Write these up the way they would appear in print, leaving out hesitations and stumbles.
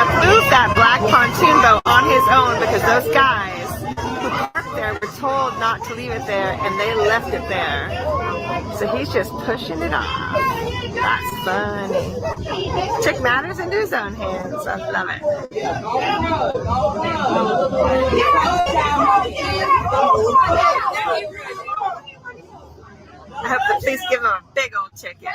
to move that black pontoon boat on his own because those guys who parked there were told not to leave it there and they left it there. So he's just pushing it off. That's funny. Took matters into his own hands. I love it. I hope the police give him a big old ticket.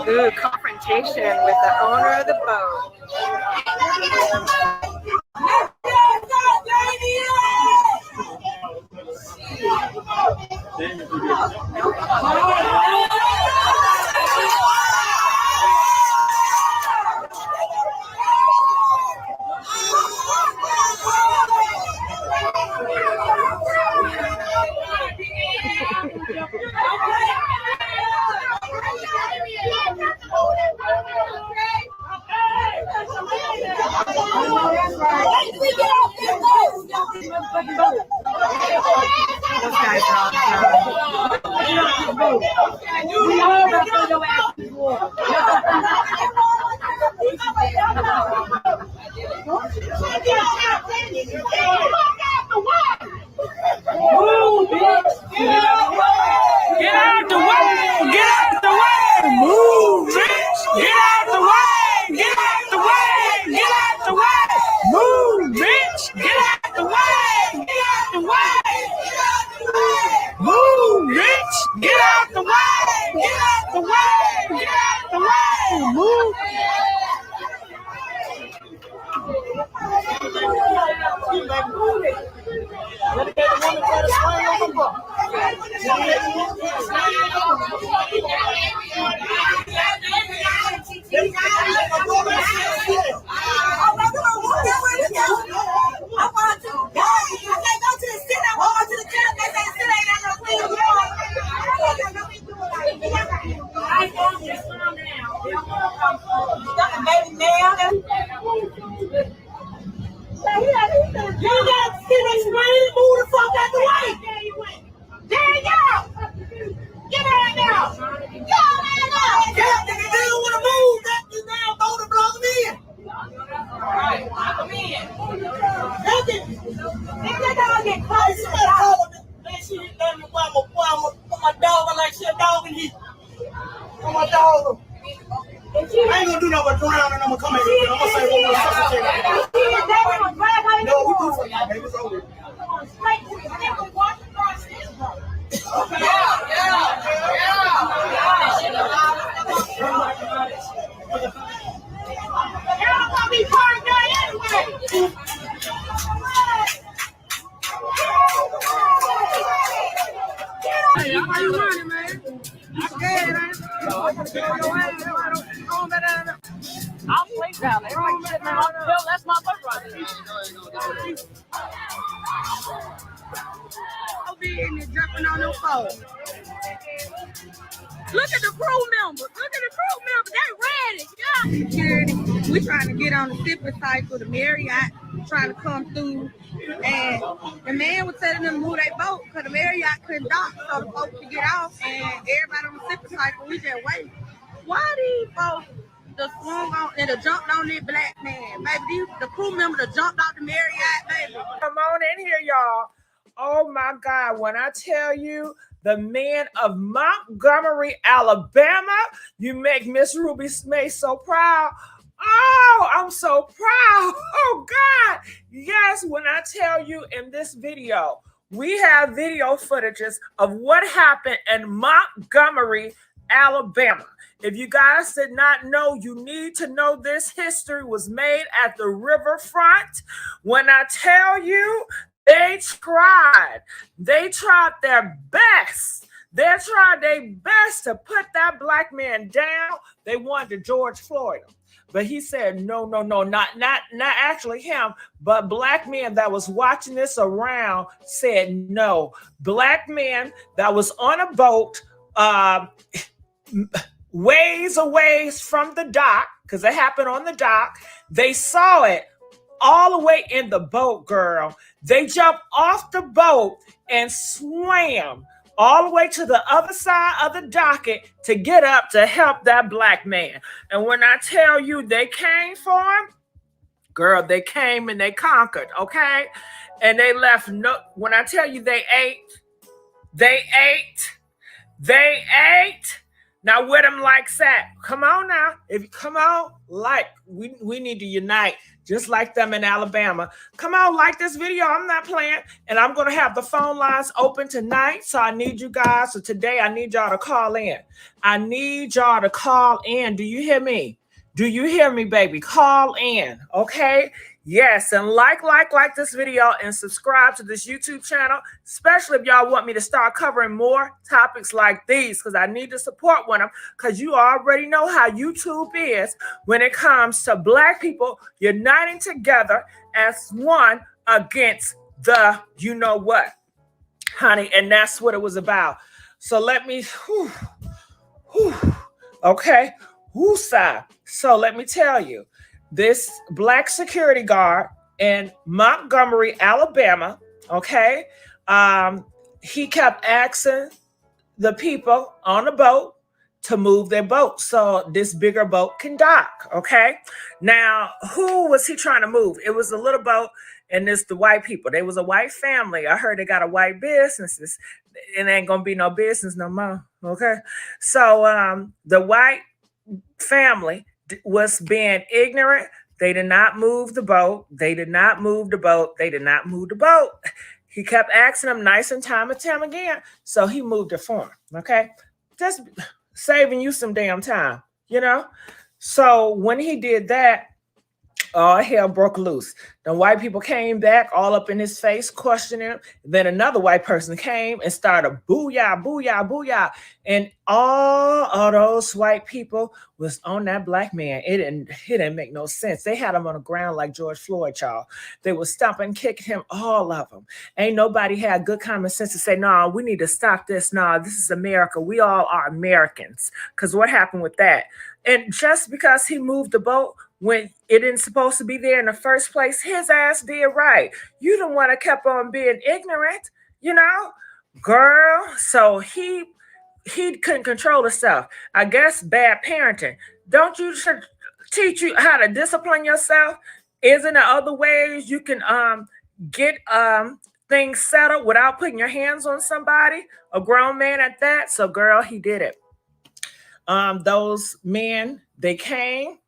Ooh, confrontation with the owner of the boat. Those guys are all Get out the way! Get out the way! Move, bitch! Get out the way! Get out the way! Get out the way! Move, bitch! Get out the way! Get out the way! Move, bitch! Get out the way! Get out the way! Get out the way! Move! I ain't gonna do no but drown and I'm gonna come in here. I'm gonna say one more no, we do for y'all, baby. It's over. Y'all gonna be parked there anyway. Hey, how you running, man? I'm scared, man. I'll play down there. Like shit, man. That's my butt right there. I'll be in there jumping on them folks. Look at the crew members. Look at the crew members. They ready. Yeah. Security. We trying to get on the zipper cycle, the Marriott trying to come through, and the man was telling them to move their boat because the Marriott couldn't dock, so the boat could get off, and everybody on the zipper cycle, we just wait. Why these folks just swung on and jumped on this black man, baby? The crew member that jumped off the Marriott, baby. Come on in here, y'all. Oh my God, when I tell you the man of Montgomery, Alabama, you make Miss Ruby Smay so proud. Oh, I'm so proud. Oh God. Yes, when I tell you in this video, we have video footages of what happened in Montgomery, Alabama. If you guys did not know, you need to know this history was made at the Riverfront. When I tell you, they tried their best. They tried their best to put that black man down. They wanted to George Floyd him. But he said, no, not actually him, but black men that was watching this around said no. Black men that was on a boat ways away from the dock, because it happened on the dock. They saw it all the way in the boat, girl. They jumped off the boat and swam all the way to the other side of the docket to get up to help that black man. And when I tell you they came for him, girl, they came and they conquered, okay? And they left no, when I tell you they ate. Now where them likes at? Come on now. If you come on, like, we need to unite just like them in Alabama. Come on, like this video. I'm not playing. And I'm going to have the phone lines open tonight. So I need you guys. So today I need y'all to call in. I need y'all to call in. Do you hear me? Do you hear me, baby? Call in, okay? Yes, and like this video and subscribe to this YouTube channel, especially if y'all want me to start covering more topics like these, because I need to support one of them, because you already know how YouTube is when it comes to black people uniting together as one against the you know what, honey, and that's what it was about. So let me, okay, woosah. So let me tell you, this black security guard in Montgomery, Alabama, okay, he kept asking the people on the boat to move their boat so this bigger boat can dock, okay? Now, who was he trying to move? It was a little boat, and it's the white people. They was a white family. I heard they got a white business. It ain't gonna be no business no more, okay? So the white family was being ignorant. They did not move the boat. They did not move the boat. They did not move the boat. He kept asking them nice and time again. So he moved it for him. Okay. Just saving you some damn time, you know? So when he did that, all hell broke loose. The white people came back all up in his face, questioning him. Then another white person came and started booyah, booyah, booyah. And all of those white people was on that black man. It didn't make no sense. They had him on the ground like George Floyd, y'all. They were stomping, kicking him, all of them. Ain't nobody had good common sense to say, no, we need to stop this. No, this is America. We all are Americans. Because what happened with that? And just because he moved the boat when it didn't supposed to be there in the first place, his ass did right. You the one that kept on being ignorant, you know, girl. So he couldn't control himself. I guess bad parenting. Don't you teach you how to discipline yourself? Isn't there other ways you can get things settled without putting your hands on somebody, a grown man at that? So girl, he did it. Those men, they came,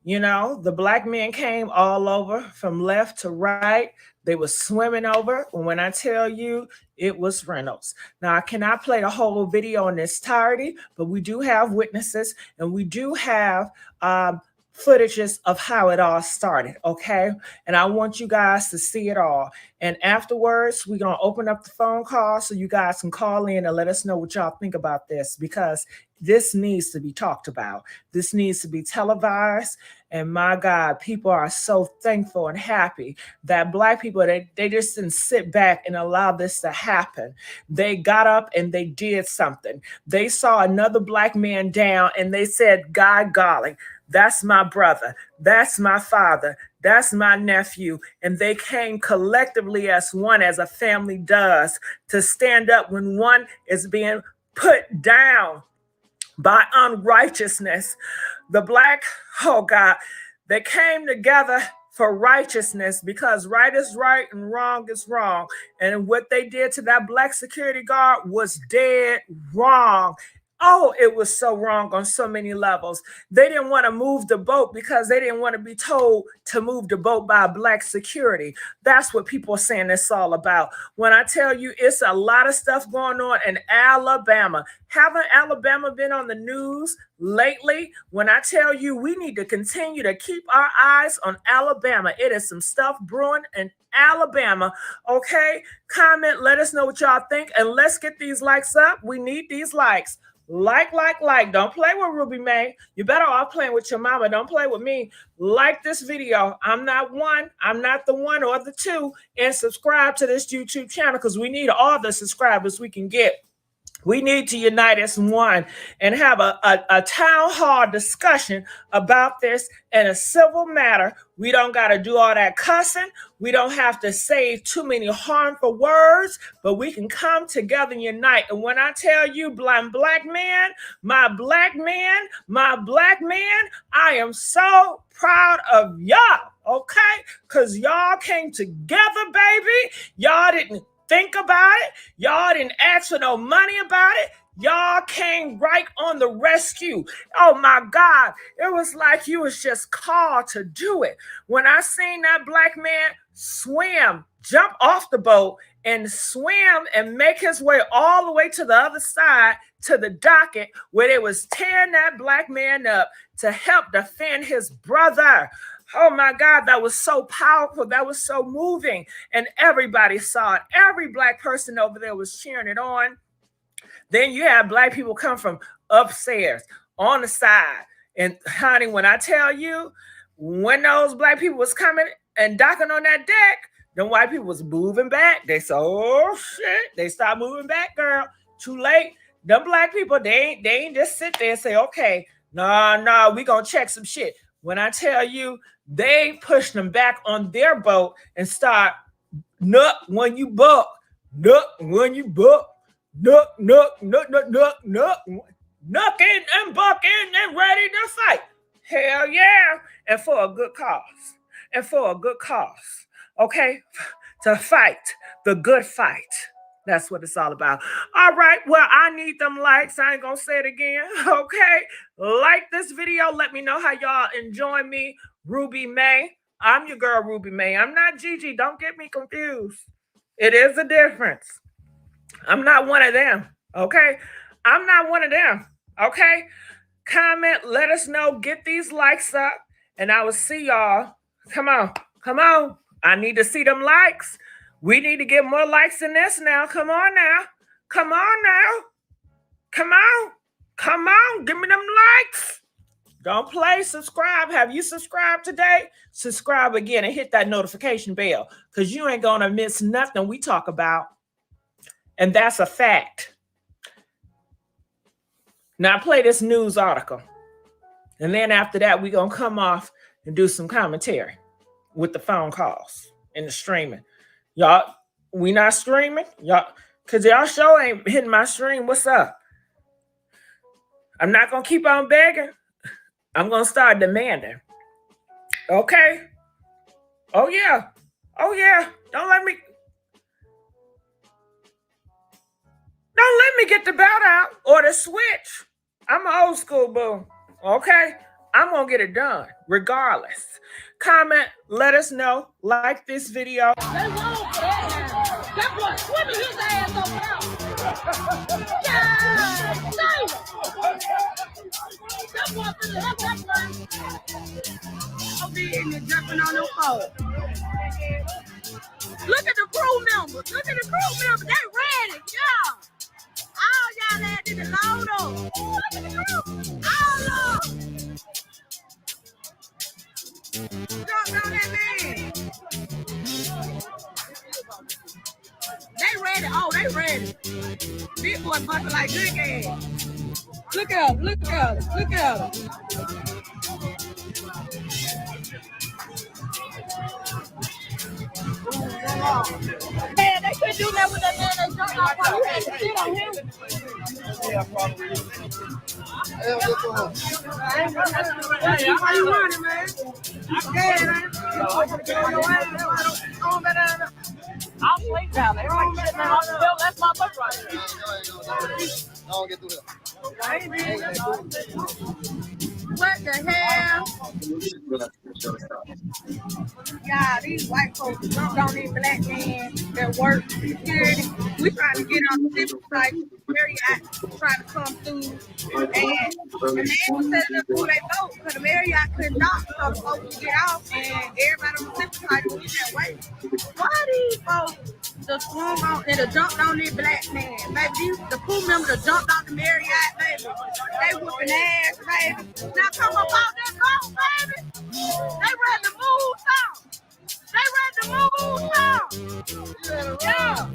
you know, the black men came all over from left to right. They were swimming over. When I tell you, it was Reynolds. Now, I cannot play the whole video in its entirety, but we do have witnesses and we do have footages of how it all started, okay? And I want you guys to see it all. And afterwards, we're going to open up the phone call so you guys can call in and let us know what y'all think about this, because this needs to be talked about. This needs to be televised. And my God, people are so thankful and happy that black people, they just didn't sit back and allow this to happen. They got up and they did something. They saw another black man down and they said, God golly, that's my brother. That's my father. That's my nephew. And they came collectively as one, as a family does, to stand up when one is being put down by unrighteousness. The black, oh God, they came together for righteousness, because right is right and wrong is wrong. And what they did to that black security guard was dead wrong. Oh, it was so wrong on so many levels. They didn't want to move the boat because they didn't want to be told to move the boat by black security. That's what people are saying it's all about. When I tell you it's a lot of stuff going on in Alabama. Haven't Alabama been on the news lately? When I tell you we need to continue to keep our eyes on Alabama. It is some stuff brewing in Alabama. Okay, comment, let us know what y'all think, and let's get these likes up. We need these likes. Like. Don't play with Ruby May. You better off playing with your mama. Don't play with me. Like this video. I'm not the one or the two. And subscribe to this YouTube channel, because we need all the subscribers we can get. We need to unite as one and have a town hall discussion about this in a civil matter. We don't got to do all that cussing. We don't have to say too many harmful words, but we can come together and unite. And when I tell you, black man, my black man, I am so proud of y'all, okay? Because y'all came together, baby. Y'all didn't think about it. Y'all didn't ask for no money about it. Y'all came right on the rescue. Oh my God. It was like you was just called to do it. When I seen that black man swim, jump off the boat and swim and make his way all the way to the other side to the docket where they was tearing that black man up to help defend his brother. Oh my God, that was so powerful. That was so moving. And everybody saw it. Every black person over there was cheering it on. Then you have black people come from upstairs, on the side. And honey, when I tell you, when those black people was coming and docking on that deck, them white people was moving back. They said, oh shit. They stopped moving back, girl. Too late. Them black people, they ain't just sit there and say, okay, no, we gonna check some shit. When I tell you, they pushed them back on their boat and start nuck when you buck, nuck when you buck, nuck, nucking and bucking and ready to fight. Hell yeah. And for a good cause. Okay? To fight the good fight. That's what it's all about. All right. Well, I need them likes. I ain't going to say it again. Okay. Like this video. Let me know how y'all enjoy me. Ruby May. I'm your girl, Ruby May. I'm not Gigi. Don't get me confused. It is a difference. I'm not one of them. Okay. I'm not one of them. Okay. Comment. Let us know. Get these likes up. And I will see y'all. Come on. Come on. I need to see them likes. We need to get more likes than this now. Come on now. Come on now. Come on. Come on. Give me them likes. Don't play. Subscribe. Have you subscribed today? Subscribe again and hit that notification bell because you ain't going to miss nothing we talk about. And that's a fact. Now, I play this news article. And then after that, we're going to come off and do some commentary with the phone calls and the streaming. Y'all, we not streaming? Y'all, because y'all show ain't hitting my stream. What's up? I'm not going to keep on begging. I'm going to start demanding. Okay? Oh, yeah. Oh, yeah. Don't let me get the belt out or the switch. I'm an old school boo. Okay? I'm going to get it done regardless. Comment, let us know, like this video. That boy swimming his ass over there. Yeah, save it. That boy finna help that boy. I'll be in there jumping on them folks. Look at the crew members. Look at the crew members. They ready. Yeah. All y'all had to load up. Look at the crew. All up. Jump on that man. They ready. Oh, they ready. Big boy busting like good gas. Look at him. Look at him. Look at him. Man, they couldn't do that with that man. They jumped off on you. Had to sit on him. Yeah, probably. Why you running, man? Yeah, man. I'll sleep down there. Everybody sitting there on the bill. That's my butt right here. I don't get through that. What the hell? Yeah, these white folks jumped on these black men that work security. We trying to get on the civil side, Marriott trying to come through, and the man was telling them who they vote because the Marriott couldn't dock, so the folks would get off, and everybody on the civil side was in that way. Why these folks just swung on and jumped on this black man, baby? The crew members that jumped on the Marriott, baby. They whooping ass, baby. Now come up out that boat, baby. They ready to move out. They ready to move out. Yeah.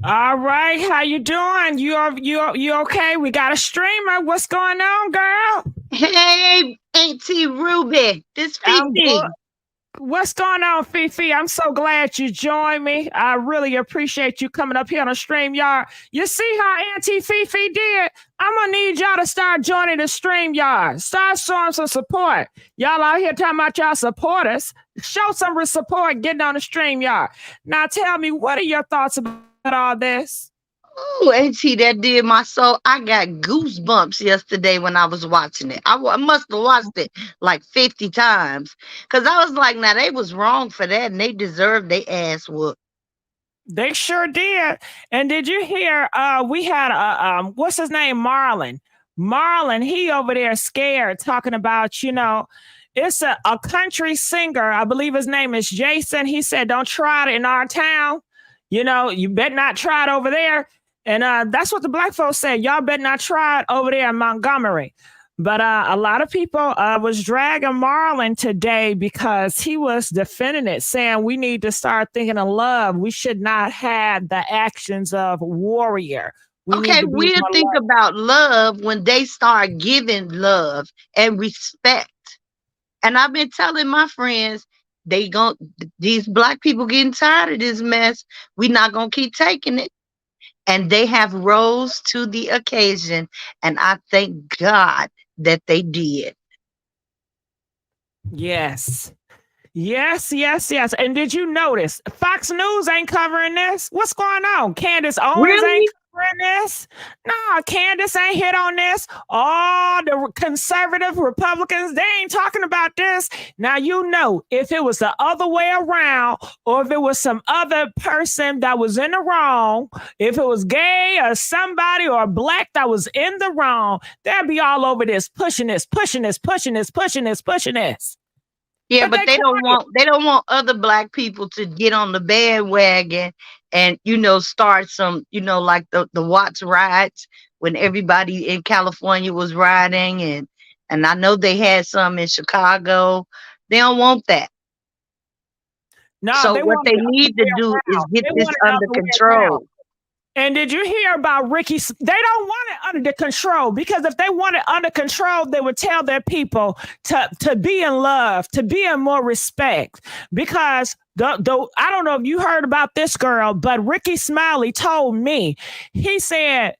All right, how you doing? You okay? We got a streamer. What's going on, girl? Hey, Auntie Ruby, this I'm Fifi. good. What's going on, Fifi? I'm so glad you joined me. I really appreciate you coming up here on the StreamYard. You see how Auntie Fifi did? I'm gonna need y'all to start joining the StreamYard. Start showing some support. Y'all out here talking about y'all supporters. Show some support getting on the StreamYard. Now tell me, what are your thoughts about all this? Oh, Auntie, that did my soul. I got goosebumps yesterday when I was watching it. I must have watched it like 50 times. Because I was like, now they was wrong for that and they deserved their ass whooped. They sure did. And did you hear we had what's his name? Marlon. Marlon, he over there scared talking about, it's a country singer. I believe his name is Jason. He said, don't try it in our town. You better not try it over there. And that's what the black folks said. Y'all better not try it over there in Montgomery. But a lot of people was dragging Marlon today because he was defending it, saying we need to start thinking of love. We should not have the actions of warrior. We'll think about love when they start giving love and respect. And I've been telling my friends, these black people getting tired of this mess. We're not gonna keep taking it. And they have rose to the occasion. And I thank God that they did. Yes. And did you notice Fox News ain't covering this? What's going on? Candace Owens ain't covering this? No, Candace ain't hit on this. All the conservative Republicans, they ain't talking about this. Now, if it was the other way around, or if it was some other person that was in the wrong, if it was gay or somebody or black that was in the wrong, they'd be all over this, pushing this. Yeah, but they don't want other black people to get on the bandwagon and start some like the Watts riots when everybody in California was rioting and I know they had some in Chicago. They don't want that. No, so what they need to do is get this under control. And did you hear about Ricky? They don't want it under control, because if they want it under control, they would tell their people to be in love, to be in more respect. Because I don't know if you heard about this girl, but Ricky Smiley told me, he said,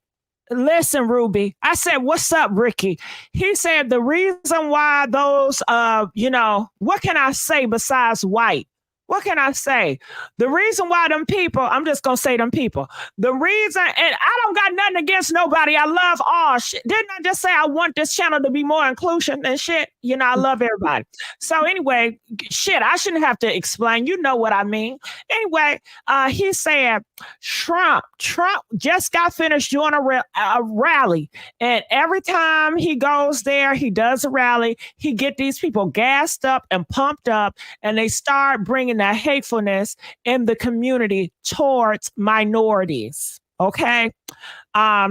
listen, Ruby. I said, what's up, Ricky? He said, the reason why those, what can I say besides white? What can I say? The reason why them people, I'm just going to say them people. The reason, and I don't got nothing against nobody. I love all shit. Didn't I just say I want this channel to be more inclusion and shit? I love everybody. So anyway, shit, I shouldn't have to explain. You know what I mean. Anyway, he said, Trump just got finished doing a rally. And every time he goes there, he does a rally, he get these people gassed up and pumped up, and they start bringing that hatefulness in the community towards minorities. Okay.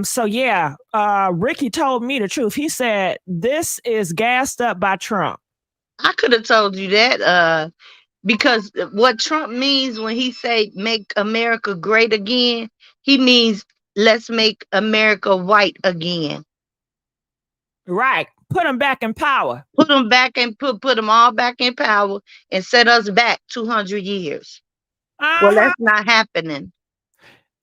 So yeah, Ricky told me the truth. He said, this is gassed up by Trump. I could have told you that, because what Trump means when he say make America great again, he means let's make America white again. Right. Put them back in power. Put them back and put them all back in power and set us back 200 years. Well, that's not happening.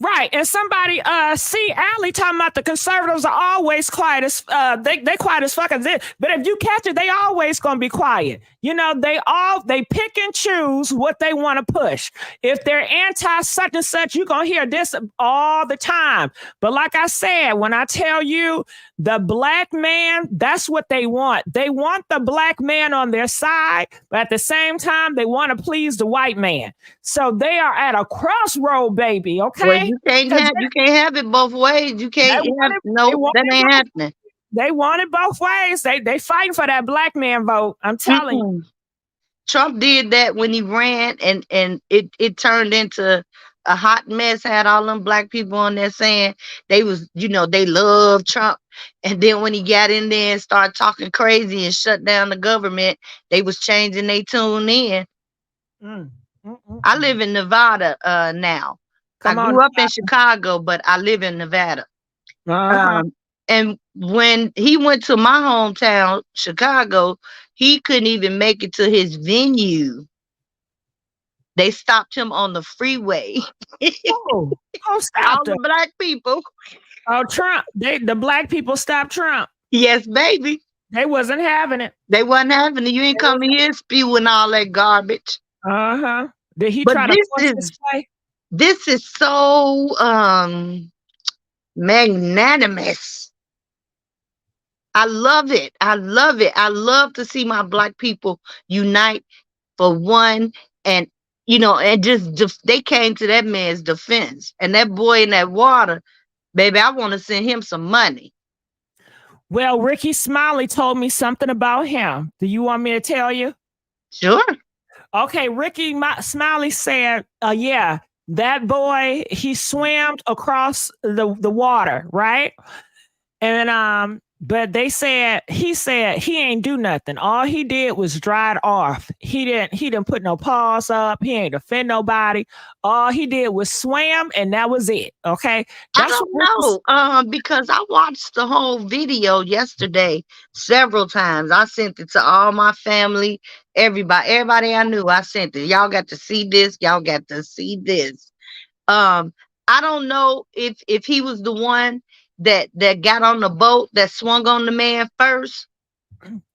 Right. And somebody, see Allie talking about the conservatives are always quiet as they quiet as fuck as this. But if you catch it, they always gonna be quiet. They pick and choose what they want to push. If they're anti such and such, you're gonna hear this all the time. But like I said, when I tell you the black man, that's what they want. They want the black man on their side, but at the same time, they want to please the white man. So they are at a crossroad, baby. Okay. Well, you can't have it both ways. You can't that ain't happening. They want it both ways. They fighting for that black man vote. I'm telling you. Trump did that when he ran, and it turned into a hot mess, had all them black people on there saying they was, they love Trump. And then when he got in there and started talking crazy and shut down the government, they was changing they tune in. I live in Nevada now. I grew up in Chicago, but I live in Nevada. And when he went to my hometown, Chicago, he couldn't even make it to his venue. They stopped him on the freeway. Who stopped all the black people. Oh, Trump. The black people stopped Trump. Yes, baby. They wasn't having it. They wasn't having it. You ain't coming here spewing all that garbage. Did he try to force his way? This is so magnanimous. I love it. I love it. I love to see my black people unite for one, and and just they came to that man's defense. And that boy in that water, baby, I want to send him some money. Well, Ricky Smiley told me something about him. Do you want me to tell you? Sure. Okay, Ricky Smiley said, yeah, that boy, he swam across the water, right? And but he said he ain't do nothing. All he did was dried off. He didn't put no paws up. He ain't offend nobody. All he did was swim, and that was it. Okay. I don't know, because I watched the whole video yesterday several times. I sent it to all my family, everybody I knew. I sent it. Y'all got to see this. Y'all got to see this. I don't know if he was the one that got on the boat that swung on the man first.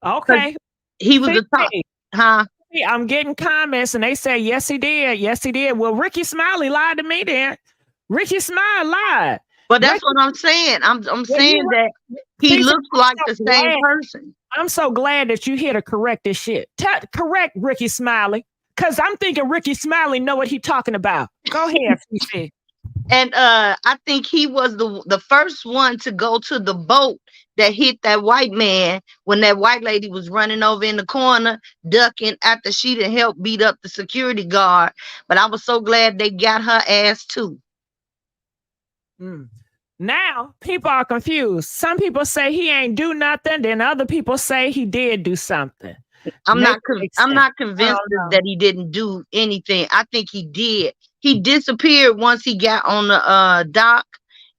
Okay. He was the top. Huh? I'm getting comments and they say, yes, he did. Yes, he did. Well, Ricky Smiley lied to me then. Ricky Smiley lied. But that's what I'm saying. I'm saying that he looks like the same person. I'm so glad that you here to correct this shit. Correct Ricky Smiley. Because I'm thinking Ricky Smiley know what he talking about. Go ahead, Fifi. And I think he was the first one to go to the boat that hit that white man when that white lady was running over in the corner, ducking after she done helped beat up the security guard. But I was so glad they got her ass too. Now people are confused. Some people say he ain't do nothing, then other people say he did do something. I'm not convinced that he didn't do anything. I think he did. He disappeared once he got on the dock,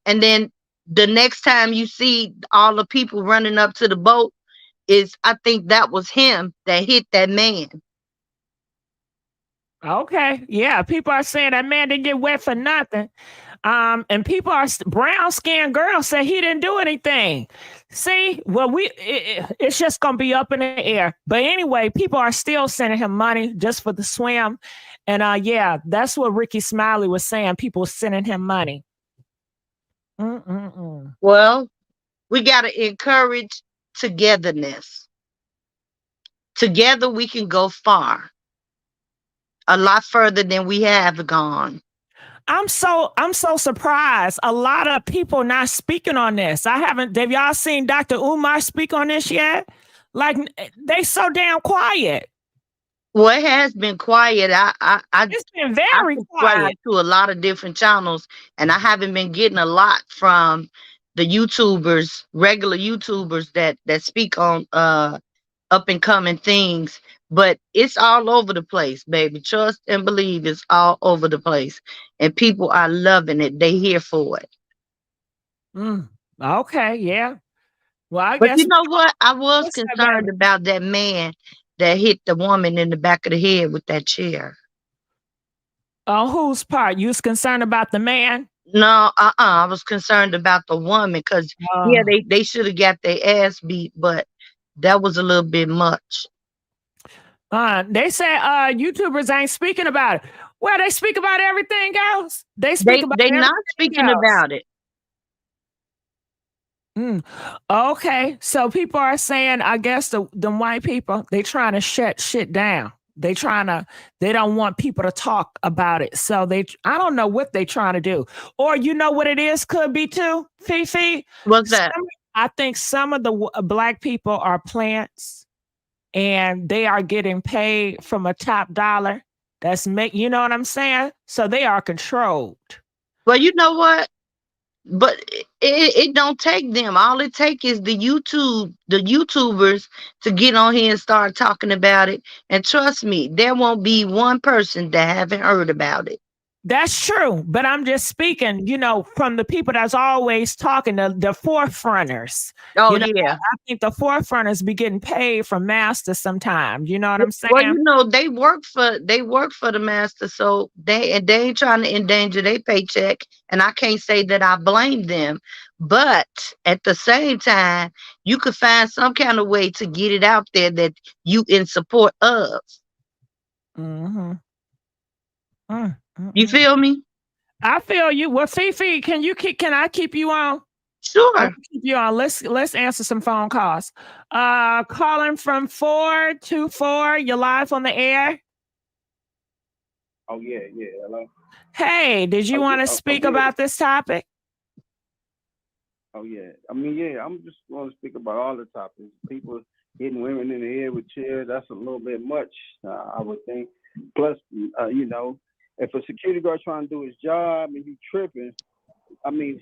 and then the next time you see all the people running up to the boat I think that was him that hit that man. Okay, yeah, people are saying that man didn't get wet for nothing. And people are brown skinned girls say he didn't do anything. See, well, it's just gonna be up in the air. But anyway, people are still sending him money just for the swim. And yeah, that's what Ricky Smiley was saying. People sending him money. Well, we gotta encourage togetherness. Together we can go far. A lot further than we have gone. I'm so surprised. A lot of people not speaking on this. Have y'all seen Dr. Umar speak on this yet? Like, they so damn quiet. Well, it has been quiet. It's been very quiet to a lot of different channels, and I haven't been getting a lot from the YouTubers, regular YouTubers that speak on up and coming things. But it's all over the place, baby. Trust and believe, it's all over the place. And people are loving it. They here for it. Okay, yeah. Well, I but guess. You know what? I was concerned about that man that hit the woman in the back of the head with that chair. On whose part? You was concerned about the man? No, I was concerned about the woman because, yeah, they should have got their ass beat, but that was a little bit much. They said YouTubers ain't speaking about it. Well, they speak about everything else. They not speaking about it. Okay, so people are saying, I guess the white people, they trying to shut shit down. They don't want people to talk about it. So I don't know what they trying to do. Or you know what it is? Could be too, Fifi. What's that? I think some of the black people are plants. And they are getting paid from a top dollar that's you know what I'm saying? So they are controlled. Well, you know what? But it don't take them. All it take is the YouTubers to get on here and start talking about it. And trust me, there won't be one person that haven't heard about it. That's true, but I'm just speaking, you know, from the people that's always talking, the forefronters. Oh You know, yeah. I think the forefronters be getting paid from masters sometimes. You know what I'm Well, saying? you know, they work for the master, so they ain't trying to endanger their paycheck. And I can't say that I blame them, but at the same time, you could find some kind of way to get it out there that you in support of. Mm-hmm. You feel me? I feel you. Well, Fifi, can I keep you on? Sure. Keep you on. Let's answer some phone calls. Calling from 424. You're live on the air. Oh yeah. Hello. Hey, did you want to speak about this topic? Oh yeah. I mean, yeah. I'm just going to speak about all the topics. People hitting women in the head with chairs. That's a little bit much, I would think. Plus, you know, if a security guard trying to do his job and you tripping, I mean,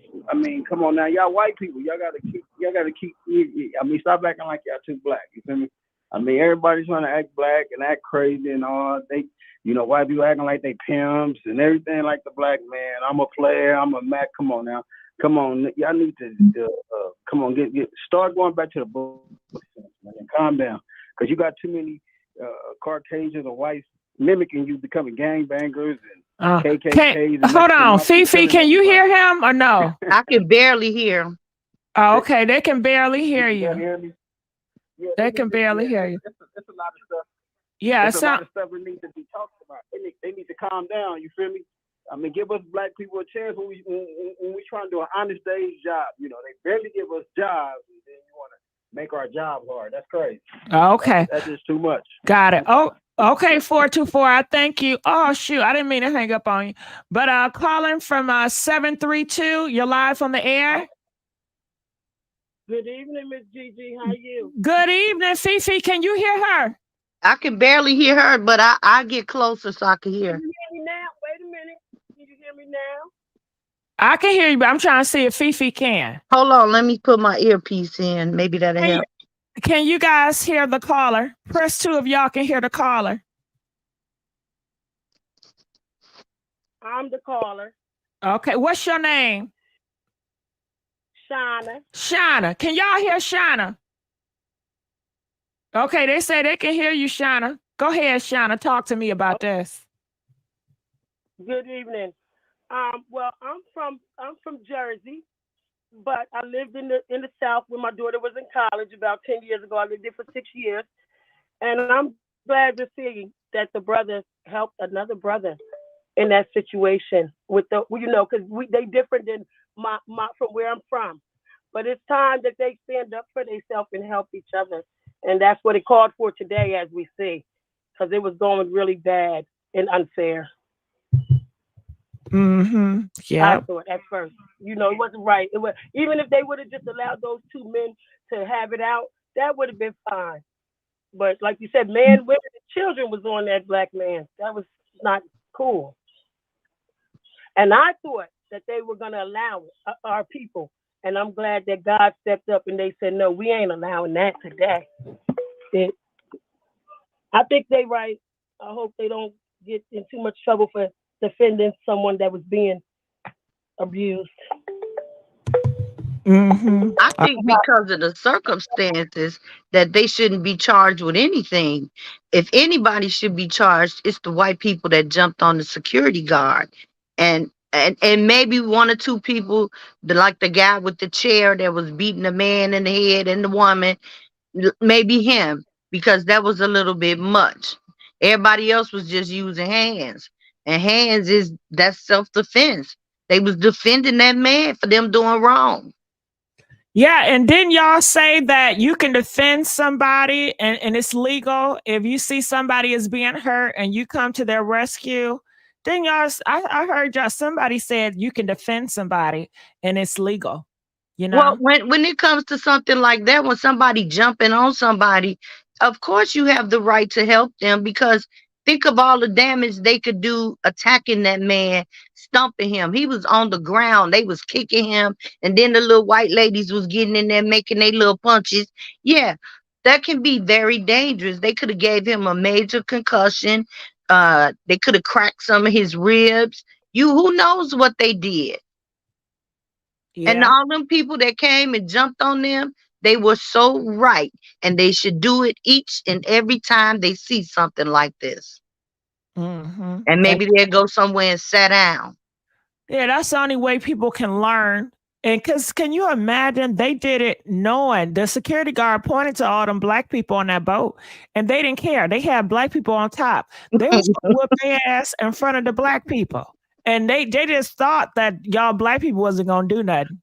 come on now, y'all white people, y'all gotta keep. I mean, stop acting like y'all too black. You feel me? I mean, everybody's trying to act black and act crazy and all. They, you know, white people acting like they pimps and everything like the black man. I'm a player. I'm a Mac. Come on now. Come on, y'all need to come on, start going back to the book and calm down, because you got too many Caucasians or whites mimicking you, becoming gangbangers and KKKs. Hold on, Fifi, can you hear him or no? I can barely hear him. Oh, okay, they can barely hear you. Yeah, they can barely hear you. It's a lot of stuff. Yeah, it's a lot of stuff that needs to be talked about. They need to calm down. You feel me? I mean, give us black people a chance when we trying to do an honest day's job. You know, they barely give us jobs, and then you want to make our job hard. That's crazy. Okay, that's just too much. Got it. Oh, okay, 424. I thank you. Oh shoot, I didn't mean to hang up on you. But calling from 732. You're live on the air. Good evening, Miss Gigi. How are you? Good evening, Fifi. Can you hear her? I can barely hear her, but I get closer so I can hear. Can you hear me now? Wait a minute. Can you hear me now? I can hear you, but I'm trying to see if Fifi can. Hold on, let me put my earpiece in. Maybe that'll help. Can you guys hear the caller? Press 2 if y'all can hear the caller. I'm the caller. Okay, what's your name? Shauna. Shauna. Can y'all hear Shauna? Okay, they say they can hear you, Shauna. Go ahead, Shauna. Talk to me about this. Good evening. Well, I'm from Jersey, but I lived in the South when my daughter was in college about 10 years ago. I lived there for 6 years, and I'm glad to see that the brother helped another brother in that situation with the, you know, because they different than my from where I'm from, but it's time that they stand up for themselves and help each other, and that's what it called for today, as we see, because it was going really bad and unfair. Mm-hmm. Yeah. I thought at first, you know, it wasn't right. It was, even if they would have just allowed those two men to have it out, that would have been fine. But like you said, men, women, and children was on that black man. That was not cool. And I thought that they were going to allow it, our people. And I'm glad that God stepped up and they said, no, we ain't allowing that today. I think they right. I hope they don't get in too much trouble for defending someone that was being abused. Mm-hmm. I think because of the circumstances that they shouldn't be charged with anything. If anybody should be charged, it's the white people that jumped on the security guard. And maybe one or two people, like the guy with the chair that was beating the man in the head and the woman, maybe him, because that was a little bit much. Everybody else was just using hands. And that's self-defense. They was defending that man for them doing wrong. Yeah, and didn't y'all say that you can defend somebody and it's legal if you see somebody is being hurt and you come to their rescue? Didn't y'all? I heard y'all. Somebody said you can defend somebody and it's legal. You know. Well, when it comes to something like that, when somebody jumping on somebody, of course you have the right to help them, because Think of all the damage they could do attacking that man, stomping him. He was on the ground. They was kicking him. And then the little white ladies was getting in there making their little punches. Yeah, that can be very dangerous. They could have gave him a major concussion. They could have cracked some of his ribs. Who knows what they did? And Yeah. all them people that came and jumped on them, they were so right. And they should do it each and every time they see something like this. Mm-hmm. And maybe they'll go somewhere and sit down. Yeah, that's the only way people can learn. And because can you imagine they did it knowing the security guard pointed to all them black people on that boat and they didn't care. They had black people on top. They was gonna whoop their ass in front of the black people. And they just thought that y'all black people wasn't gonna do nothing.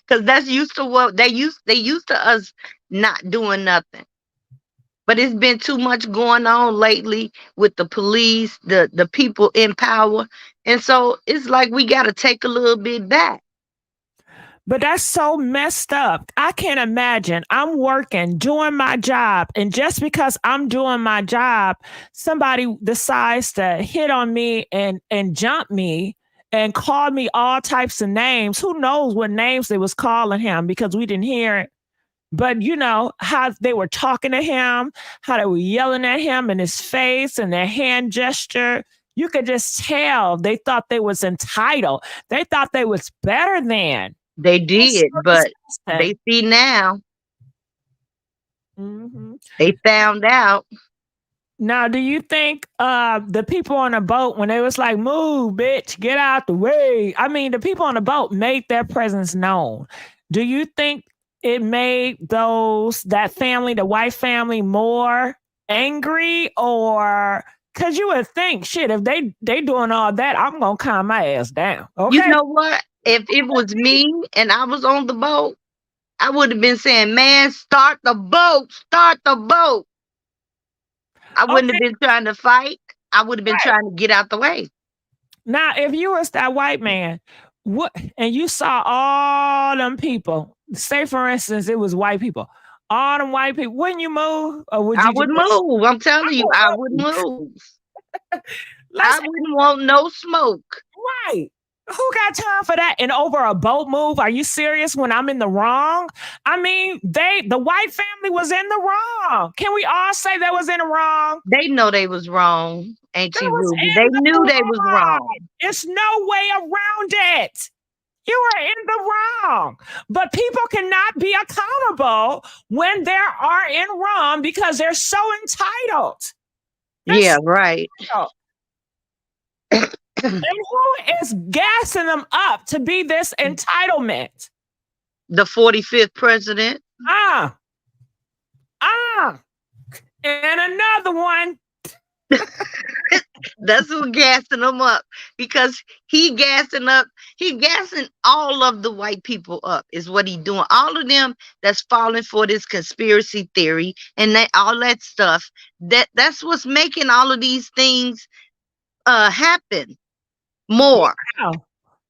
Because that's used to what they used to us not doing nothing. But it's been too much going on lately with the police, the people in power. And so it's like we got to take a little bit back. But that's so messed up. I can't imagine. I'm working, doing my job. And just because I'm doing my job, somebody decides to hit on me and jump me and call me all types of names. Who knows what names they was calling him because we didn't hear it. But you know, how they were talking to him, how they were yelling at him in his face and their hand gesture. You could just tell they thought they was entitled. They thought they was better than. They did, so but disgusting. they see now. Mm-hmm. They found out. Now, do you think the people on the boat, when they was like, move, bitch, get out the way. I mean, the people on the boat made their presence known. Do you think it made that family, the white family, more angry? Or because you would think, shit, if they doing all that, I'm going to calm my ass down. Okay? You know what? If it was me and I was on the boat, I would have been saying, man, start the boat. Start the boat. I wouldn't have been trying to fight. I would have been trying to get out the way. Now, if you was that white man, and you saw all them people, say for instance, it was white people, all them white people, wouldn't you move? Or would you? I would move. I'm telling you, I would move. I wouldn't want no smoke. Right. Who got time for that? And over a boat move? Are you serious when I'm in the wrong? I mean, the white family was in the wrong. Can we all say they was in the wrong? They know they was wrong, ain't you, Ruby? They knew they was wrong. There's no way around it. You are in the wrong. But people cannot be accountable when they are in wrong because they're so entitled. Yeah, right. And who is gassing them up to be this entitlement? The 45th president. And another one. That's who gassing them up, because he gassing all of the white people up is what he doing. All of them that's falling for this conspiracy theory and all that stuff. That's what's making all of these things happen more.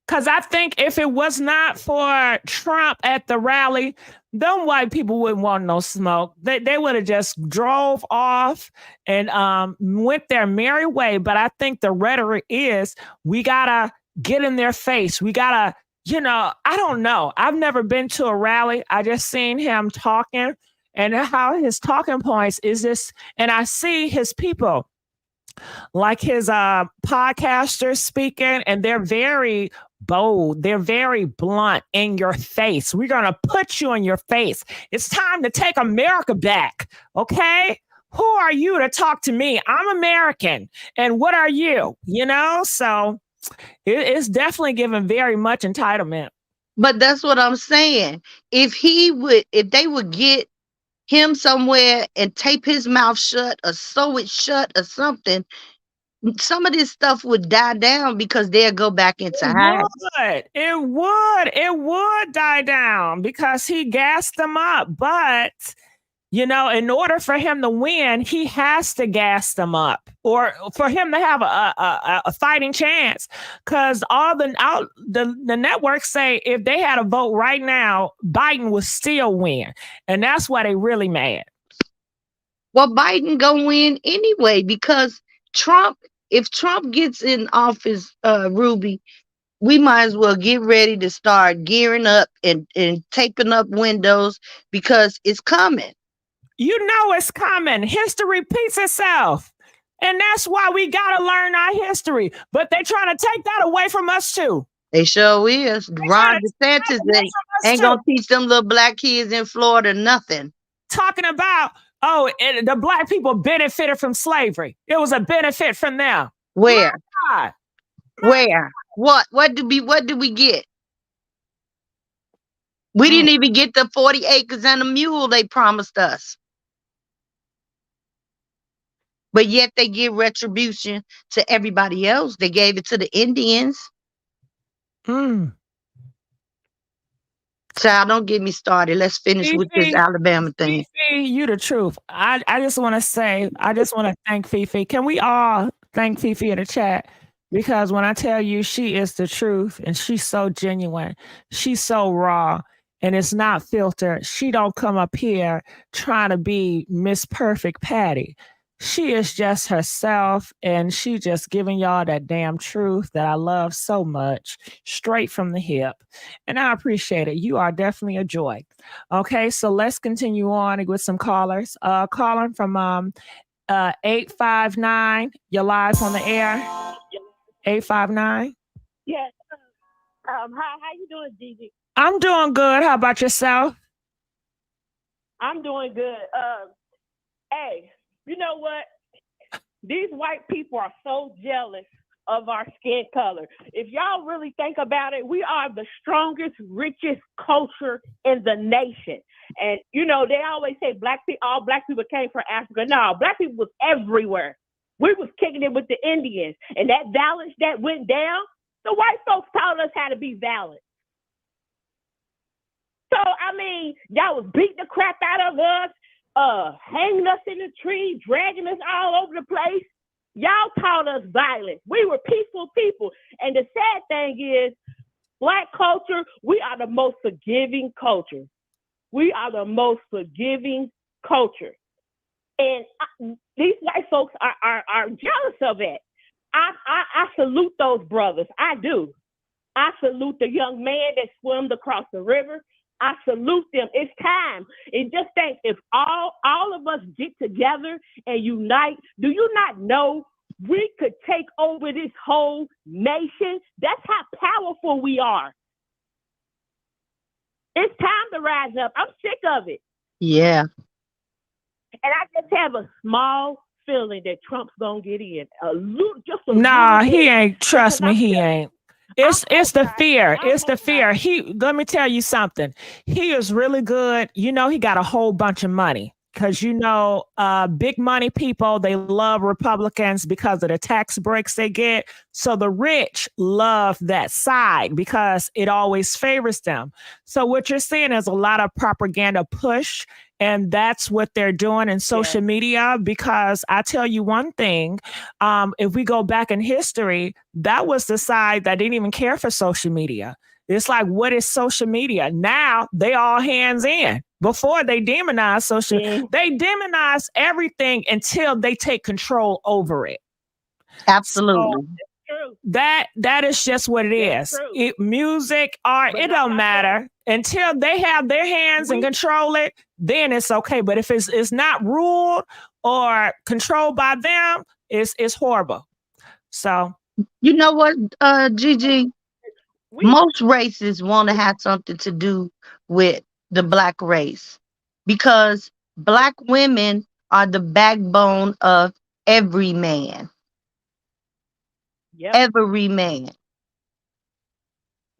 Because I think if it was not for Trump at the rally, them white people wouldn't want no smoke. They would have just drove off and went their merry way. But I think the rhetoric is we got to get in their face. We got to, I don't know. I've never been to a rally. I just seen him talking and how his talking points is this. And I see his people, like his podcasters speaking, and they're very bold. They're very blunt in your face. We're going to put you in your face. It's time to take America back. Okay? Who are you to talk to me? I'm American. And what are you? So it's definitely given very much entitlement. But that's what I'm saying. If they would get him somewhere and tape his mouth shut or sew it shut or something, some of this stuff would die down because they'll go back into hiding. It would die down because he gassed them up. But, in order for him to win, he has to gas them up, or for him to have a fighting chance. Because all the networks say if they had a vote right now, Biden would still win. And that's why they really mad. Well, Biden gonna win anyway because Trump. If Trump gets in office, Ruby, we might as well get ready to start gearing up and taping up windows because it's coming. You know it's coming. History repeats itself. And that's why we got to learn our history. But they're trying to take that away from us too. They sure is. Ron DeSantis ain't gonna teach them little black kids in Florida nothing. Talking about, the black people benefited from slavery. It was a benefit from them. Where? My God. Where? What did we get? We didn't even get the 40 acres and a mule they promised us. But yet they give retribution to everybody else. They gave it to the Indians. Child, don't get me started. Let's finish with this Alabama thing. Fifi, you the truth. I just want to thank Fifi. Can we all thank Fifi in the chat? Because when I tell you she is the truth and she's so genuine, she's so raw, and it's not filtered. She don't come up here trying to be Miss Perfect Patty. She is just herself, and she just giving y'all that damn truth that I love so much, straight from the hip. And I appreciate it. You are definitely a joy. Okay, so let's continue on with some callers. Calling from 859. You're live on the air. 859. Yes. How you doing, Gigi? I'm doing good. How about yourself? I'm doing good. Hey, you know what? These white people are so jealous of our skin color. If y'all really think about it, we are the strongest, richest culture in the nation. And you know, they always say all black people came from Africa. No, black people was everywhere. We was kicking it with the Indians, and that violence that went down, the white folks taught us how to be valiant. So, I mean, y'all was beating the crap out of us, hanging us in the tree, dragging us all over the place. Y'all taught us violence. We were peaceful people. And the sad thing is, black culture, we are the most forgiving culture. We are the most forgiving culture. And these white folks are jealous of it. I salute those brothers. I do. I salute the young man that swam across the river. I salute them. It's time. And just think, if all of us get together and unite, do you not know we could take over this whole nation? That's how powerful we are. It's time to rise up. I'm sick of it. Yeah. And I just have a small feeling that Trump's gonna get in. Nah, he ain't. Trust me, he ain't. It's the fear. It's the fear. Let me tell you something. He is really good. You know, he got a whole bunch of money. Because, you know, big money people, they love Republicans because of the tax breaks they get. So the rich love that side because it always favors them. So what you're seeing is a lot of propaganda push. And that's what they're doing in social media. Because I tell you one thing, if we go back in history, that was the side that didn't even care for social media. It's like, what is social media? Now they all hands in. Before they demonize social, they demonize everything until they take control over it. Absolutely. So that is just what it is. Music, art, it don't matter. Until they have their hands and control it, then it's okay. But if it's not ruled or controlled by them, it's horrible. So you know what, Gigi? Most races want to have something to do with the black race because black women are the backbone of every man. Yep. Every man.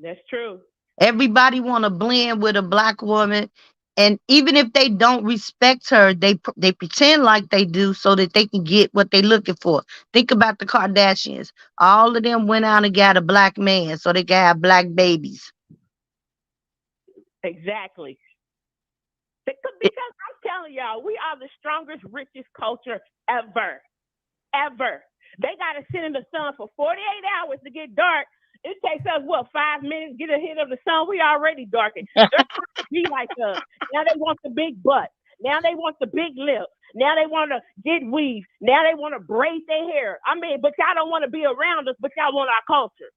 That's true. Everybody want to blend with a black woman. And even if they don't respect her, they pretend like they do so that they can get what they're looking for. Think about the Kardashians. All of them went out and got a black man so they can have black babies. Exactly. Because I'm telling y'all, we are the strongest, richest culture ever. Ever. They got to sit in the sun for 48 hours to get dark. It takes us, 5 minutes, get a hit of the sun. We already darkened. They're trying to be like us. Now they want the big butt. Now they want the big lips. Now they want to get weave. Now they want to braid their hair. I mean, but y'all don't want to be around us, but y'all want our culture.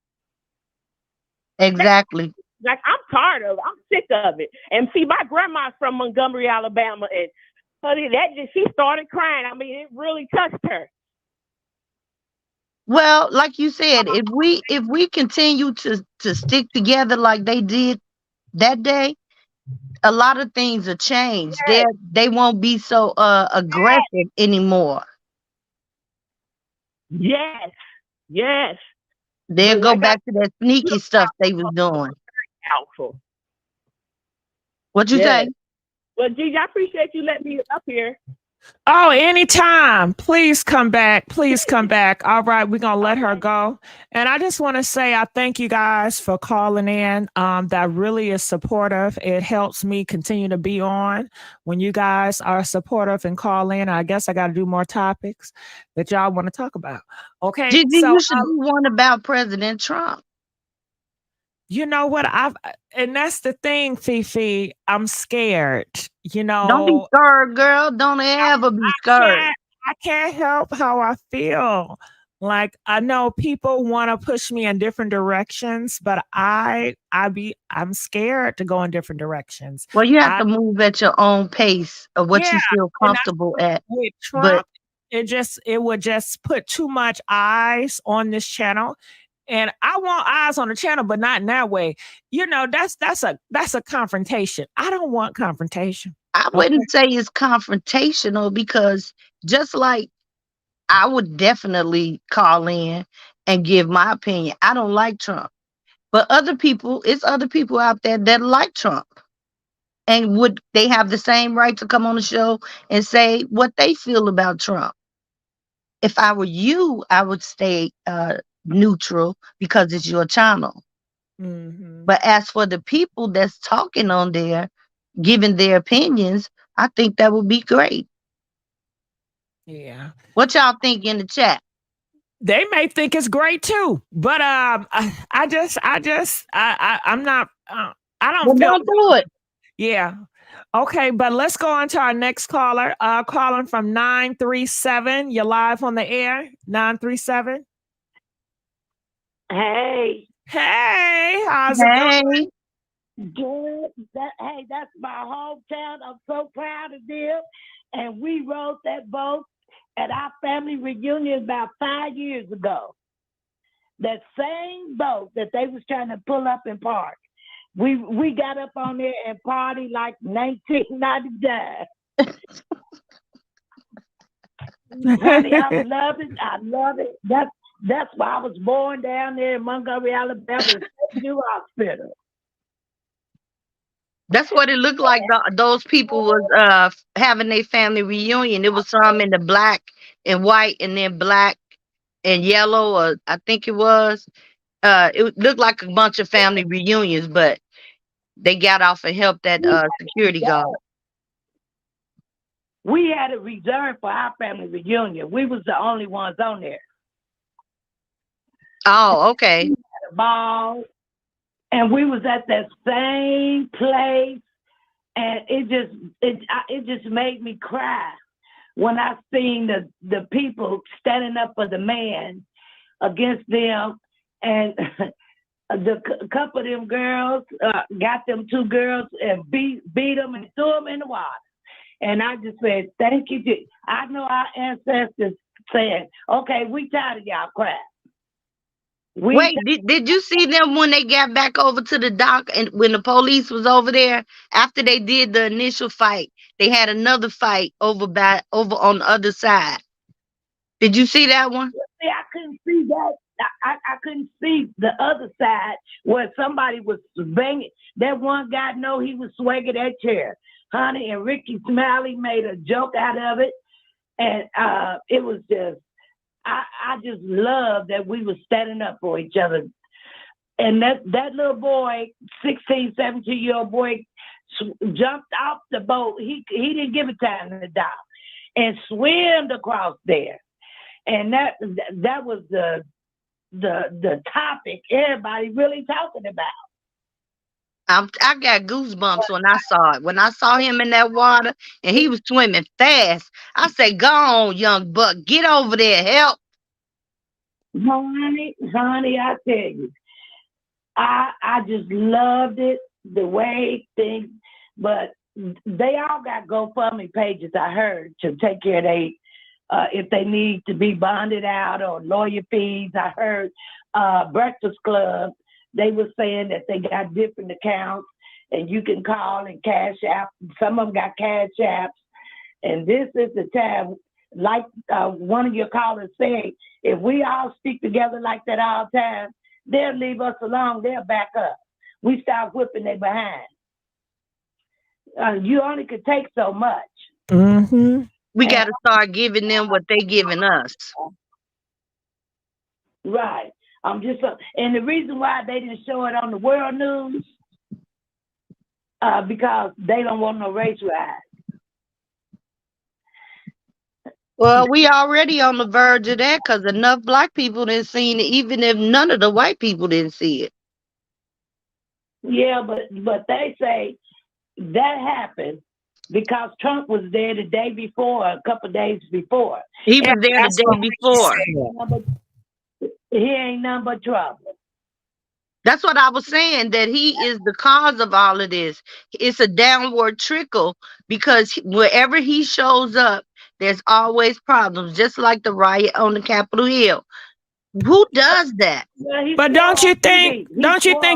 Exactly. Like, I'm tired of it. I'm sick of it. And see, my grandma's from Montgomery, Alabama, and honey, she started crying. I mean, it really touched her. Well, like you said, if we continue to stick together like they did that day, a lot of things will change. Yes, They won't be so aggressive anymore. yes, yes. They'll But go like I back to that sneaky stuff they was doing. powerful. What you Yes. say? Well, Gigi, I appreciate you letting me up here. Oh, anytime. Please come back. Please come back. All right, we're gonna let her go. And I just want to say I thank you guys for calling in. That really is supportive. It helps me continue to be on when you guys are supportive and call in. I guess I got to do more topics that y'all want to talk about. Okay, Gigi, so you should do one about President Trump. you know what? And that's the thing, Fifi. I'm scared. You Don't be know, scared, girl. Don't ever be scared. I can't help how I feel. Like, I know people want to push me in different directions, but I'm scared to go in different directions. Well, you have I to move at your own pace of what Yeah, you feel and that's comfortable at. with But Trump. It would just put too much eyes on this channel. And I want eyes on the channel, but not in that way. You know, that's a confrontation. I don't want confrontation. I Okay. wouldn't say it's confrontational because just like I would definitely call in and give my opinion. I don't like Trump. But it's other people out there that like Trump. And would they have the same right to come on the show and say what they feel about Trump? If I were you, I would stay neutral because it's your channel. Mhm. But as for the people that's talking on there, giving their opinions, I think that would be great. Yeah. What y'all think in the chat? They may think it's great too, but I'm not. I don't Well, feel. don't do it. Yeah. Okay, but let's go on to our next caller. Calling from 937. You're live on the air. 937. Hey, Hey, how's it going? Hey, good. That's my hometown. I'm so proud of them. And we rode that boat at our family reunion about 5 years ago. That same boat that they was trying to pull up and park. We got up on there and party like 1999. Honey, I love it. I love it. That's why I was born down there in Montgomery, Alabama, New Hospital. that's what it looked like. Those people was having their family reunion. It was some in the black and white, and then black and yellow, or I think it was. It looked like a bunch of family reunions, but they got off and helped that security guard. We had a reserve for our family reunion. We was the only ones on there. Oh, okay. We had a ball, and we was at that same place, and it just made me cry when I seen the people standing up for the man against them, and the couple of them girls got them two girls and beat them and threw them in the water. And I just said, thank you. I know our ancestors said, okay, we tired of y'all crap. Wait, did you see them when they got back over to the dock and when the police was over there after they did the initial fight? They had another fight over on the other side. Did you see that one? See, I couldn't see that. I couldn't see the other side where somebody was banging. That one guy, know he was swinging that chair, honey, and Ricky Smiley made a joke out of it, and it was just. I just love that we were standing up for each other. And that little boy, 16, 17-year-old boy, jumped off the boat. He didn't give it time to die and swam across there. And that was the topic everybody really talking about. I got goosebumps when I saw it. When I saw him in that water and he was swimming fast, I said, "Go on, young buck, get over there, help." Honey, I tell you, I just loved it, the way things, but they all got GoFundMe pages, I heard, to take care of they, if they need to be bonded out or lawyer fees. I heard Breakfast Club, they were saying that they got different accounts and you can call and cash out. Some of them got Cashapps. And this is the time, like one of your callers said, if we all stick together like that all the time, they'll leave us alone. They'll back up. We start whipping their behind. You only could take so much. Mm-hmm. We got to start giving them what they giving us. Right. And the reason why they didn't show it on the world news, because they don't want no race riots. Well, we already on the verge of that because enough black people didn't see it, even if none of the white people didn't see it. Yeah, but they say that happened because Trump was there the day before, a couple of days before. He was there the day before. He ain't nothing but trouble. That's what I was saying, that he is the cause of all of this. It's a downward trickle because wherever he shows up, there's always problems, just like the riot on the Capitol Hill. Who does that? But don't you think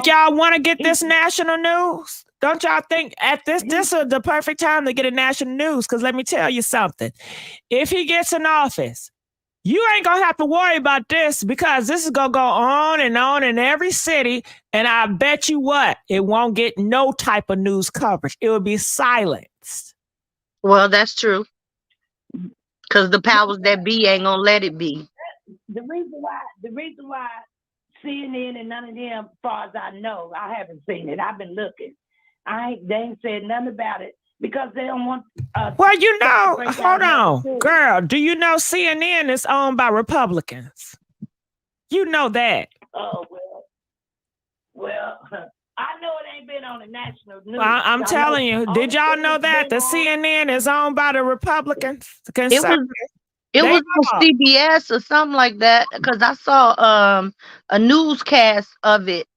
y'all want to get this national news? Don't y'all think this is the perfect time to get a national news? Because let me tell you something. If he gets in office, you ain't going to have to worry about this because this is going to go on in every city. And I bet you what, it won't get no type of news coverage. It will be silenced. Well, that's true. Because the powers that be ain't going to let it be. The reason why CNN and none of them, as far as I know, I haven't seen it. I've been looking. They ain't said nothing about it. Because they don't want. Well, you know, hold on, girl. Do you know CNN is owned by Republicans? You know that. Oh well, I know it ain't been on the national news. I'm telling you. Did y'all know that the CNN is owned by the Republicans? It was on CBS or something like that because I saw a newscast of it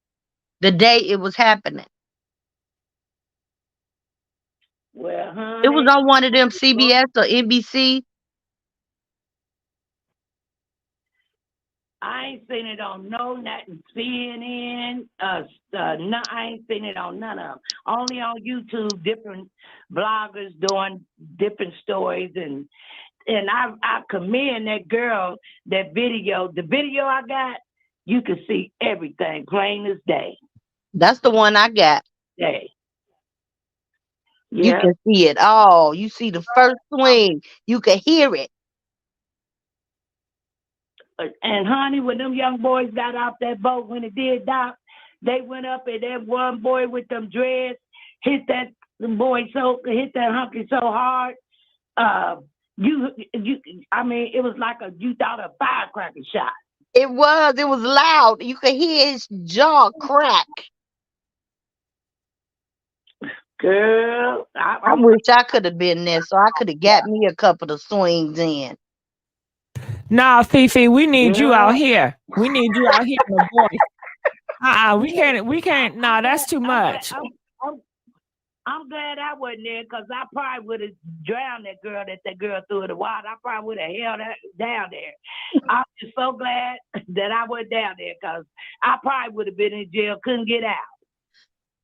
the day it was happening. Well, honey, it was on one of them CBS or NBC. I ain't seen it on CNN. No, I ain't seen it on none of them. Only on YouTube, different bloggers doing different stories, and I commend that girl. That video, the video I got, you can see everything plain as day. That's the one I got. Day. You can see it all. You see the first swing. You can hear it. And honey, when them young boys got off that boat, when it did dock, they went up and that one boy with them dreads hit that hunky so hard. I mean, it was like you thought a firecracker shot. It was loud. You could hear his jaw crack. Girl, I wish I could have been there so I could have got me a couple of swings in. Nah, Fifi, we need you out here. We need you out here in the voice. We can't. Nah, that's too much. I'm glad I wasn't there because I probably would have drowned that girl threw in the water. I probably would have held her down there. I'm just so glad that I wasn't down there because I probably would have been in jail, couldn't get out.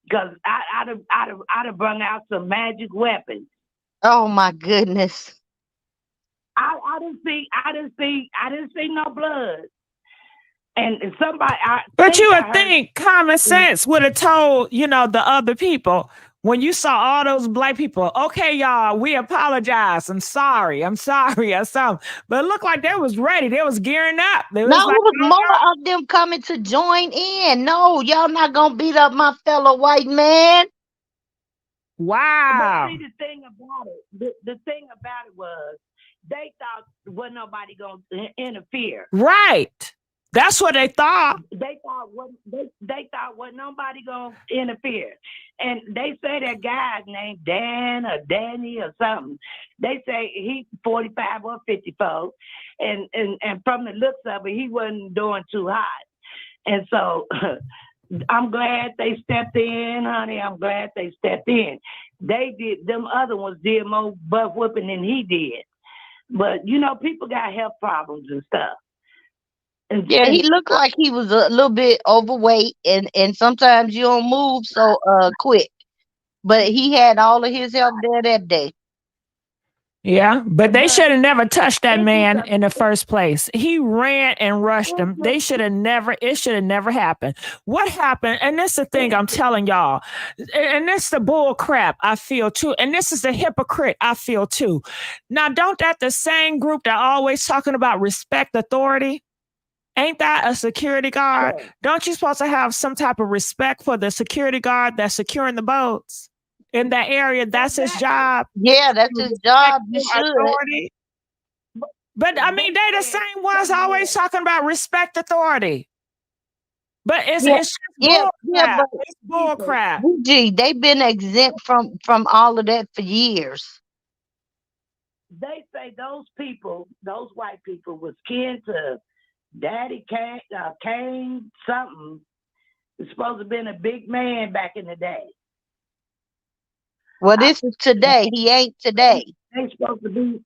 Because I'd have brung out some magic weapons. Oh my goodness! I didn't see no blood. And somebody, but you would think common sense would have told the other people when you saw all those black people. Okay, y'all, we apologize. I'm sorry or something. But it looked like they was ready. They was gearing up. It was more of them coming to join in. No, y'all not gonna beat up my fellow white man. Wow. But see, the thing about it was they thought wasn't nobody gonna interfere. Right. That's what they thought. They thought wasn't nobody gonna interfere, and they say that guy's named Dan or Danny or something. They say he's 45 or 54, and from the looks of it, he wasn't doing too hot, and so. I'm glad they stepped in, honey. I'm glad they stepped in. They did, them other ones did more butt whooping than he did. But, you know, people got health problems and stuff. Yeah, he looked like he was a little bit overweight, and sometimes you don't move so quick. But he had all of his help there that day. Yeah, but they should have never touched that man in the first place. He ran and rushed him. They should have never, it should have never happened. What happened? And this is the thing I'm telling y'all. And this is the bull crap I feel too. And this is the hypocrite I feel too. Now, don't that the same group that always talking about respect authority? Ain't that a security guard? Don't you supposed to have some type of respect for the security guard that's securing the boats? In that area, that's his job. Yeah, that's his job. You should. Authority. But I mean, they the same ones always talking about respect authority. But it's bull crap. Gee, they've been exempt from all of that for years. They say those people, those white people, was kin to Daddy Kane something. Was supposed to have been a big man back in the day. Well, this is today. He ain't today. Ain't supposed to be,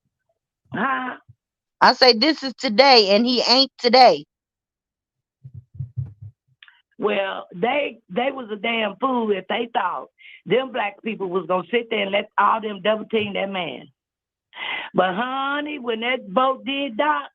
huh? I say this is today, and he ain't today. Well, they was a damn fool if they thought them black people was gonna sit there and let all them double team that man. But honey, when that boat did dock,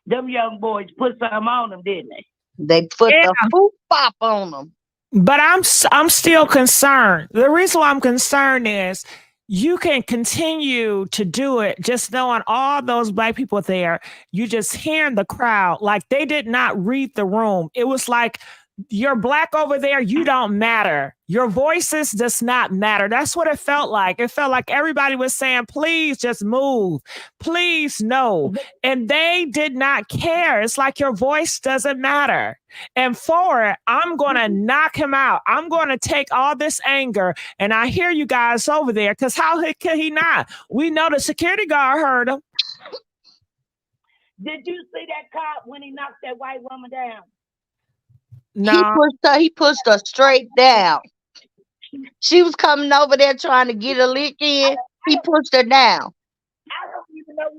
them young boys put something on them, didn't they? They put a poop pop on them. But I'm still concerned. The reason why I'm concerned is you can continue to do it just knowing all those black people there. You just hearing the crowd like they did not read the room. It was like you're black over there. You don't matter. Your voices does not matter. That's what it felt like. It felt like everybody was saying, please just move. Please no. And they did not care. It's like your voice doesn't matter. And for it, I'm going to knock him out. I'm going to take all this anger. And I hear you guys over there because how could he not? We know the security guard heard him. Did you see that cop when he knocked that white woman down? No. He pushed her straight down. She was coming over there trying to get a lick in. He pushed her down. I don't even know.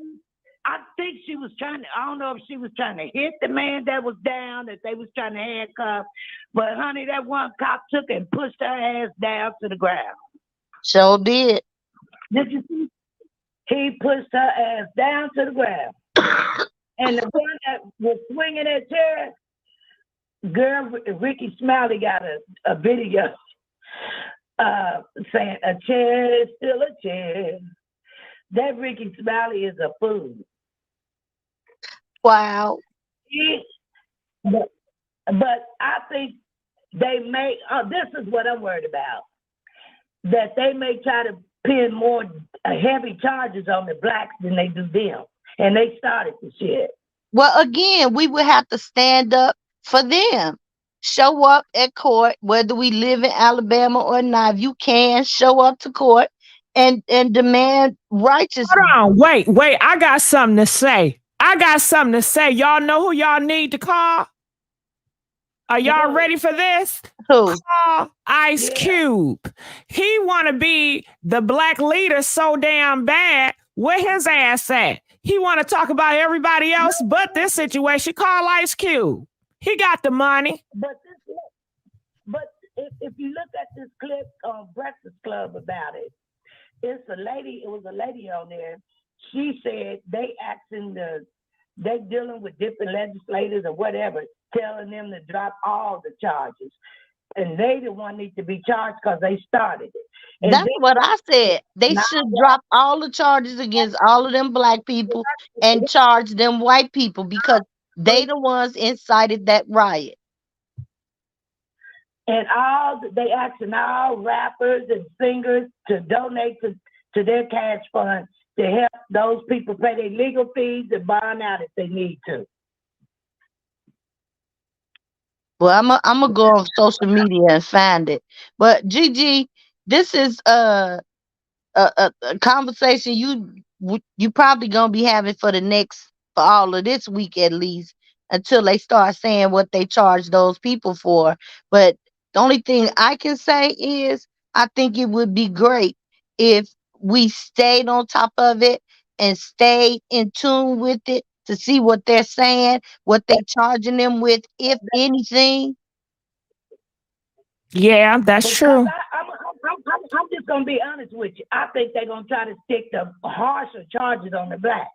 I think she was trying to, I don't know if she was trying to hit the man that was down, if they was trying to handcuff. But honey, that one cop took and pushed her ass down to the ground. Sure did. Did you see? He pushed her ass down to the ground. And the one that was swinging that chair, girl, Ricky Smiley got a video saying a chair is still a chair. That Ricky Smiley is a fool. Wow. But I think they may, this is what I'm worried about, that they may try to pin more heavy charges on the blacks than they do them. And they started the shit. Well, again, we would have to stand up for them. Show up at court, whether we live in Alabama or not. If you can, show up to court and demand righteousness. Hold on, wait. I got something to say. Y'all know who y'all need to call? Are y'all ready for this? Who? Call Ice Cube. He want to be the black leader so damn bad. Where his ass at? He want to talk about everybody else but this situation. Call Ice Cube. He got the money. But if you look at this clip on Breakfast Club about it, it was a lady on there. She said they dealing with different legislators or whatever, telling them to drop all the charges. And they the one need to be charged because they started it. And that's what I said. They should drop all the charges against all of them black people and charge them white people because they the ones incited that riot. And they asking all rappers and singers to donate to their cash fund to help those people pay their legal fees and bond out if they need to. Well, I'm gonna go on social media and find it. But Gigi, this is a conversation you probably gonna be having for all of this week at least until they start saying what they charge those people for. But the only thing I can say is I think it would be great if we stayed on top of it and stayed in tune with it to see what they're saying, what they're charging them with, if anything. Yeah, that's Because true. I'm just gonna be honest with you. I think they're gonna try to stick the harsher charges on the black.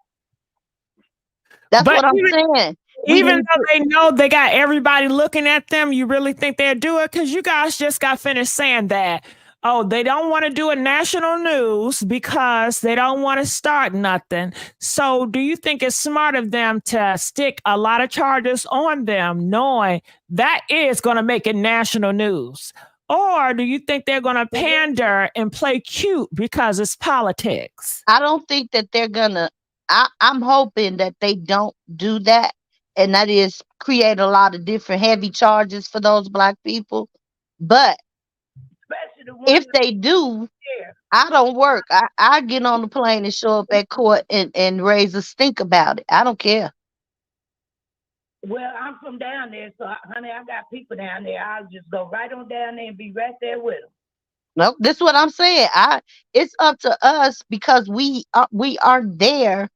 That's But what I'm saying. We even need though to, they know they got everybody looking at them, you really think they'll do it? Because you guys just got finished saying that. Oh, they don't want to do a national news because they don't want to start nothing. So, do you think it's smart of them to stick a lot of charges on them, knowing that is going to make it national news? Or do you think they're going to pander and play cute because it's politics? I don't think that they're gonna. I'm hoping that they don't do that, and that is create a lot of different heavy charges for those black people. But Especially the if ones they do, there. I don't work. I get on the plane and show up at court and raise a stink about it. I don't care. Well, I'm from down there, so honey, I got people down there. I'll just go right on down there and be right there with them. No, this is what I'm saying. It's up to us because we are there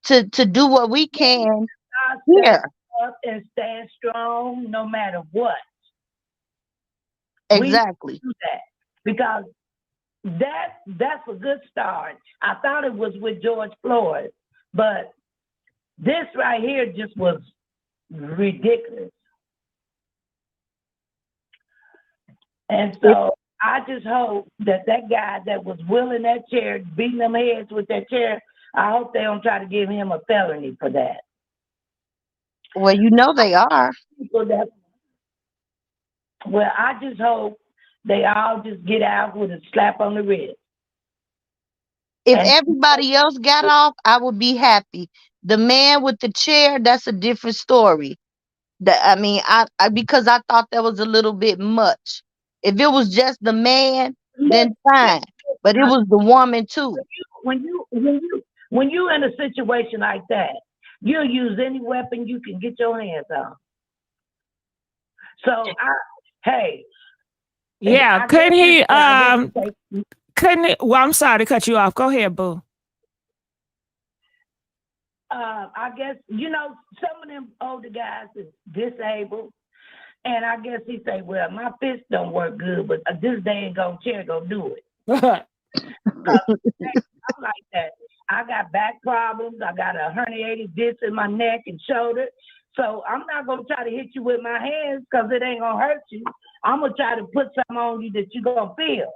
to do what we can I'll stand here. up and stand strong no matter what. Exactly. We do that because that's a good start. I thought it was with George Floyd, but this right here just was ridiculous. And so I just hope that guy that was wheeling that chair, beating them heads with that chair, I hope they don't try to give him a felony for that. Well, you know they are. Well, I just hope they all just get out with a slap on the wrist. If And everybody else got off, I would be happy. The man with the chair, that's a different story. I mean, I because I thought that was a little bit much. If it was just the man, then fine. But it was the woman too. when you in a situation like that, you'll use any weapon you can get your hands on. So hey. Yeah, couldn't he couldn't it, well, I'm sorry to cut you off. Go ahead, boo. I guess, some of them older guys is disabled. And I guess he say, well, my fist don't work good, but this dang chair gonna do it. I'm like that. I got back problems. I got a herniated disc in my neck and shoulder. So I'm not gonna try to hit you with my hands because it ain't gonna hurt you. I'm gonna try to put something on you that you gonna feel.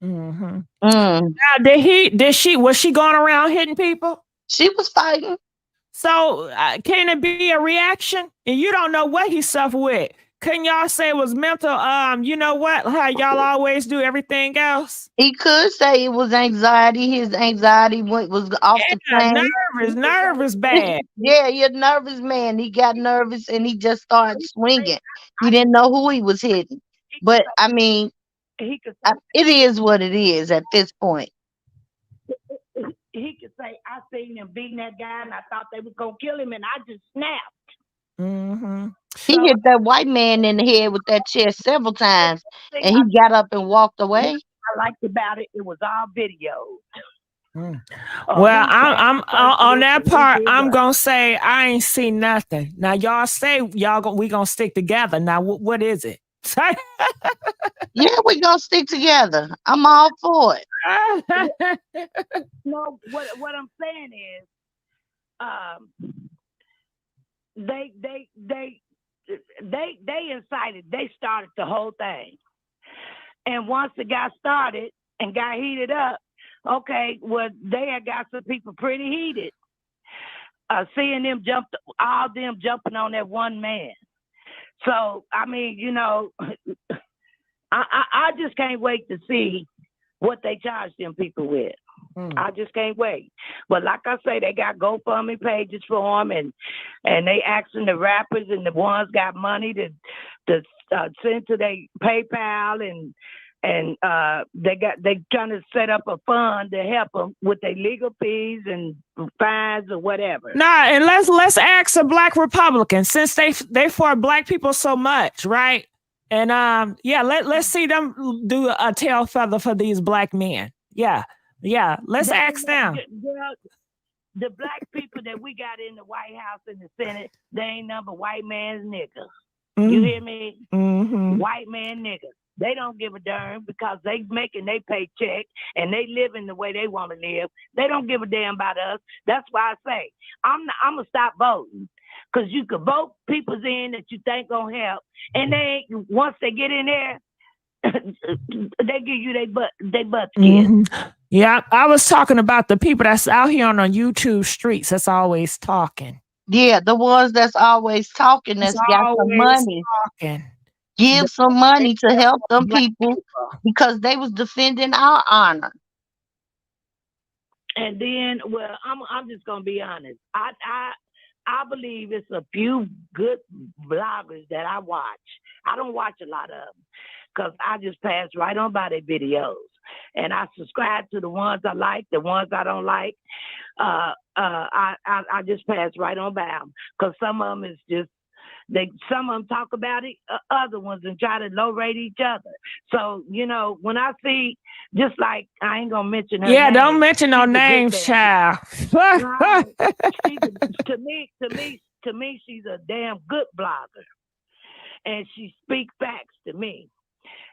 Mm-hmm. Mm. Now, was she going around hitting people? She was fighting. So can it be a reaction? And you don't know what he suffered with. Couldn't y'all say it was mental? You know what? How y'all always do everything else? He could say it was anxiety. His anxiety was off the chain. Nervous bad. Yeah, you're a nervous man. He got nervous and he just started swinging. He didn't know who he was hitting. But I mean, it is what it is at this point. He could say, I seen him beating that guy and I thought they was gonna kill him and I just snapped. Mm-hmm. He hit that white man in the head with that chair several times and he got up and walked away. I liked about it was all videos. Well, I'm on that part. I'm gonna say I ain't seen nothing. Now y'all say we gonna stick together. Now what is it? Yeah, we gonna stick together. I'm all for it. No, what I'm saying is, they incited. They started the whole thing, and once it got started and got heated up, okay, well they had got some people pretty heated. Seeing them all them jumping on that one man. So I mean, I just can't wait to see what they charge them people with. I just can't wait. But like I say, they got GoFundMe pages for them, and and they asking the rappers and the ones got money to send to their PayPal and they trying to set up a fund to help them with their legal fees and fines or whatever. Nah, and let's ask a Black Republican, since they for Black people so much, right? And yeah, let's see them do a tail feather for these Black men. Yeah, let's ask them. The Black people that we got in the White House and the Senate, they ain't number white man's niggas. You hear me? Mm-hmm. White man niggas. They don't give a darn because they making their paycheck and they living the way they want to live. They don't give a damn about us. That's why I say I'm gonna stop voting, because you could vote people's in that you think gonna help, and they once they get in there, they give you they butt skin. Mm-hmm. Yeah, I was talking about the people that's out here on the YouTube streets that's always talking. Yeah, the ones that's always talking, that's got some money. Talking. Give some money to help them people because they was defending our honor. And then, well, I'm just gonna be honest. I believe it's a few good bloggers that I watch. I don't watch a lot of them because I just pass right on by their videos, and I subscribe to the ones I like, the ones I don't like. I just pass right on by them because some of them is just. Some of them talk about it, other ones, and try to low rate each other. So, you know, when I see, just like, I ain't gonna mention her name. Don't mention no names, child. Right. To me, she's a damn good blogger, and she speaks facts to me.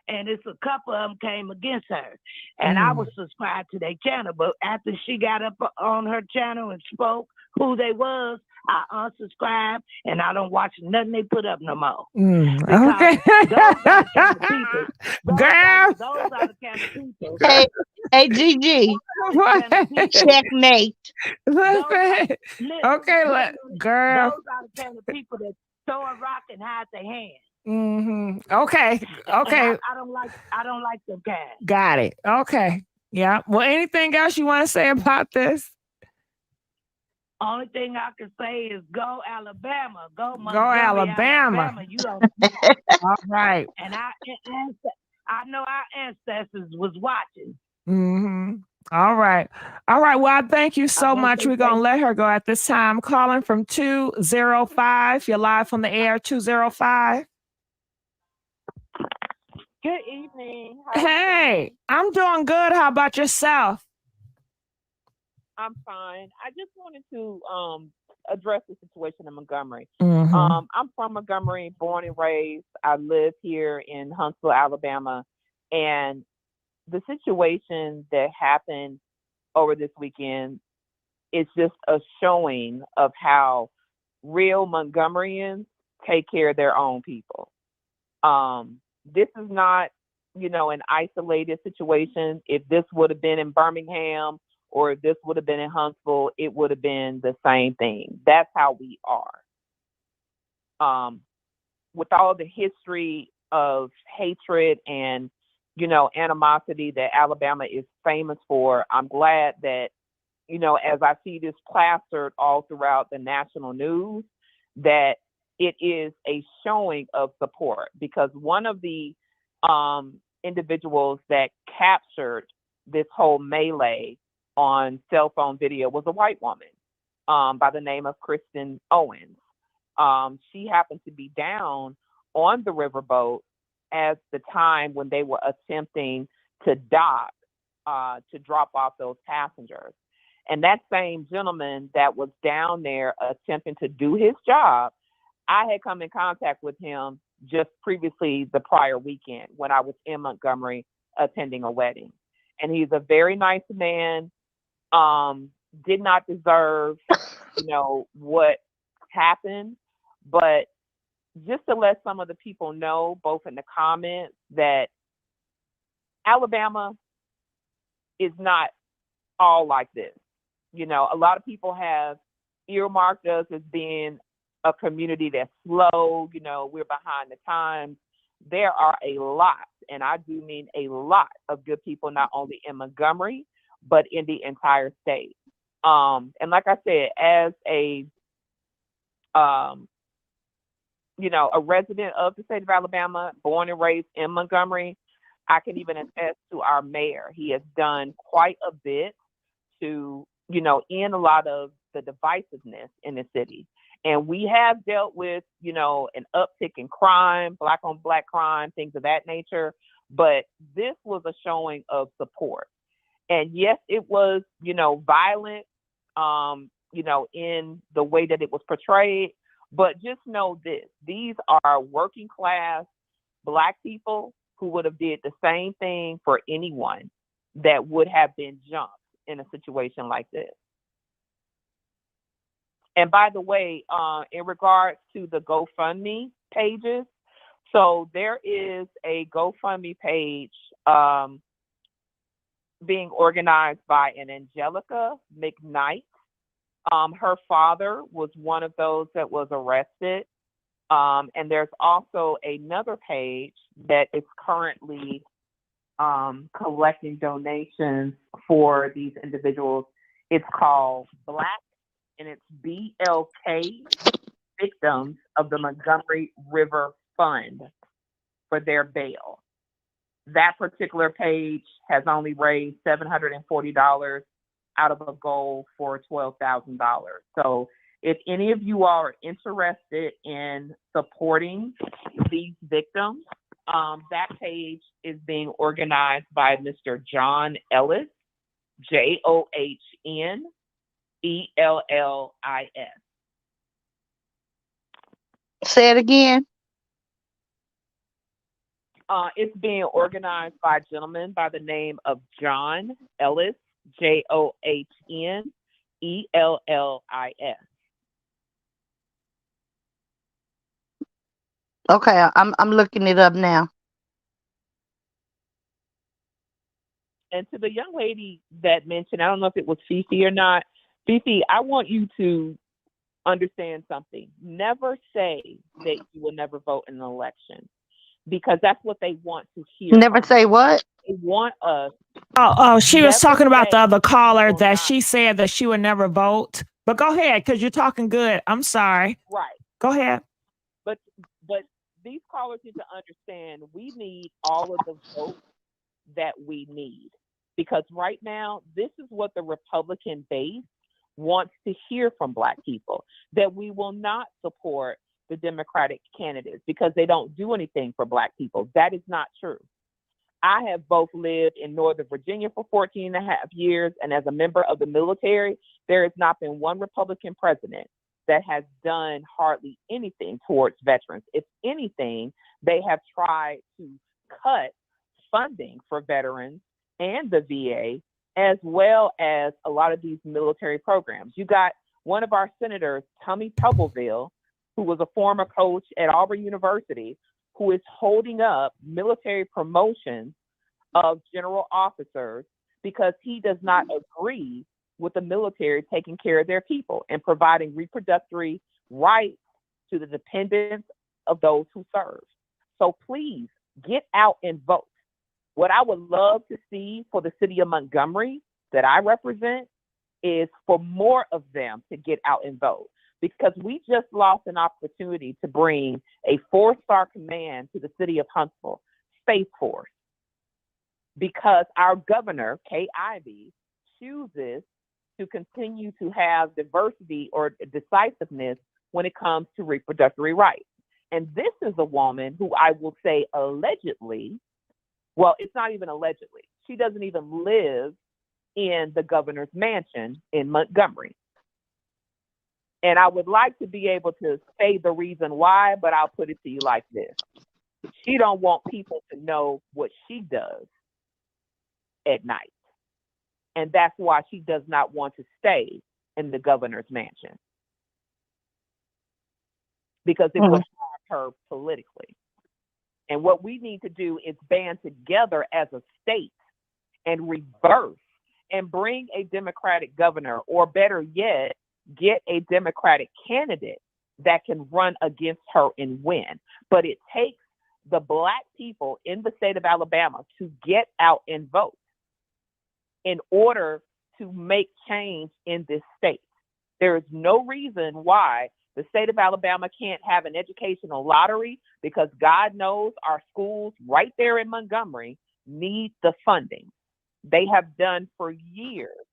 And it's a couple of them came against her, and I was subscribed to their channel. But after she got up on her channel and spoke who they was, I unsubscribed, and I don't watch nothing they put up no more. Okay. Those are the kind of people. Girl. Those are the kind of people. Hey, GG. Checkmate. Okay, girl. Those are the kind of people that throw a rock and hide their hand. Okay. I don't like them kind. Got it. Okay. Yeah. Well, anything else you want to say about this? Only thing I can say is go Alabama. Go Alabama. You don't. All right. And I know our ancestors was watching. All right. Well, I thank you so much. We're going to let her go at this time. Calling from 205. You're live from the air, 205. Good evening. Hey, I'm doing good. How about yourself? I'm fine. I just wanted to address the situation in Montgomery. Mm-hmm. I'm from Montgomery, born and raised. I live here in Huntsville, Alabama. And the situation that happened over this weekend is just a showing of how real Montgomeryans take care of their own people. This is not, an isolated situation. If this would have been in Birmingham or if this would have been in Huntsville, it would have been the same thing. That's how we are. With all the history of hatred and, animosity that Alabama is famous for, I'm glad that, as I see this plastered all throughout the national news, that it is a showing of support, because one of the individuals that captured this whole melee on cell phone video was a white woman by the name of Kristen Owens. She happened to be down on the riverboat at the time when they were attempting to dock to drop off those passengers. And that same gentleman that was down there attempting to do his job, I had come in contact with him just previously the prior weekend when I was in Montgomery attending a wedding. And he's a very nice man, did not deserve, what happened. But just to let some of the people know, both in the comments, that Alabama is not all like this. A lot of people have earmarked us as being a community that's slow, we're behind the times. There are a lot, and I do mean a lot, of good people, not only in Montgomery, but in the entire state. And like I said, as a um, a resident of the state of Alabama, born and raised in Montgomery. I can even attest to our mayor. He has done quite a bit to, end a lot of the divisiveness in the city. And we have dealt with, an uptick in crime, black on black crime, things of that nature. But this was a showing of support. And yes, it was, violent, in the way that it was portrayed. But just know this, these are working class Black people who would have did the same thing for anyone that would have been jumped in a situation like this. And by the way, in regards to the GoFundMe pages, so there is a GoFundMe page being organized by an Angelica McKnight. Her father was one of those that was arrested. And there's also another page that is currently collecting donations for these individuals. It's called Black, and it's BLK, Victims of the Montgomery River Fund, for their bail. That particular page has only raised $740 out of a goal for $12,000. So if any of you are interested in supporting these victims, that page is being organized by Mr. John Ellis, JOHNELLIS. Say it again. It's being organized by a gentleman by the name of John Ellis, JOHNELLIS. Okay, I'm looking it up now. And to the young lady that mentioned, I don't know if it was Fifi or not. Fifi, I want you to understand something. Never say that you will never vote in an election, because that's what they want to hear. Never say what? They want us. Oh, she was talking about the other caller will that not. she said that she would never vote. But go ahead, because you're talking good. I'm sorry. Right. Go ahead. But these callers need to understand we need all of the votes that we need, because right now this is what the Republican base wants to hear from Black people, that we will not support the Democratic candidates because they don't do anything for Black people. That is not true. I have both lived in Northern Virginia for 14 and a half years, and as a member of the military, there has not been one Republican president that has done hardly anything towards veterans. If anything, they have tried to cut funding for veterans and the VA, as well as a lot of these military programs. You got one of our senators, Tommy Tuberville, who was a former coach at Auburn University, who is holding up military promotions of general officers because he does not agree with the military taking care of their people and providing reproductive rights to the dependents of those who serve. So please get out and vote. What I would love to see for the city of Montgomery that I represent is for more of them to get out and vote, because we just lost an opportunity to bring a 4-star command to the city of Huntsville, Space Force, because our governor, Kay Ivey, chooses to continue to have diversity or decisiveness when it comes to reproductive rights. And this is a woman who I will say allegedly, well, it's not even allegedly, she doesn't even live in the governor's mansion in Montgomery. And I would like to be able to say the reason why, but I'll put it to you like this. She don't want people to know what she does at night. And that's why she does not want to stay in the governor's mansion, because it would harm her politically. And what we need to do is band together as a state and reverse and bring a Democratic governor, or better yet, get a Democratic candidate that can run against her and win. But it takes the Black people in the state of Alabama to get out and vote in order to make change in this state. There is no reason why The state of Alabama can't have an educational lottery because God knows our schools right there in Montgomery need the funding. They have done for years,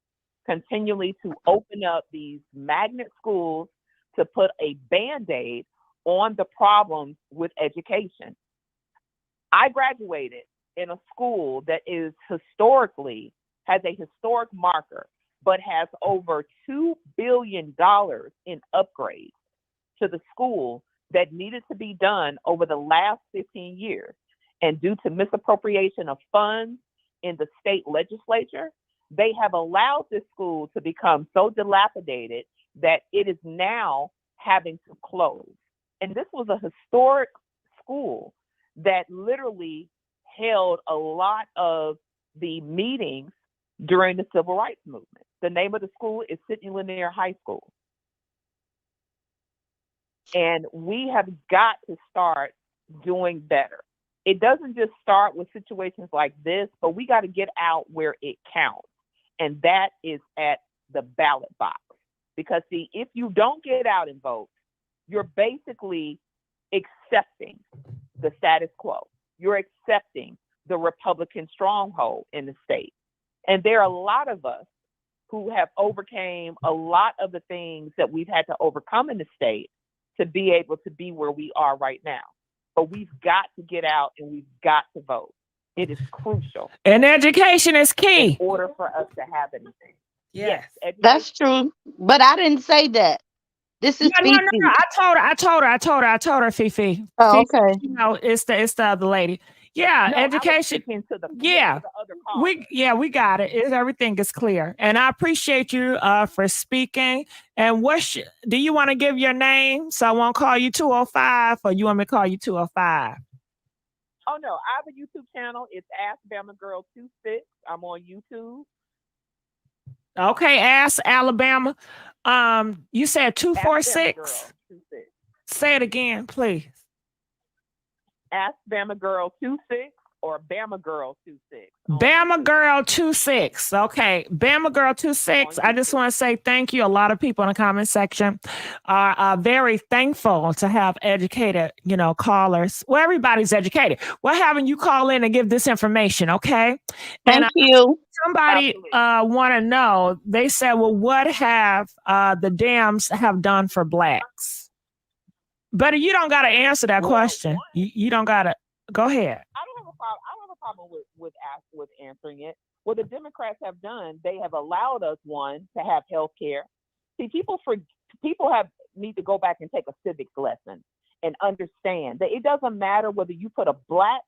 continually to open up these magnet schools to put a Band-Aid on the problems with education. I graduated in a school that is historically, has a historic marker, but has over $2 billion in upgrades to the school that needed to be done over the last 15 years. And due to misappropriation of funds in the state legislature, they have allowed this school to become so dilapidated that it is now having to close. And this was a historic school that literally held a lot of the meetings during the civil rights movement. The name of the school is Sidney Lanier High School. And we have got to start doing better. It doesn't just start with situations like this, but we got to get out where it counts. And that is at the ballot box. Because see, if you don't get out and vote, you're basically accepting the status quo. You're accepting the Republican stronghold in the state. And there are a lot of us who have overcame a lot of the things that we've had to overcome in the state to be able to be where we are right now. But we've got to get out and we've got to vote. It is crucial. And education is key. In order for us to have anything. Yes. That's true. But I didn't say that. This is No. Fifi. I told her, Fifi. Oh, Fifi, okay. you know, it's the other lady. Yeah, No, education. Yeah. We got it. Everything is clear. And I appreciate you for speaking. And do you want to give your name so I won't call you 205 or you want me to call you 205? Oh no, I have a YouTube channel. It's Ask Bama Girl 26. I'm on YouTube. Okay, Ask Alabama. You said 246. Say it again, please. Ask Bama Girl 26 or Bama Girl 26. Bama Girl 26. Okay. Bama Girl 26. I just want to say thank you. A lot of people in the comment section are very thankful to have educated, callers. Well, everybody's educated. We're having you call in and give this information. Okay. Thank you. Somebody want to know, they said, well, what have the Dems have done for blacks? But you don't got to answer that question. You don't got to. Go ahead. I don't have a problem with answering it. What the Democrats have done, they have allowed us, one, to have health care. See, people need to go back and take a civics lesson and understand that it doesn't matter whether you put a black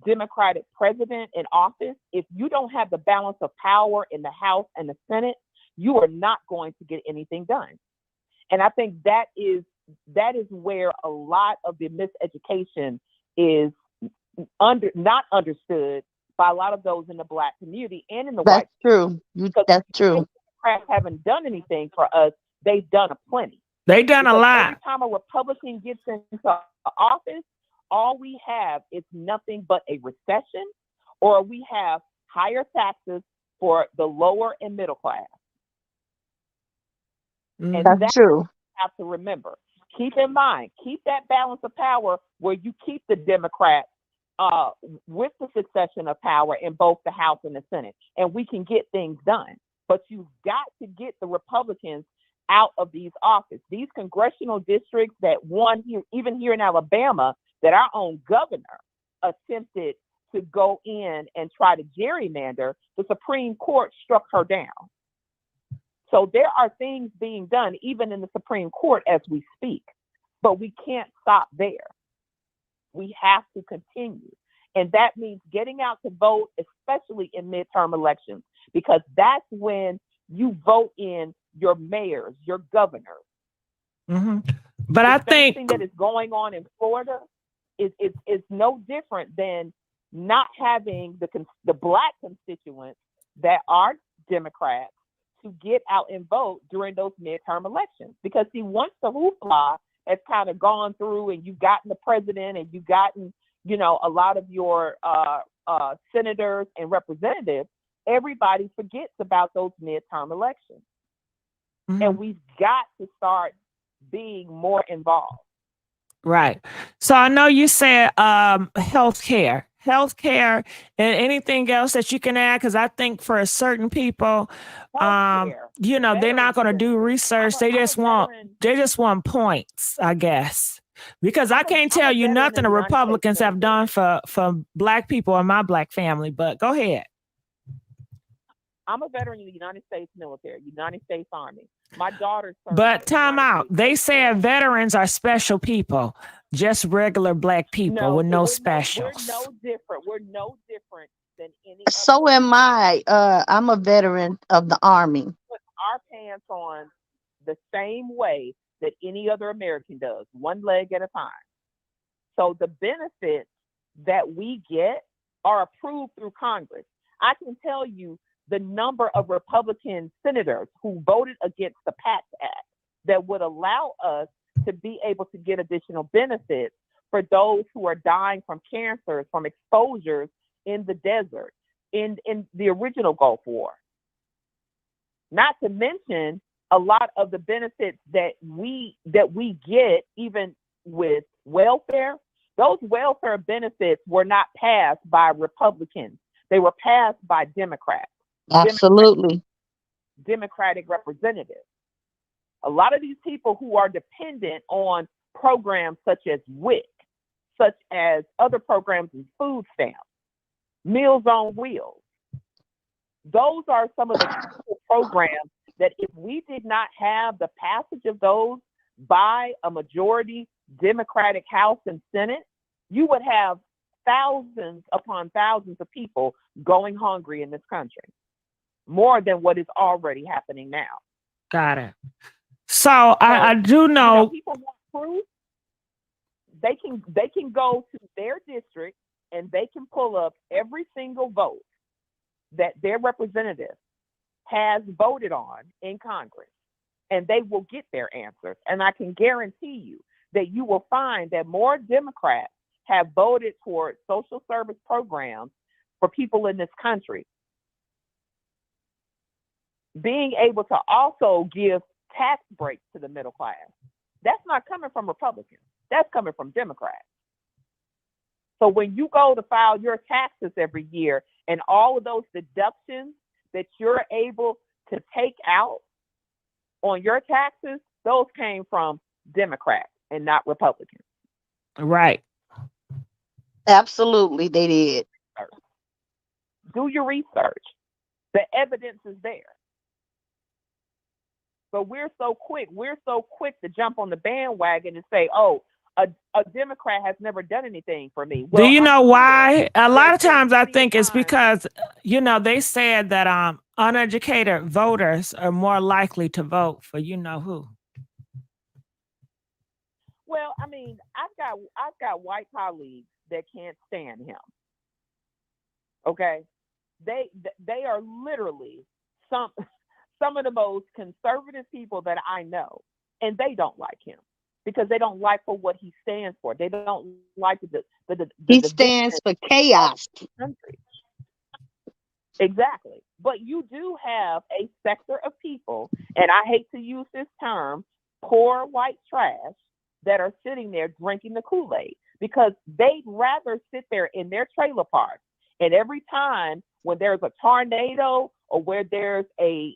Democratic president in office. If you don't have the balance of power in the House and the Senate, you are not going to get anything done. And I think that is where a lot of the miseducation is not understood by a lot of those in the black community and in the white community. That's true. Democrats haven't done anything for us. They've done a plenty. They've done a lot. Every time a Republican gets into office, all we have is nothing but a recession, or we have higher taxes for the lower and middle class. And that's true. You have to remember. Keep in mind, keep that balance of power where you keep the Democrats with the succession of power in both the House and the Senate, and we can get things done. But you've got to get the Republicans out of these offices. These congressional districts that won here, even here in Alabama, that our own governor attempted to go in and try to gerrymander, the Supreme Court struck her down. So there are things being done even in the Supreme Court as we speak, but we can't stop there. We have to continue. And that means getting out to vote, especially in midterm elections, because that's when you vote in your mayors, your governors. Mm-hmm. But I think thing that is going on in Florida is no different than not having the black constituents that are Democrats to get out and vote during those midterm elections. Because see, once the hoopla has kind of gone through and you've gotten the president and you've gotten, a lot of your senators and representatives, everybody forgets about those midterm elections. Mm-hmm. And we've got to start being more involved. Right. So I know you said healthcare, and anything else that you can add, because I think for certain people, Healthcare, you know, they're not veterans going to do benefits. research. They just want points, I guess. Because I can't tell you nothing the Republicans have done for Black people in my Black family. But go ahead. I'm a veteran in the United States military, United States Army. My daughter served. But time out. They said veterans are special people, just regular Black people with no specials. We're no different. We're no different than any. So am I. I'm a veteran of the Army. Put our pants on the same way that any other American does, one leg at a time. So the benefits that we get are approved through Congress. I can tell you the number of Republican senators who voted against the PACT Act that would allow us to be able to get additional benefits for those who are dying from cancers, from exposures in the desert, in the original Gulf War. Not to mention a lot of the benefits that we get, even with welfare. Those welfare benefits were not passed by Republicans. They were passed by Democrats. Absolutely. Democratic representatives. A lot of these people who are dependent on programs such as WIC, such as other programs in food stamps, Meals on Wheels. Those are some of the programs that if we did not have the passage of those by a majority Democratic House and Senate, you would have thousands upon thousands of people going hungry in this country. More than what is already happening now. Got it. So I do know, people want proof. They can go to their district and they can pull up every single vote that their representative has voted on in Congress, and they will get their answers. And I can guarantee you that you will find that more Democrats have voted toward social service programs for people in this country. Being able to also give tax breaks to the middle class. That's not coming from Republicans. That's coming from Democrats. So when you go to file your taxes every year and all of those deductions that you're able to take out on your taxes, those came from Democrats and not Republicans. Right. Absolutely, they did. Do your research. The evidence is there. But we're so quick to jump on the bandwagon and say, oh, a Democrat has never done anything for me. Well, do you know why? A lot of times I think it's because, you know, they said that uneducated voters are more likely to vote for you know who. Well, I mean, I've got white colleagues that can't stand him. Okay? They are literally some of the most conservative people that I know, and they don't like him because they don't like for what he stands for. They don't like he stands for chaos. Exactly. But you do have a sector of people, and I hate to use this term, poor white trash, that are sitting there drinking the Kool-Aid because they'd rather sit there in their trailer park, and every time when there's a tornado or where there's a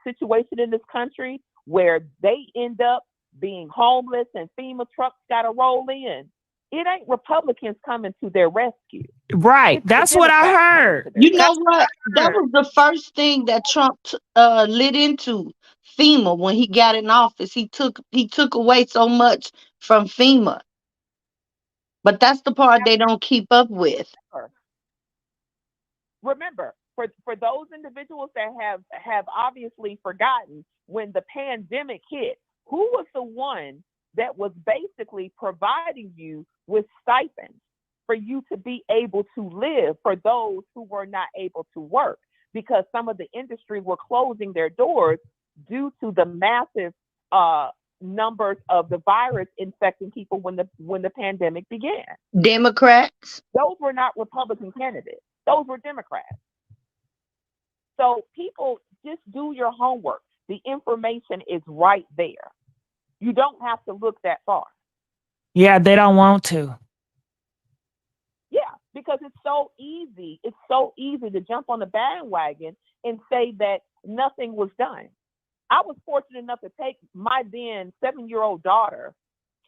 situation in this country where they end up being homeless and FEMA trucks got to roll in, it ain't Republicans coming to their rescue. Right. That's what I heard. You know what? That was the first thing that Trump lit into FEMA when he got in office. He took away so much from FEMA. But that's the part they don't keep up with. Remember, for those individuals that have obviously forgotten, when the pandemic hit, who was the one that was basically providing you with stipends for you to be able to live for those who were not able to work? Because some of the industry were closing their doors due to the massive numbers of the virus infecting people when the pandemic began. Democrats. Those were not Republican candidates. Those were Democrats. So people, just do your homework. The information is right there. You don't have to look that far. Yeah, they don't want to. Yeah, because it's so easy. It's so easy to jump on the bandwagon and say that nothing was done. I was fortunate enough to take my then 7-year-old daughter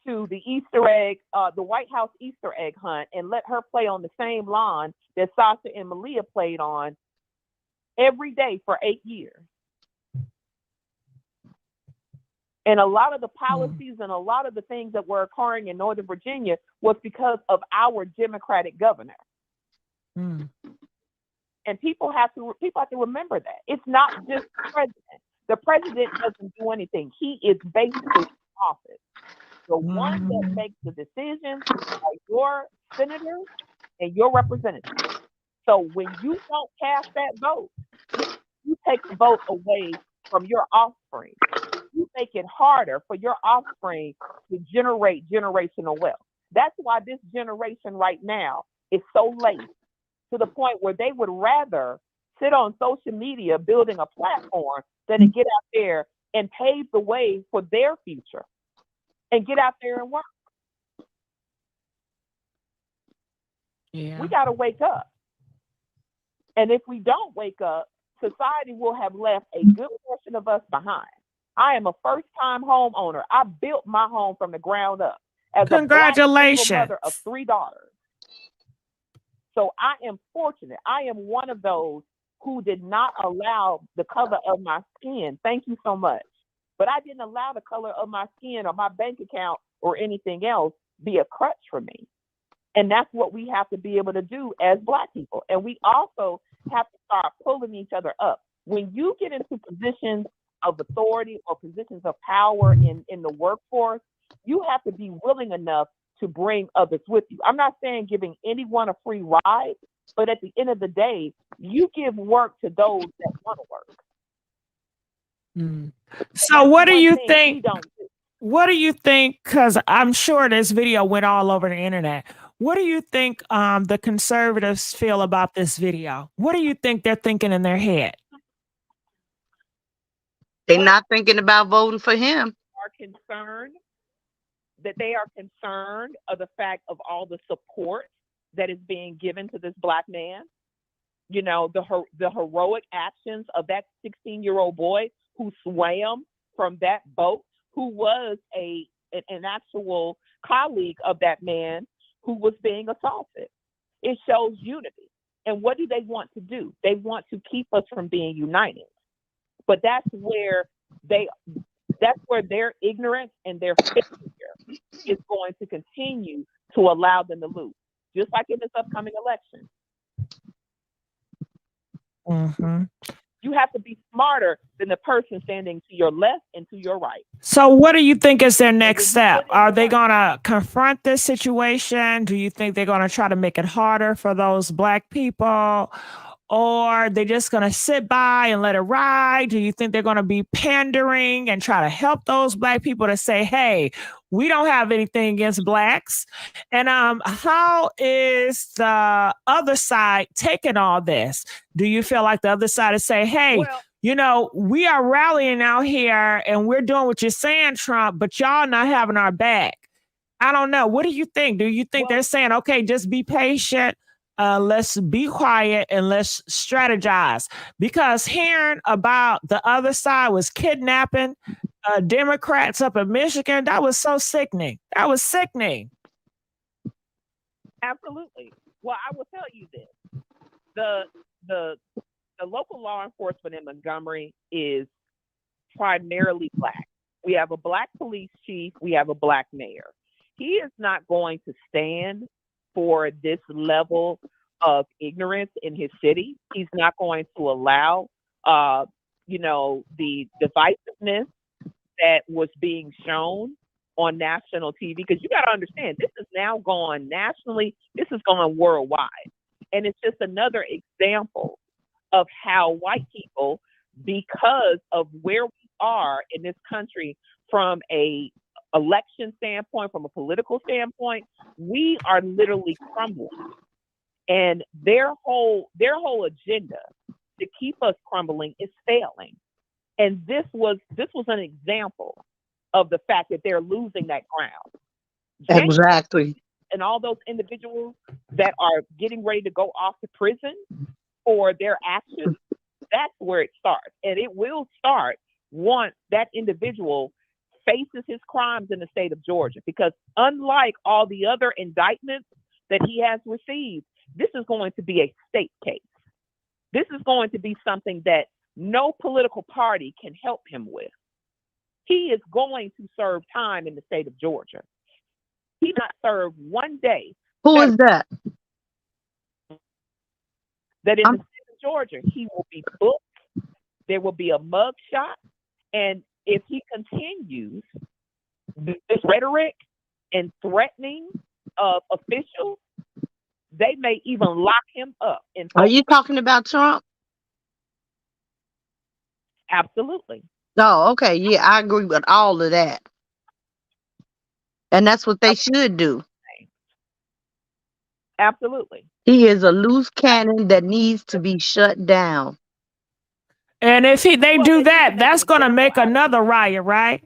to the Easter egg, the White House Easter egg hunt, and let her play on the same lawn that Sasha and Malia played on every day for 8 years. And a lot of the policies and a lot of the things that were occurring in Northern Virginia was because of our Democratic governor. Mm. And people have to remember that. It's not just the president. The president doesn't do anything. He is basically in office. The one that makes the decisions are your senators and your representatives. So when you don't cast that vote, you take the vote away from your offspring. You make it harder for your offspring to generate generational wealth. That's why this generation right now is so late, to the point where they would rather sit on social media building a platform than to get out there and pave the way for their future and get out there and work. Yeah. We got to wake up. And if we don't wake up, society will have left a good portion of us behind. I am a first-time homeowner. I built my home from the ground up as Congratulations. a black single mother of 3 daughters. So I am fortunate. I am one of those who did not allow the color of my skin. Thank you so much. But I didn't allow the color of my skin or my bank account or anything else be a crutch for me. And that's what we have to be able to do as Black people. And we also have to start pulling each other up. When you get into positions of authority or positions of power in the workforce, you have to be willing enough to bring others with you. I'm not saying giving anyone a free ride, but at the end of the day, you give work to those that want to work. Mm. So what do you think? Do. What do you think? Because I'm sure this video went all over the internet. What do you think the conservatives feel about this video? What do you think they're thinking in their head? They're not thinking about voting for him. They are concerned of the fact of all the support that is being given to this Black man. You know, the heroic actions of that 16-year-old boy who swam from that boat, who was an actual colleague of that man who was being assaulted. It shows unity. And what do they want to do? They want to keep us from being united. But that's where their ignorance and their failure is going to continue to allow them to lose, just like in this upcoming election. Mm-hmm. You have to be smarter than the person standing to your left and to your right. So what do you think is their next step? Are they going to confront this situation? Do you think they're going to try to make it harder for those Black people? Or they just going to sit by and let it ride? Do you think they're going to be pandering and try to help those Black people to say, hey, we don't have anything against Blacks? And how is the other side taking all this? Do you feel like the other side is saying, hey, you know, we are rallying out here and we're doing what you're saying, Trump, but y'all not having our back? I don't know. What do you think? Do you think they're saying, okay, just be patient? Let's be quiet and let's strategize? Because hearing about the other side was kidnapping Democrats up in Michigan, that was so sickening. That was sickening. Absolutely. Well, I will tell you this. The local law enforcement in Montgomery is primarily Black. We have a Black police chief. We have a Black mayor. He is not going to stand for this level of ignorance in his city. He's not going to allow, the divisiveness that was being shown on national TV. Because you got to understand, this is now gone nationally. This is going worldwide. And it's just another example of how white people, because of where we are in this country from a election standpoint, from a political standpoint, we are literally crumbling. And their whole agenda to keep us crumbling is failing. And this was an example of the fact that they're losing that ground. Exactly. And all those individuals that are getting ready to go off to prison for their actions, that's where it starts. And it will start once that individual faces his crimes in the state of Georgia. Because unlike all the other indictments that he has received, this is going to be a state case. This is going to be something that no political party can help him with. He is going to serve time in the state of Georgia. He not served one day. Who is that? That in the state of Georgia, he will be booked. There will be a mug shot. And if he continues this rhetoric and threatening of officials, they may even lock him up. Are you talking about Trump? Absolutely. Oh, okay. Yeah, I agree with all of that. And that's what they should do. Absolutely. He is a loose cannon that needs to be shut down. And if they do that, that's going to make another riot, right?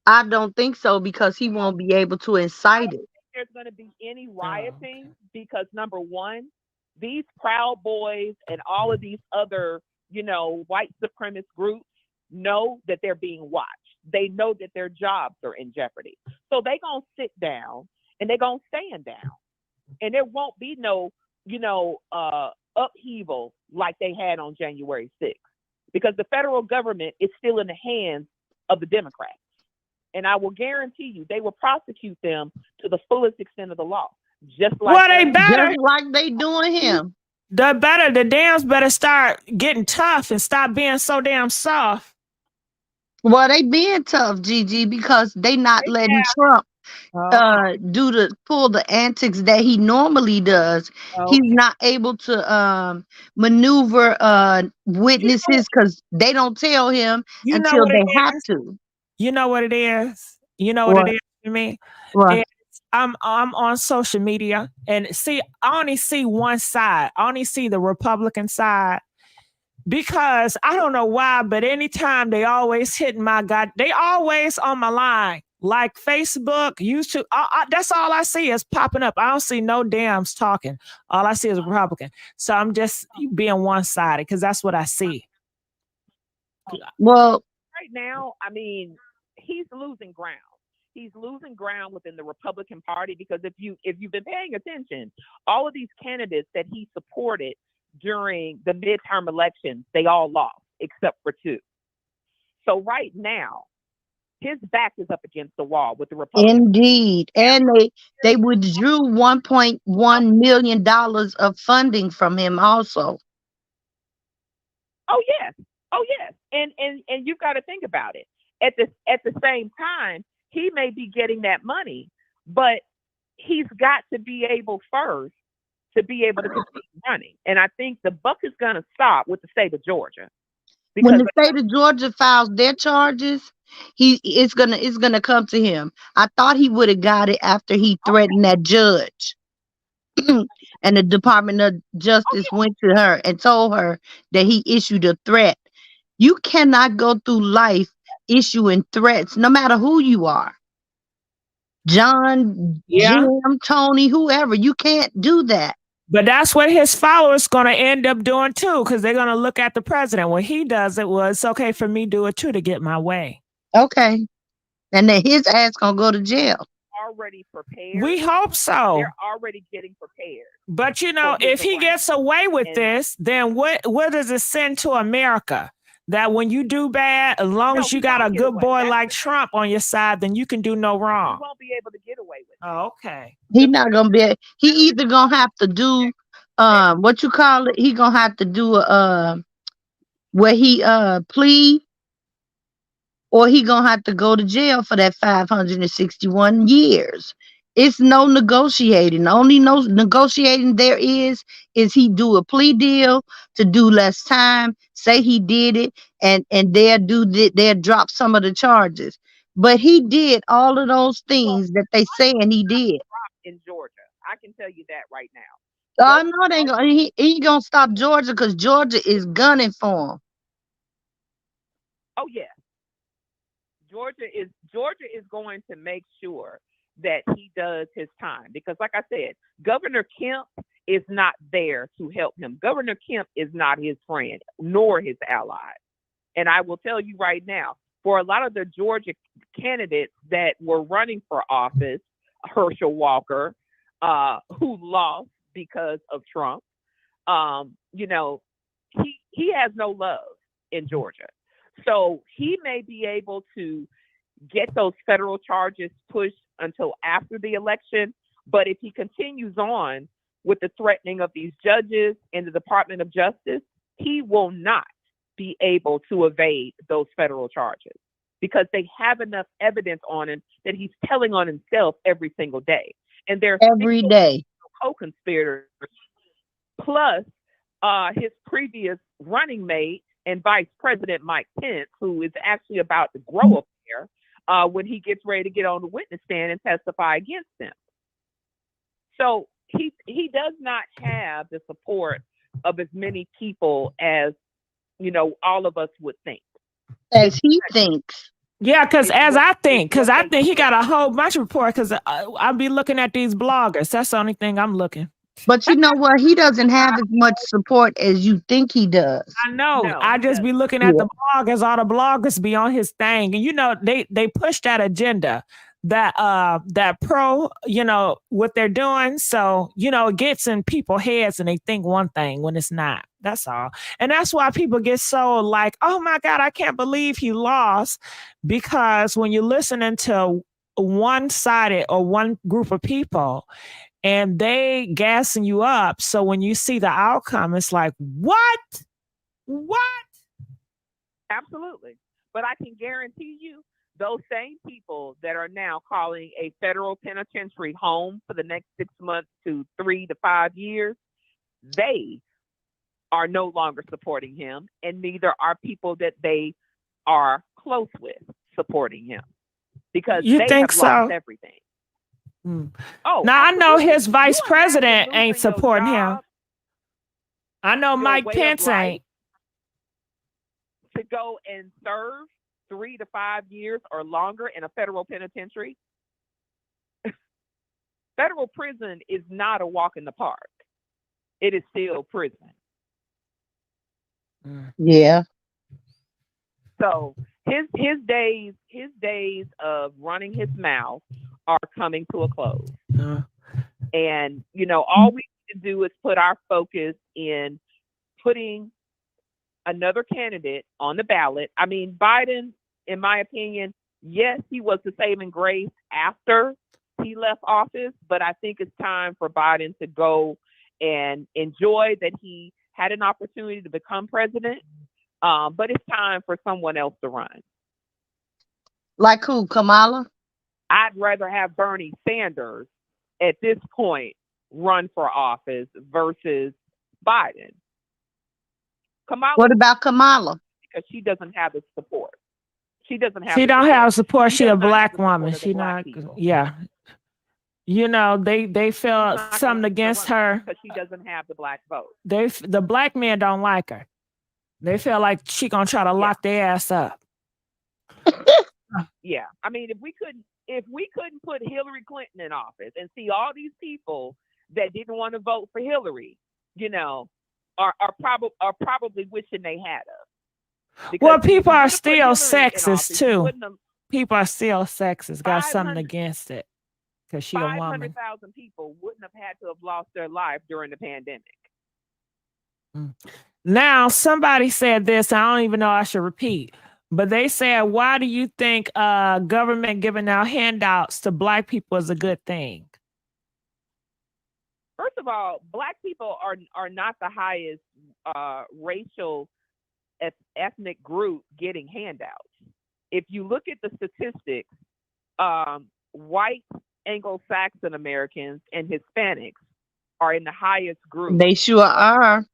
I don't think so, because he won't be able to incite it. There's going to be any rioting because, number one, these Proud Boys and all of these other, white supremacist groups know that they're being watched. They know that their jobs are in jeopardy. So they're going to sit down and they're going to stand down. And there won't be no, upheaval like they had on January 6th, because the federal government is still in the hands of the Democrats. And I will guarantee you they will prosecute them to the fullest extent of the law. Just like just like they doing him. The Dems better start getting tough and stop being so damn soft. Well, they being tough, Gigi, because they not letting Trump pull the antics that he normally does. He's not able to maneuver witnesses because they don't tell him until they have to. You know what it is? You know what it is to me? What? I'm on social media and I only see one side. I only see the Republican side, because I don't know why, but anytime they always hitting they always on my line, like Facebook, YouTube. That's all I see is popping up. I don't see no Dems talking. All I see is Republican. So I'm just being one-sided because that's what I see. Well, right now, I mean, he's losing ground. He's losing ground within the Republican Party, because if you've been paying attention, all of these candidates that he supported during the midterm elections, they all lost except for two. So right now, his back is up against the wall with the Republicans. Indeed. And they withdrew $1.1 million of funding from him also. Oh yes. And you've got to think about it. At the same time, he may be getting that money, but he's got to be able first to be able to continue running. And I think the buck is going to stop with the state of Georgia. When the state of Georgia files their charges, it's gonna come to him. I thought he would have got it after he threatened that judge. And the Department of Justice went to her and told her that he issued a threat. You cannot go through life issuing threats, no matter who you are. John, Jim, Tony, whoever. You can't do that. But that's what his followers going to end up doing too, because they're going to look at the president. When he does it, well, it's okay for me to do it too to get my way. Okay. And then his ass going to go to jail. Already prepared. We hope so. They're already getting prepared. But if he gets away with this, then what does it send to America? That when you do bad, as long as you got a good boy like Trump on your side, then you can do no wrong. He won't be able to get away with it. Oh, okay. He not gonna be. He either gonna have to do what you call it. He gonna have to do where he plead, or he gonna have to go to jail for that 561 years. It's no negotiating. The only negotiating there is he do a plea deal to do less time, say he did it, and they'll drop some of the charges. But he did all of those things that they saying he did. In Georgia, I can tell you that right now. I know they gonna he gonna stop Georgia, because Georgia is gunning for him. Oh yeah. Georgia is going to make sure that he does his time because, like I said, Governor Kemp is not there to help him. Governor Kemp is not his friend nor his ally. And I will tell you right now, for a lot of the Georgia candidates that were running for office, Herschel Walker, who lost because of Trump, you know, he has no love in Georgia. So he may be able to get those federal charges pushed until after the election. But if he continues on with the threatening of these judges in the Department of Justice, he will not be able to evade those federal charges because they have enough evidence on him that he's telling on himself every single day. And there's every day co-conspirators, plus his previous running mate and Vice President Mike Pence, who is actually about to grow up there when he gets ready to get on the witness stand and testify against them. So he does not have the support of as many people as, you know, all of us would think. as he thinks. Yeah, because I think he got a whole bunch of reports. Because I'll be looking at these bloggers. That's the only thing I'm looking. But you know what? He doesn't have as much support as you think he does. I know. No, I just be looking at the bloggers. All the bloggers be on his thing, and you know they push that agenda, that pro, you know, what they're doing. So you know it gets in people's heads, and they think one thing when it's not. That's all, and that's why people get so like, oh my God, I can't believe he lost, because when you're listening to one-sided or one group of people, and they gassing you up. So when you see the outcome, it's like, what? Absolutely. But I can guarantee you, those same people that are now calling a federal penitentiary home for the next 6 months to 3 to 5 years, they are no longer supporting him, and neither are people that they are close with supporting him, because You they think have so? lost everything. Oh, now I know absolutely. his vice You president imagine ain't losing your supporting him. job, I know your Mike way of Pence life, ain't. to go and serve 3 to 5 years or longer in a federal penitentiary. Federal prison is not a walk in the park. It is still prison. Yeah. So his days of running his mouth are coming to a close. And you know, all we need to do is put our focus in putting another candidate on the ballot. I mean, Biden, in my opinion, yes, he was the saving grace after he left office, but I think it's time for Biden to go and enjoy that he had an opportunity to become president. But it's time for someone else to run. Like who? Kamala? I'd rather have Bernie Sanders at this point run for office versus Biden. Kamala. What about Kamala? Because she doesn't have the support. She doesn't have. She don't have support. She a black have woman. She not. people. Yeah. You know, they felt something against her because she doesn't have the black vote. The black men don't like her. They feel like she gonna try to lock their ass up. Yeah, I mean, if we couldn't put Hillary Clinton in office and see all these people that didn't want to vote for Hillary, you know, are probably wishing they had us. Because well, people are still sexist too. People are still sexist. Got something 500 against it because she a woman. 500,000 people wouldn't have had to have lost their life during the pandemic. Now, somebody said this. I don't even know I should repeat. But they said, why do you think government giving out handouts to black people is a good thing? First of all, black people are not the highest racial ethnic group getting handouts. If you look at the statistics, white Anglo-Saxon Americans and Hispanics are in the highest group. They sure are.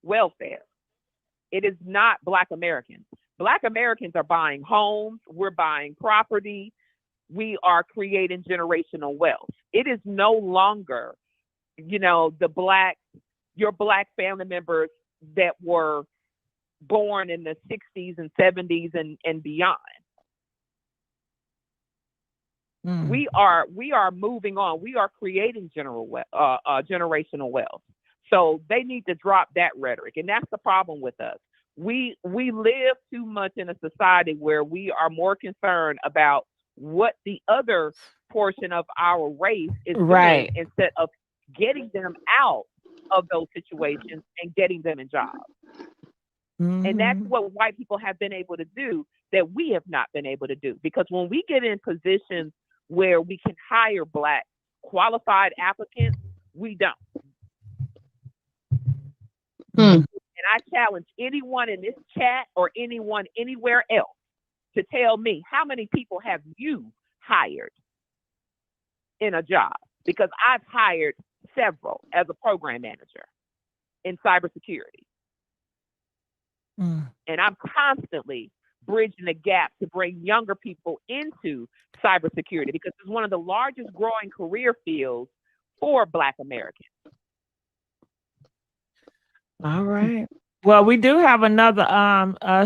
Welfare. It is not Black Americans. Black Americans are buying homes. We're buying property. We are creating generational wealth. It is no longer, you know, your black family members that were born in the 60s and 70s and beyond. We are moving on. We are creating generational wealth. So they need to drop that rhetoric, and that's the problem with us. We live too much in a society where we are more concerned about what the other portion of our race is doing instead of getting them out of those situations and getting them in jobs. And that's what white people have been able to do that we have not been able to do. Because when we get in positions where we can hire Black qualified applicants, we don't. And I challenge anyone in this chat or anyone anywhere else to tell me, how many people have you hired in a job? Because I've hired several as a program manager in cybersecurity. And I'm constantly bridging the gap to bring younger people into cybersecurity because it's one of the largest growing career fields for Black Americans. All right. Well, we do have another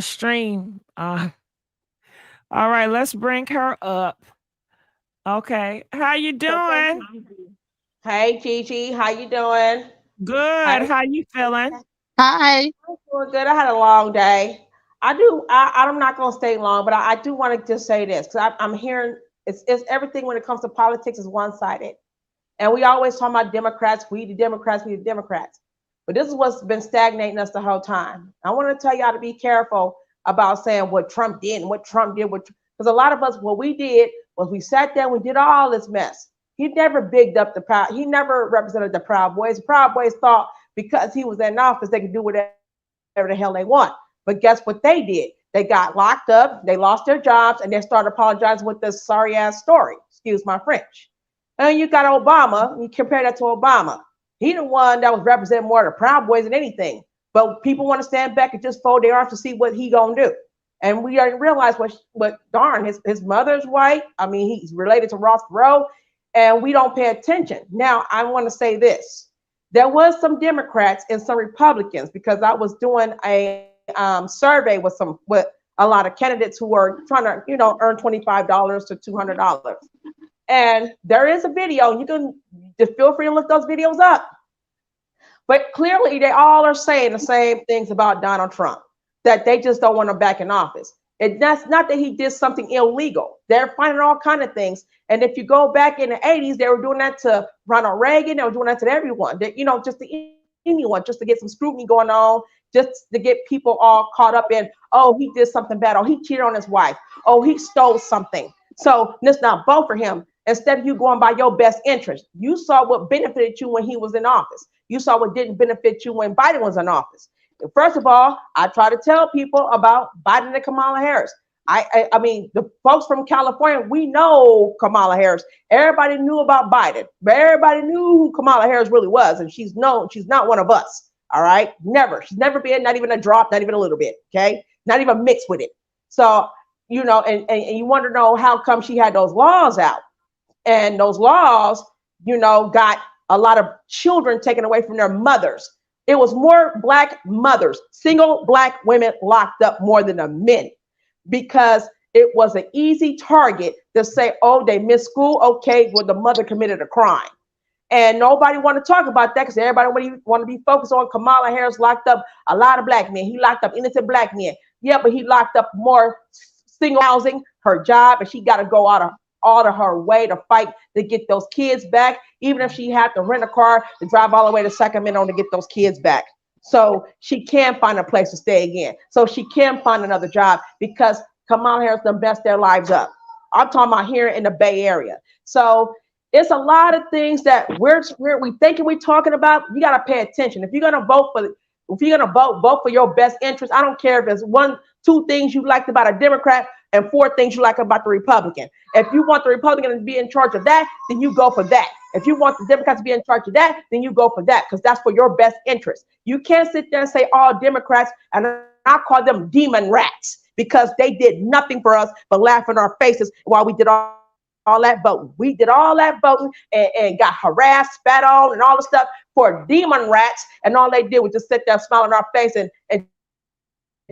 stream. All right, let's bring her up. Okay. How you doing? Hey Gigi, how you doing? Good. Hi. How you feeling? Hi. I'm doing good. I had a long day. I'm not gonna stay long, but I do want to just say this because I'm hearing it's everything when it comes to politics is one-sided. And we always talk about Democrats, we the Democrats, we the Democrats. But this is what's been stagnating us the whole time. I want to tell y'all to be careful about saying what Trump did and what Trump did, because a lot of us, what we did was we sat there, we did all this mess. He never bigged up the Proud. He never represented the Proud Boys. Proud Boys thought because he was in office, they could do whatever the hell they want. But guess what they did? They got locked up, they lost their jobs, and they started apologizing with this sorry ass story. Excuse my French. And you got Obama, you compare that to Obama. He the one that was representing more of the Proud Boys than anything. But people want to stand back and just fold their arms to see what he gonna do. And we already realized what darn, his mother's white. I mean, he's related to Ross Perot, and we don't pay attention. Now, I want to say this. There was some Democrats and some Republicans, because I was doing a survey with a lot of candidates who were trying to, earn $25 to $200. And there is a video, you can just feel free to look those videos up. But clearly they all are saying the same things about Donald Trump, that they just don't want him back in office. And that's not that he did something illegal. They're finding all kinds of things. And if you go back in the 80s, they were doing that to Ronald Reagan. They were doing that to everyone, just to anyone, just to get some scrutiny going on, just to get people all caught up in, oh, he did something bad. Oh, he cheated on his wife. Oh, he stole something. So let's not vote for him. Instead of you going by your best interest, you saw what benefited you when he was in office. You saw what didn't benefit you when Biden was in office. First of all, I try to tell people about Biden and Kamala Harris. I mean, the folks from California, we know Kamala Harris. Everybody knew about Biden, but everybody knew who Kamala Harris really was. And she's not one of us. All right. Never. She's never been, not even a drop, not even a little bit. Okay. Not even mixed with it. So, and you want to know how come she had those laws out. And those laws, got a lot of children taken away from their mothers. It was more Black mothers, single Black women locked up more than the men, because it was an easy target to say, oh, they missed school. Okay, well, the mother committed a crime. And nobody want to talk about that because everybody want to be focused on Kamala Harris locked up a lot of Black men. He locked up innocent Black men. Yeah, but he locked up more single housing, her job, and she got to go out of her way to fight to get those kids back, even if she had to rent a car to drive all the way to Sacramento to get those kids back. So she can find a place to stay again. So she can find another job because Kamala Harris done messed their lives up. I'm talking about here in the Bay Area. So it's a lot of things that we thinking we're talking about. You got to pay attention. If you're going to vote for your best interest, I don't care if it's 1, 2 things you liked about a Democrat and 4 things you like about the Republican. If you want the Republican to be in charge of that, then you go for that. If you want the Democrats to be in charge of that, then you go for that, because that's for your best interest. You can't sit there and say all Democrats, and I call them demon rats, because they did nothing for us but laugh in our faces while we did all that voting. We did all that voting and got harassed, spat on, and all the stuff for demon rats, and all they did was just sit there, smile in our face, and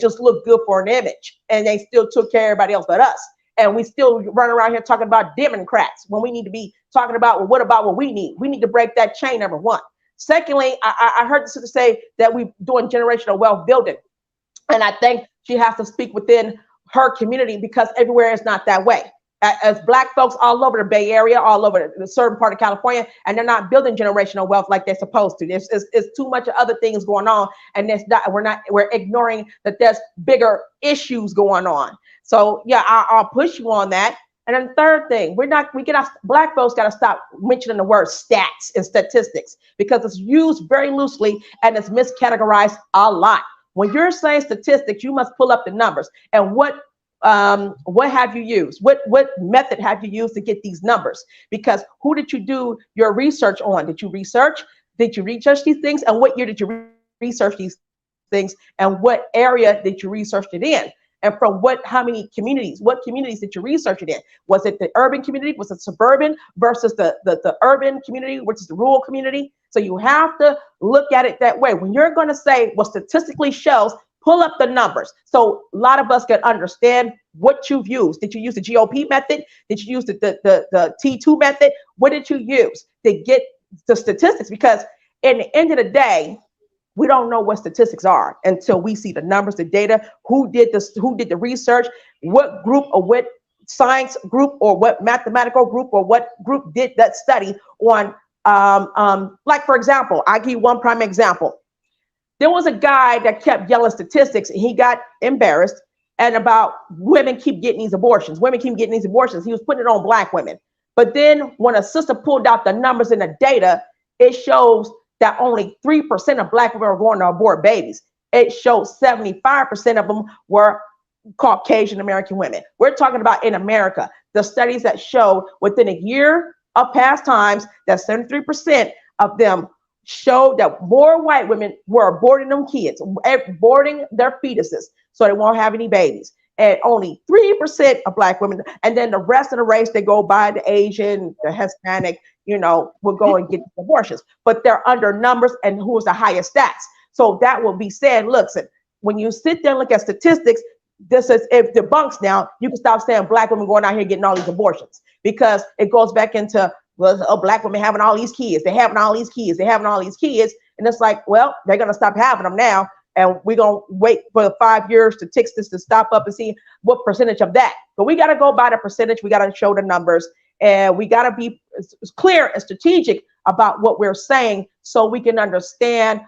just look good for an image. And they still took care of everybody else but us. And we still run around here talking about Democrats when we need to be talking about, well, what about what we need? We need to break that chain, number one. Secondly, I heard the sister say that we're doing generational wealth building. And I think she has to speak within her community because everywhere is not that way. As Black folks all over the Bay Area, all over the certain part of California, and they're not building generational wealth like they're supposed to. There's too much of other things going on, and we're ignoring that there's bigger issues going on. So yeah, I'll push you on that. And then the third thing, Black folks got to stop mentioning the word stats and statistics because it's used very loosely and it's miscategorized a lot. When you're saying statistics, you must pull up the numbers. And what have you used? What method have you used to get these numbers? Because who did you do your research on? Did you research these things? And what year did you research these things? And what area did you research it in? And from how many communities? What communities did you research it in? Was it the urban community? Was it suburban versus the urban community, which is the rural community? So you have to look at it that way. When you're going to say what statistically shows, pull up the numbers. So a lot of us can understand what you've used. Did you use the GOP method? Did you use the T2 method? What did you use to get the statistics? Because in the end of the day, we don't know what statistics are until we see the numbers, the data, who did the research, what group or what science group or what mathematical group or what group did that study on, like, for example, I'll give you one prime example. There was a guy that kept yelling statistics and he got embarrassed and about women keep getting these abortions. Women keep getting these abortions. He was putting it on Black women. But then when a sister pulled out the numbers and the data, it shows that only 3% of Black women were going to abort babies. It showed 75% of them were Caucasian American women. We're talking about in America, the studies that showed within a year of past times that 73% of them showed that more white women were aborting them kids, aborting their fetuses so they won't have any babies. And only 3% of Black women, and then the rest of the race, they go by the Asian, the Hispanic, will go and get abortions. But they're under numbers and who's the highest stats. So that will be said, look, when you sit there and look at statistics, this is if debunks now, you can stop saying Black women going out here getting all these abortions because it goes back into, well, Black women having all these kids, they're having all these kids, they're having all these kids. And it's like, well, they're going to stop having them now. And we're going to wait for 5 years to tick this to stop up and see what percentage of that. But we got to go by the percentage. We got to show the numbers. And we got to be clear and strategic about what we're saying so we can understand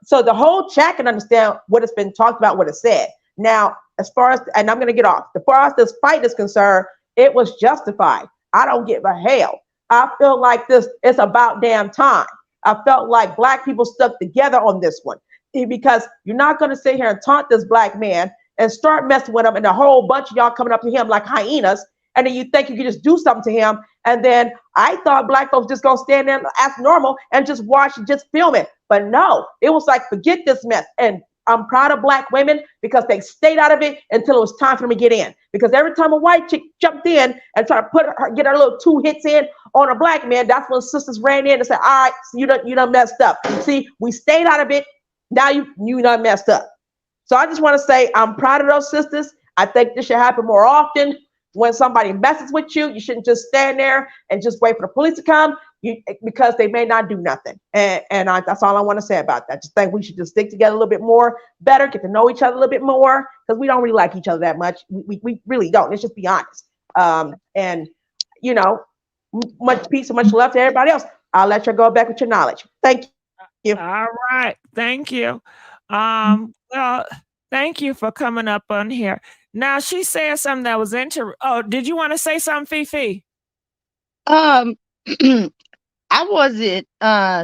so the whole chat can understand what has been talked about, what is said. Now, as far as, and I'm going to get off, as far as this fight is concerned, it was justified. I don't give a hell. I feel like it's about damn time. I felt like Black people stuck together on this one. Because you're not going to sit here and taunt this Black man and start messing with him and a whole bunch of y'all coming up to him like hyenas. And then you think you can just do something to him. And then I thought Black folks just going to stand there and act normal and just watch and just film it. But no, it was like, forget this mess. And I'm proud of Black women because they stayed out of it until it was time for them to get in. Because every time a white chick jumped in and tried to get her little 2 hits in on a Black man, that's when sisters ran in and said, all right, so you done messed up. See, we stayed out of it. Now you done messed up. So I just want to say I'm proud of those sisters. I think this should happen more often. When somebody messes with you, you shouldn't just stand there and just wait for the police to come because they may not do nothing. And that's all I want to say about that. Just think we should just stick together a little bit more, better, get to know each other a little bit more because we don't really like each other that much. We really don't. Let's just be honest. And much peace and much love to everybody else. I'll let you go back with your knowledge. Thank you. All right. Thank you. Well, thank you for coming up on here. Now she said something that was oh, did you want to say something, Fifi? I wasn't,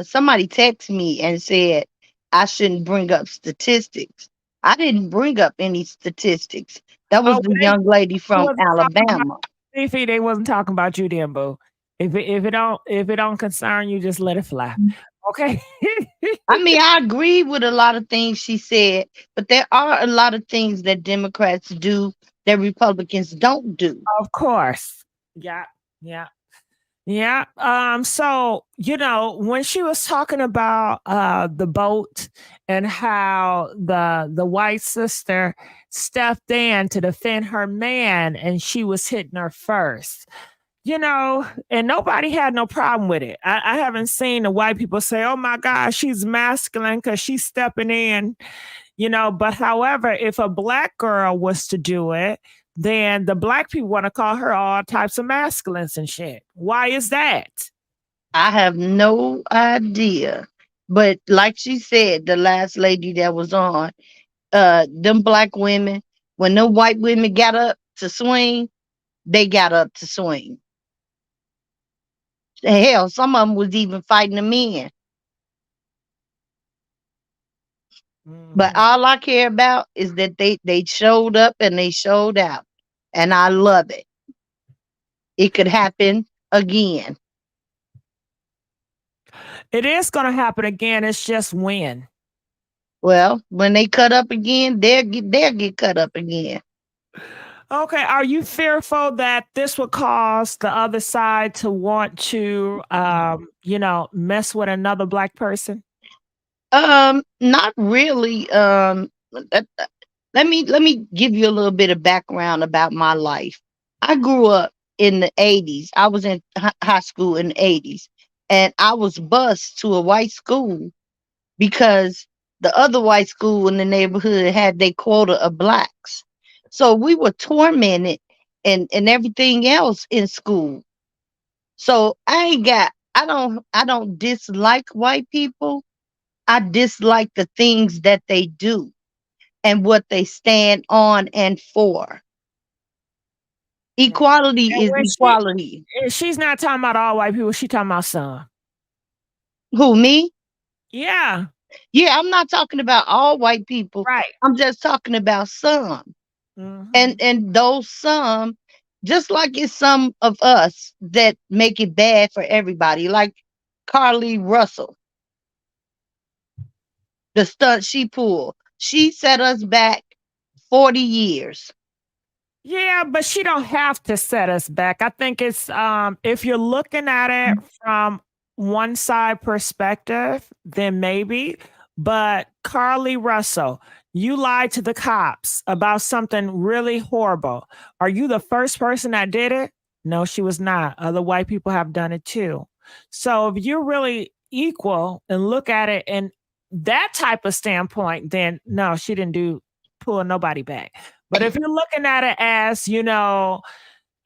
somebody texted me and said I shouldn't bring up statistics. I didn't bring up any statistics. That was the young lady from Alabama. Fifi, they wasn't talking about you then, boo. If it don't concern you, just let it fly. Okay. I mean, I agree with a lot of things she said, but there are a lot of things that Democrats do that Republicans don't do. Of course. Yeah. Yeah. So, when she was talking about the boat and how the white sister stepped in to defend her man and she was hitting her first. And nobody had no problem with it. I haven't seen the white people say, "Oh my God, she's masculine because she's stepping in." But however, if a black girl was to do it, then the black people want to call her all types of masculines and shit. Why is that? I have no idea. But like she said, the last lady that was on, them black women, when them white women got up to swing, they got up to swing. Hell, some of them was even fighting the men. But Mhm. all I care about is that they showed up and they showed out. And I love it. It could happen again. It is going to happen again. It's just when. Well, when they cut up again, they'll get cut up again. Okay, are you fearful that this would cause the other side to want to, mess with another black person? Not really. Let me give you a little bit of background about my life. I grew up in the 80s. I was in high school in the 80s, and I was bused to a white school because the other white school in the neighborhood had their quota of blacks. So we were tormented and everything else in school. So I don't dislike white people. I dislike the things that they do and what they stand on and for. Yeah. Equality And is equality. she's not talking about all white people, she talking about some. Who, me? Yeah, Yeah, I'm not talking about all white people. right. I'm just talking about some. And Mhm. and those some, just like it's some of us that make it bad for everybody, like Carly Russell, the stunt she pulled. She set us back 40 years. Yeah, but she don't have to set us back. I think it's if you're looking at it from one side perspective, then maybe. But Carly Russell, you lied to the cops about something really horrible. Are you the first person that did it? No, she was not. Other white people have done it too. So if you're really equal and look at it in that type of standpoint, then no, she didn't do pull nobody back. But if you're looking at it as,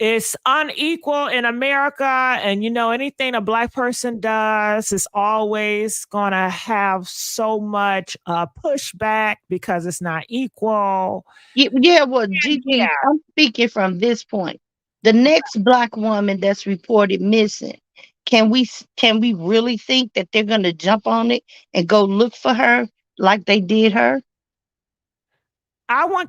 it's unequal in America and, anything a black person does is always going to have so much pushback because it's not equal. Yeah, well, Yeah. Gigi, I'm speaking from this point. The next black woman that's reported missing, can we really think that they're gonna jump on it and go look for her like they did her?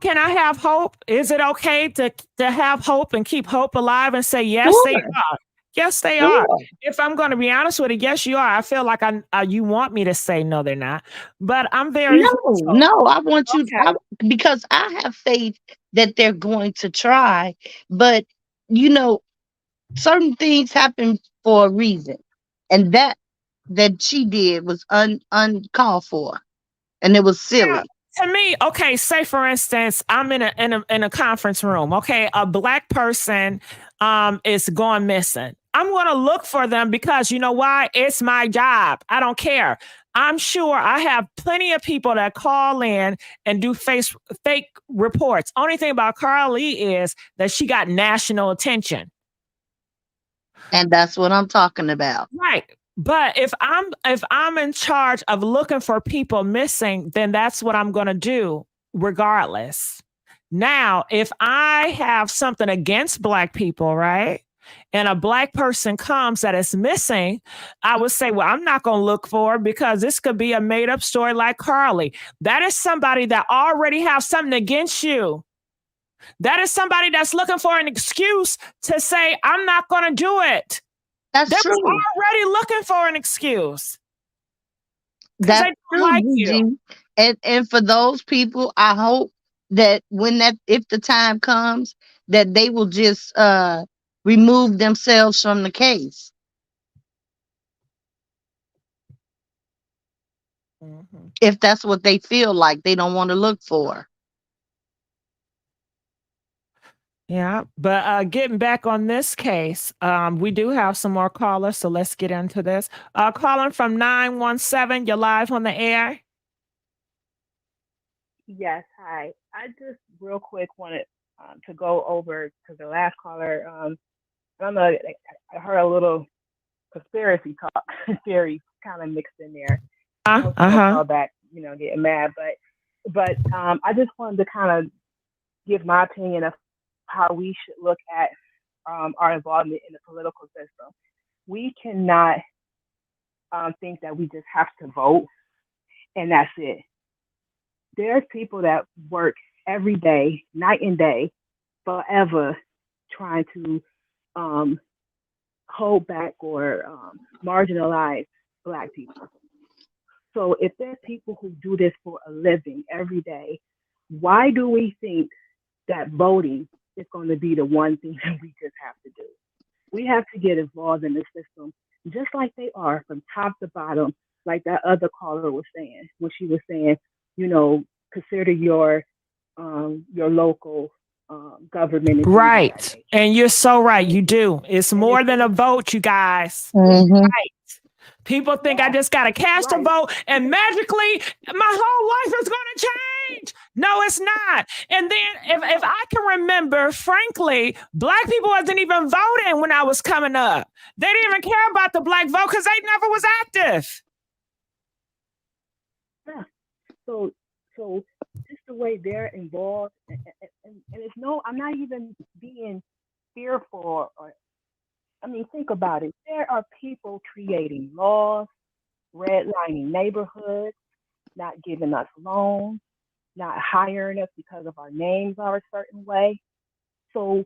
Can I have hope? Is it okay to have hope and keep hope alive and say, yes, they Sure, are? Yes, they are. sure. If I'm going to be honest with you, yes, you are. I feel like you want me to say no, they're not, but I'm very No, hopeful. no, I want you Okay. because I have faith that they're going to try, but you know, certain things happen for a reason. And that she did was uncalled for, and it was Yeah. silly. To me, okay, say for instance, I'm in a conference room. Okay, a black person is going missing. I'm gonna look for them because you know why? It's my job. I don't care. I'm sure I have plenty of people that call in and do fake reports. Only thing about Carly is that she got national attention. And that's what I'm talking about. Right. But if I'm in charge of looking for people missing, then that's what I'm going to do regardless. Now, if I have something against black people, right? And a black person comes that is missing, I would say, well, I'm not going to look for her because this could be a made up story like Carly. That is somebody that already have something against you. That is somebody that's looking for an excuse to say, I'm not going to do it. They That's was true. already looking for an excuse because they That's don't true, like you. Gigi. And for those people, I hope that if the time comes, that they will just remove themselves from the case. if that's what they feel like they don't want to look for. Yeah, but getting back on this case, we do have some more callers, so let's get into this. Calling from 917, you're live on the air. Yes, hi. I just real quick wanted to go over to the last caller. I don't know, I heard a little conspiracy talk theory kind of mixed in there. Don't call back, getting mad, but I just wanted to kind of give my opinion of how we should look at our involvement in the political system. We cannot think that we just have to vote and that's it. There's people that work every day, night and day, forever, trying to hold back or marginalize Black people. So if there's people who do this for a living every day, why do we think that voting is going to be the one thing that we just have to do? We have to get involved in the system just like they are from top to bottom, like that other caller was saying, when she was saying, consider your local government. Right. And you're so right. You do. It's more than a vote, you guys. Mm-hmm. Right. People think I just got to cast a vote and magically my whole life is going to change. No, it's not. And then if I can remember, frankly, Black people wasn't even voting when I was coming up. They didn't even care about the Black vote because they never was active. Yeah. So just the way they're involved, and it's I'm not even being fearful or. I mean, think about it. There are people creating laws, redlining neighborhoods, not giving us loans, not hiring us because of our names are a certain way. So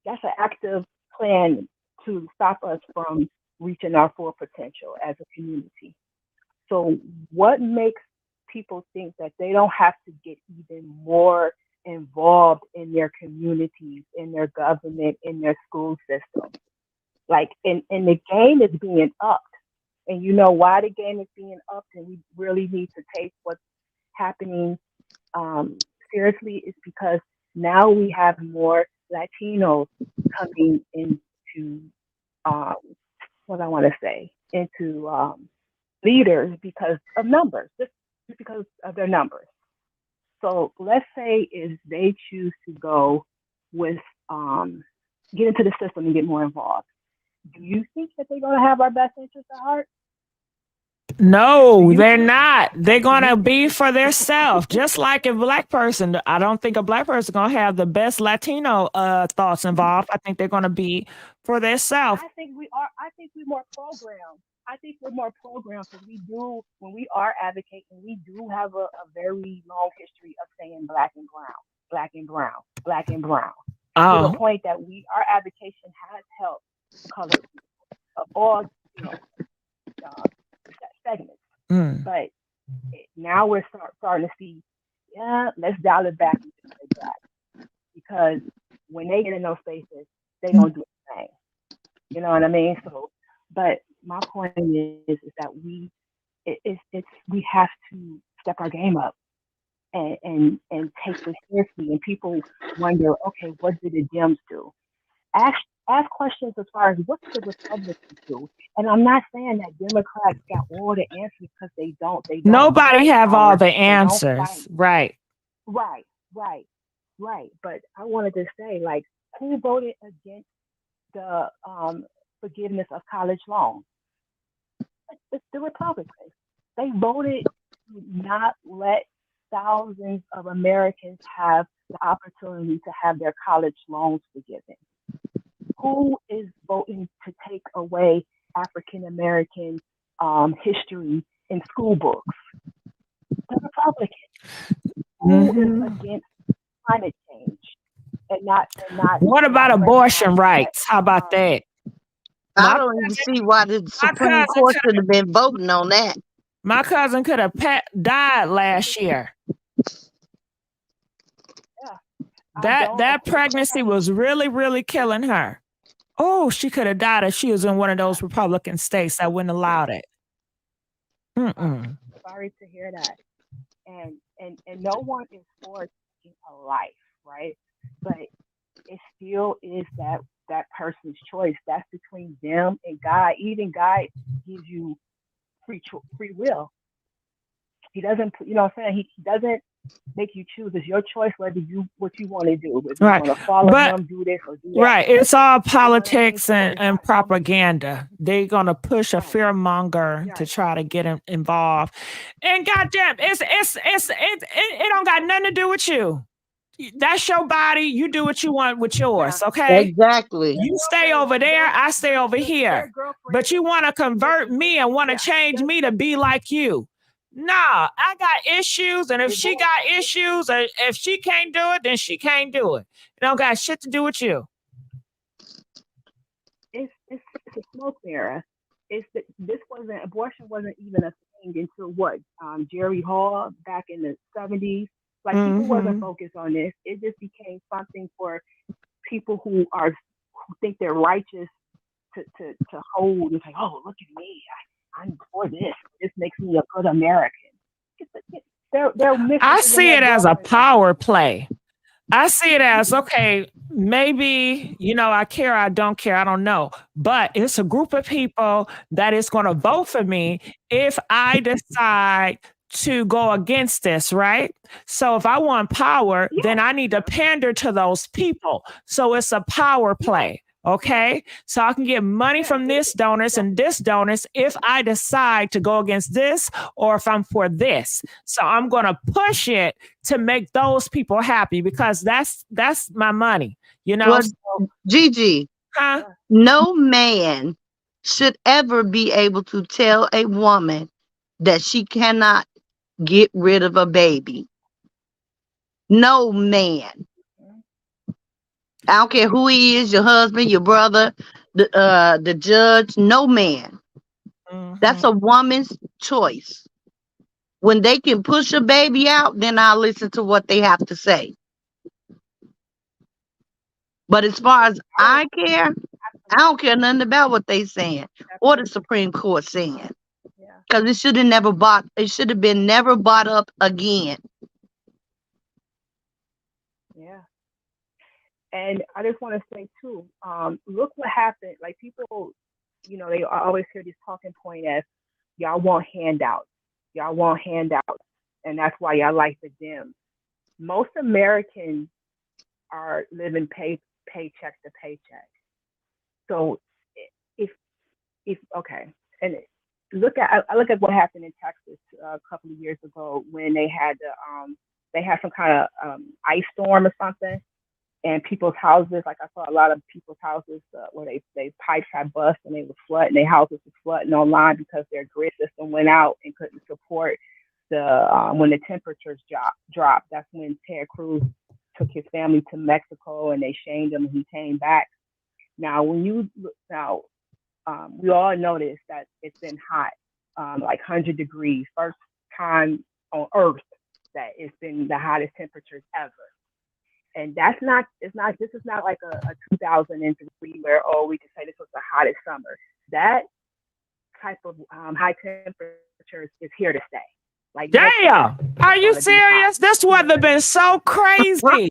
that's an active plan to stop us from reaching our full potential as a community. So what makes people think that they don't have to get even more involved in their communities, in their government, in their school system? Like, and the game is being upped. And you know why the game is being upped, and we really need to take what's happening seriously, is because now we have more Latinos coming into into leaders because of numbers, just because of their numbers. So let's say if they choose to go with get into the system and get more involved, do you think that they're going to have our best interests at heart? No, they're not. They're going to be for themselves. Just like a Black person, I don't think a Black person is going to have the best Latino thoughts involved. I think they're going to be for themselves. I think we are. I think we're more programmed. I think we're more programmed because when we are advocating, we do have a very long history of saying Black and brown, Black and brown, Black and brown. To the point that our advocation has helped colored people of all segments. But now we're starting to see, let's dial it back and just say Black, because when they get in those spaces, they don't do anything. You know what I mean? So, but my point is that we have to step our game up and take this seriously. And people wonder, okay, what did the Dems do? Ask questions as far as what did the Republicans do? And I'm not saying that Democrats got all the answers, because they don't. Nobody have all the answers. Right. But I wanted to say, like, who voted against the forgiveness of college loans? It's the Republicans. They voted to not let thousands of Americans have the opportunity to have their college loans forgiven. Who is voting to take away African American history in school books? The Republicans. Who is against climate change and not? What about abortion rights? How about that? I don't even see why the Supreme Court should have been voting on that. My cousin could have died last year. Yeah. That pregnancy was really, really killing her. Oh, she could have died if she was in one of those Republican states that wouldn't allow it. Sorry to hear that. And no one is forced a life, right? But it still is that person's choice. That's between them and God. Even God gives you free will. He doesn't, you know what I'm saying? He doesn't make you choose. It's your choice whether what you want to do. If you Right. want to follow But him, do this or do that. right, it's all You know what I mean? politics So and, it's and not always propaganda. They're gonna push a right, fear monger to right. try to get him involved. And goddamn, it don't got nothing to do with you. That's your body. You do what you want with Now, yours, okay? Exactly. their You stay girlfriend, over there, their I stay over their here. girlfriend But you want to convert is me and want to yeah. change me to be like you. Nah, I got issues, and if They she both. got issues, or if she can't do it, then she can't do it. It don't got shit to do with you. It's a smoke mirror. This wasn't abortion wasn't even a thing until what Jerry Hall back in the 70s. Like people wasn't Mm-hmm. focused on this. It just became something for people who think they're righteous to hold. It's like, oh, look at me, I'm for this. This makes me a good American. They're I mistreating see their it as a girlfriends. power play. I see it as okay, maybe, I care, I don't care, I don't know. But it's a group of people that is going to vote for me if I decide to go against this, right? So if I want power, then Yeah, I need to pander to those people. So it's a power yeah, play. Okay. So I can get money yeah. from this donors That's and this donors if I decide to go against this or if I'm for this. So I'm going to push it to make those people happy because that's my money, Well, So, Gigi, huh? yeah. no man should ever be able to tell a woman that she cannot get rid of a baby. No man. Mhm. I don't care who he is, your husband, your brother, the judge, no man. That's Mhm. a woman's choice. When they can push a baby out, then I'll listen to what they have to say. But as far as I don't I care, I don't care nothing about what they saying that or the person. Supreme Court saying. Yeah, Because it should have been never brought up again. yeah. And I just want to say too, look what happened. Like people, they always hear this talking point as y'all want handouts, y'all want handouts, and that's why y'all like the Dems. Most Americans are living paycheck to paycheck. So if okay, and I look at what happened in Texas a couple of years ago when they had some kind of ice storm or something, and people's houses, like I saw a lot of people's houses where they pipes had bust and they were flooding, their houses were flooding online because their grid system went out and couldn't support when the temperatures dropped. That's when Ted Cruz took his family to Mexico and they shamed him and he came back. Now, we all noticed that it's been hot, like 100 degrees, first time on Earth that it's been the hottest temperatures ever. And this is not like a 2003 where, oh, we can say this was the hottest summer. That type of high temperatures is here to stay. Like next year, Damn. it's Are you going to be hot. serious? This You know weather what I been mean? so crazy.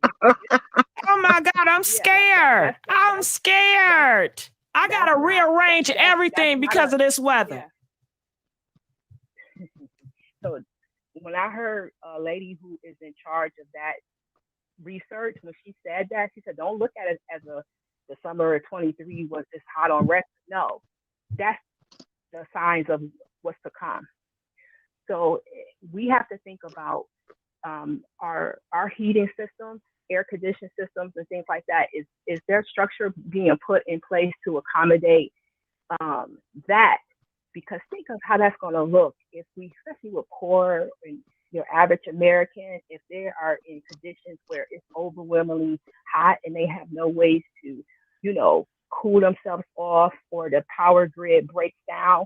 Oh my God, I'm Yeah, scared. I'm scared. I that's gotta not rearrange that's everything not a because of this weather. yeah. So when I heard a lady who is in charge of that research, when she said that, she said, "Don't look at it as the summer of 23 was this hot on record. No, that's the signs of what's to come." So we have to think about our heating systems, air conditioning systems, and things like that. Is their structure being put in place to accommodate that? Because think of how that's going to look if we, especially with poor and your average American, if they are in conditions where it's overwhelmingly hot and they have no ways to, cool themselves off, or the power grid breaks down.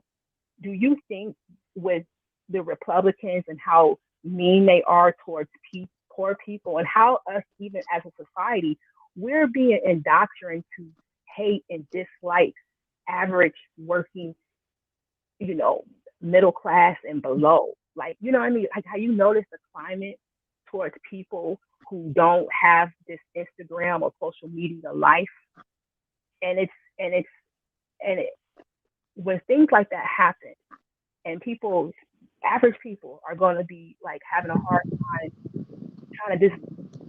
Do you think with the Republicans and how mean they are towards poor people, and how us, even as a society, we're being indoctrinated to hate and dislike average working, you know, middle class and below. Like, you know what I mean? Like how you notice the climate towards people who don't have this Instagram or social media life. And when things like that happen and people, average people are going to be like having a hard time trying to just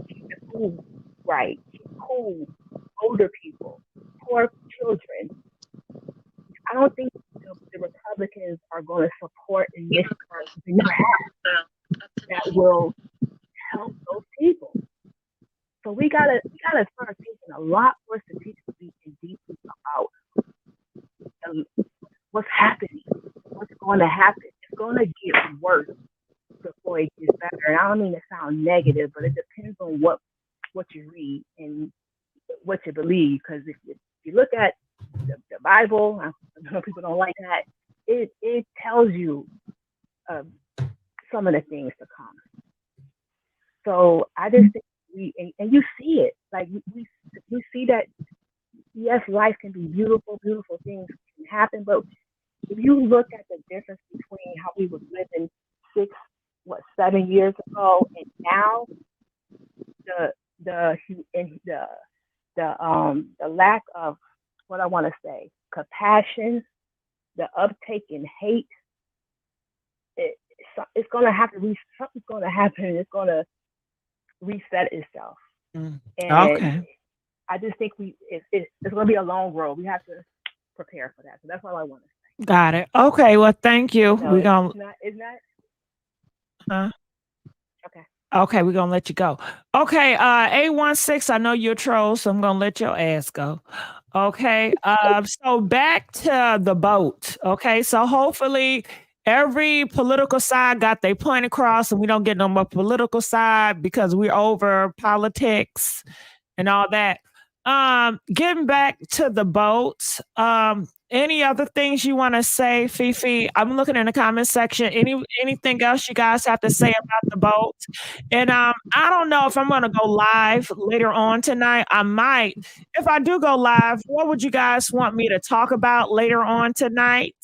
keep it cool, right? Keep cool, older people, poor children. I don't think the Republicans are going to support initiatives that will help those people. So we gotta start thinking a lot more strategically and deeply about what's happening, what's going to happen. It's going to get worse before it gets better. And I don't mean to sound negative, but it depends on what you read and what you believe. Because if you look at the Bible, I know people don't like that. It tells you some of the things to come. So I just think and you see it, like we see that yes, life can be beautiful, beautiful things can happen, but if you look at the difference between how we were living 7 years ago and now, the lack of, what I want to say, compassion, the uptake in hate, it's going to have to something's going to happen. It's going to reset itself. And Okay. I just think it's going to be a long road. We have to prepare for that. So that's all I want to say. Got it. Okay. Well, thank you. No, We're going it's not. Huh? Okay. Okay, we're gonna let you go. Okay, A16, I know you're a troll, so I'm gonna let your ass go. Okay, so back to the boat. Okay, so hopefully every political side got their point across and we don't get no more political side because we're over politics and all that. Getting back to the boat, any other things you want to say, Fifi? I'm looking in the comment section. Anything else you guys have to say about the boat? And I don't know if I'm gonna go live later on tonight. I might. If I do go live, what would you guys want me to talk about later on tonight?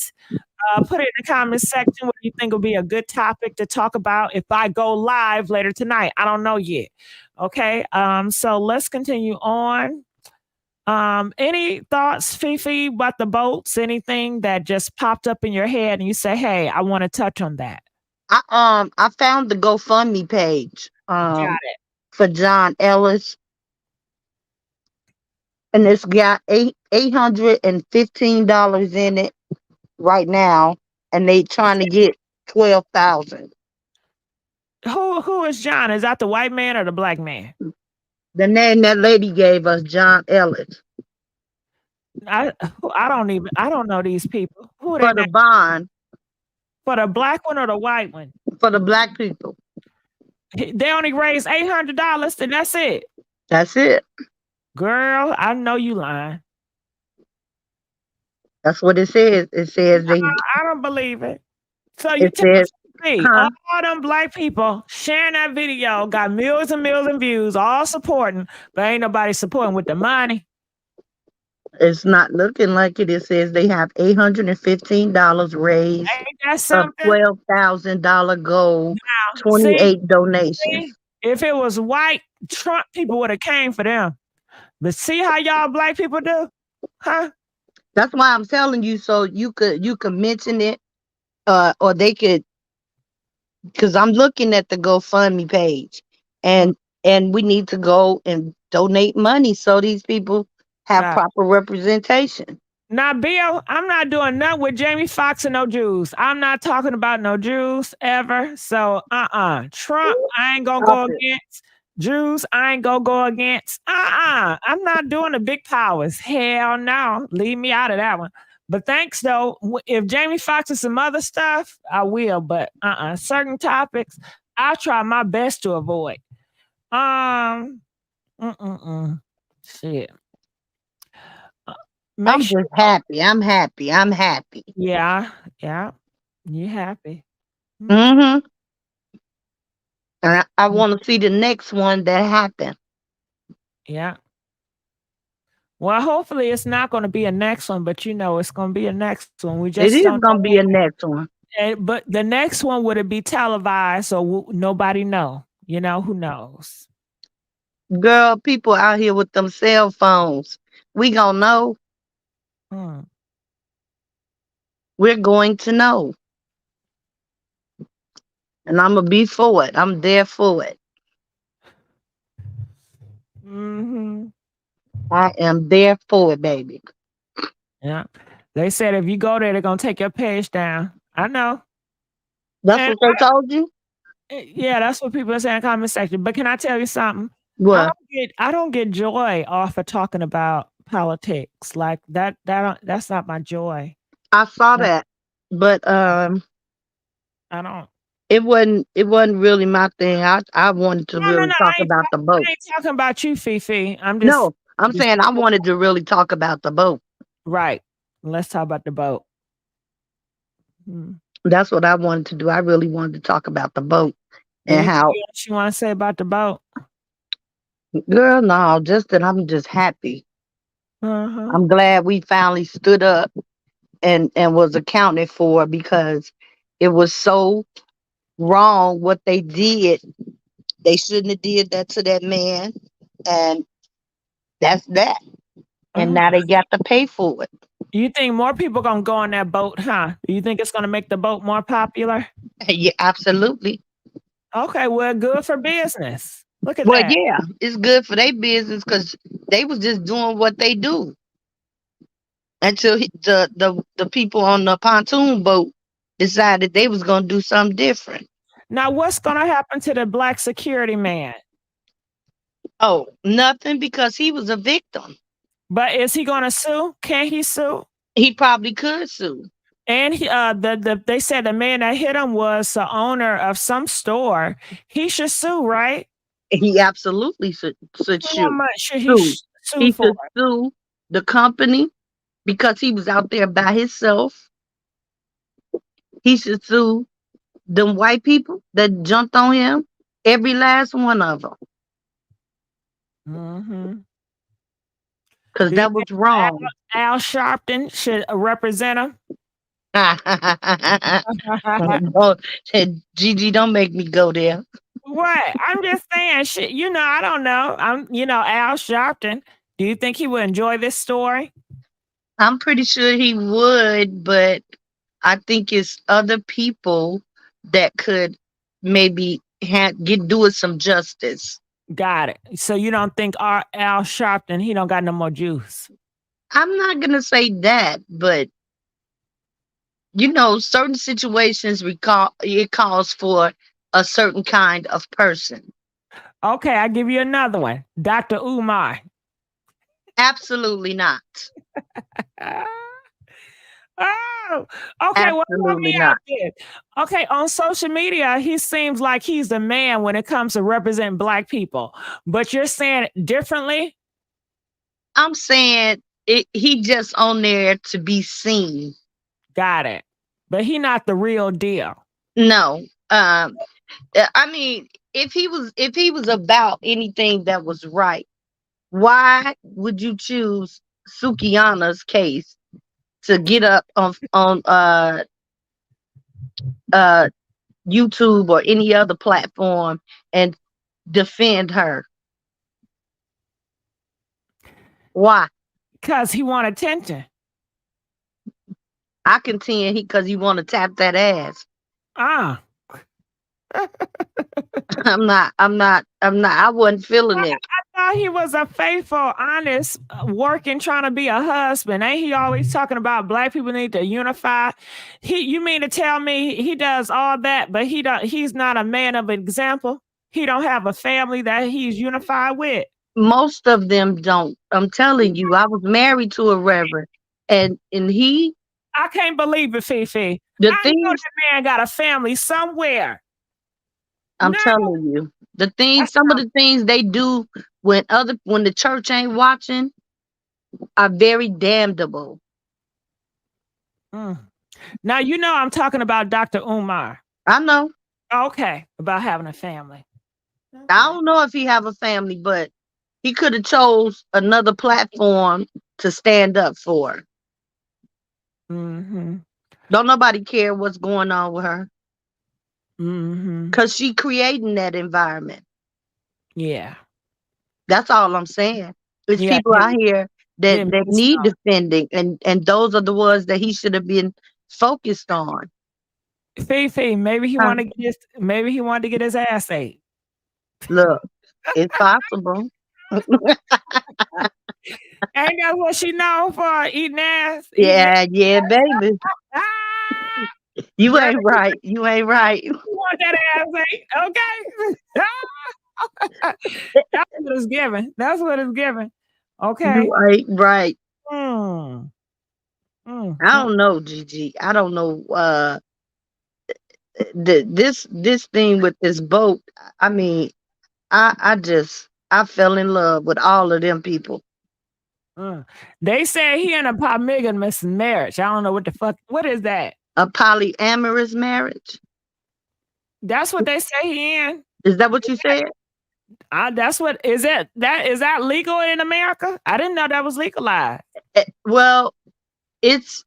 Put it in the comment section. What do you think would be a good topic to talk about if I go live later tonight? I don't know yet. Okay. So let's continue on. Any thoughts, Fifi, about the boats? Anything that just popped up in your head and you say, hey, I want to touch on that? I found the GoFundMe page Got it. for John Ellis, and it's got $815 in it right now, and they trying to get 12,000. Who is John? Is that the white man or the black man? The name that lady gave us, John Ellis, I don't know these people. Who are for they? the bond For the black one or the white one? for the black people. They only raised $800 and that's it. That's it. Girl, I know you lying. That's what it says. It says they. I don't believe it. So you It tell says, me, huh? all them black people sharing that video got millions and millions of views, all supporting, but ain't nobody supporting with the money. It's not looking like it. It says they have $815 raised, Ain't that a something? $12,000 goal, Now, 28 donations. if it was white, Trump people would have came for them. But see how y'all black people do? Huh? That's why I'm telling you, so you could mention it, or they could, because I'm looking at the GoFundMe page, and we need to go and donate money so these people have Got it. proper representation. Now, Bill, I'm not doing nothing with Jamie Foxx and no Jews. I'm not talking about no Jews ever. So, Trump, I ain't gonna go against. Jews, I ain't gonna go against. I'm not doing the big powers. Hell no. Leave me out of that one. But thanks though. If Jamie Foxx and some other stuff, I will. But certain topics, I try my best to avoid. Shit. I'm just happy. I'm happy. I'm happy. Yeah. You happy. Mm-hmm. And I want to see the next one that happened. Yeah. Well, hopefully it's not going to be a next one, but it's going to be a next one. We just It is don't going to know be a next one. But the next one would it be televised so nobody know? You know, who knows? Girl, people out here with them cell phones. We gonna know. Mm. We're going to know. And I'm gonna be for it. I'm there for it. Mm-hmm. I am there for it, baby. Yeah. They said if you go there, they're gonna take your page down. I know. That's And what they told you? yeah, that's what people are saying in the comment section. But can I tell you something? What? I don't get joy off of talking about politics. Like that's not my joy. I saw No, that. But I don't. it wasn't really my thing. I wanted to No. really talk about the boat. I ain't talking about you, Fifi. No, I'm saying I wanted to really talk about the boat. Right. Let's talk about the boat. Hmm. That's what I wanted to do. I really wanted to talk about the boat and Anything how, else you want to say about the boat? girl, no, just that I'm just happy. Uh-huh. I'm glad we finally stood up and was accounted for, because it was so wrong what they did. They shouldn't have did that to that man, and that's that. And now they got to pay for it. You think more people gonna go on that boat, huh? Do you think it's gonna make the boat more popular? Yeah, absolutely. Okay, well, good for business. Look at Well, that. yeah, it's good for their business because they was just doing what they do until the people on the pontoon boat decided they was gonna do something different. Now, what's gonna happen to the black security man? Oh, nothing, because he was a victim. But is he gonna sue? Can he sue? He probably could sue. And he, they said the man that hit him was the owner of some store. He should sue, right? He absolutely should How sue. much should he Sue. sue He for? should sue the company because he was out there by himself. He should sue them white people that jumped on him. Every last one of them. Mm-hmm. Because that was wrong. Al Sharpton should represent him? Oh, Gigi, don't make me go there. What? I'm just saying, shit, I don't know. Al Sharpton. Do you think he would enjoy this story? I'm pretty sure he would, but I think it's other people that could maybe do it some justice. Got it. So you don't think Al Sharpton, he don't got no more juice? I'm not gonna say that, but certain situations it calls for a certain kind of person. Okay, I give you another one. Dr. Umar. Absolutely not. Oh, okay. Well, help me out there. Okay, on social media, he seems like he's the man when it comes to representing black people. But you're saying it differently? I'm saying he just on there to be seen. Got it. But he not the real deal. No. I mean, if he was about anything that was right, why would you choose Sukiana's case to get up on YouTube or any other platform and defend her? Why? Because he want attention. I contend because he want to tap that ass. Ah. I wasn't feeling it. I thought he was a faithful, honest, working, trying to be a husband. Ain't he always talking about black people need to unify? You mean to tell me he does all that, but he's not a man of example? He don't have a family that he's unified with? Most of them don't. I'm telling you, I was married to a reverend, and he. I can't believe it, Fifi. I know that man got a family somewhere. I'm telling you, some of the things they do when the church ain't watching are very damnable. Now I'm talking about Dr. Umar. I know. Okay, about having a family. Okay. I don't know if he have a family, but he could have chose another platform to stand up for. Mm-hmm. Don't nobody care what's going on with her. Mm-hmm. Because she creating that environment. Yeah. That's all I'm saying. It's Yeah. people out here that Didn't miss need out. defending, and those are the ones that he should have been focused on. Fifi, maybe he Huh. wanted to get his ass ate. Look, it's possible. Ain't that what she known for? Eating ass? Yeah, baby. You Girl, ain't right. You ain't right. you want that ass ate, okay? That's what it's giving. That's what it's giving. Okay. You ain't right. Mm. I don't know, Gigi. I don't know. This thing with this boat. I mean, I fell in love with all of them people. They say he in a polygamous marriage. I don't know what the fuck. What is that? A polyamorous marriage. That's what they say he in. Is that what you said? That's what is it. Is that legal in America? I didn't know that was legalized. Well, it's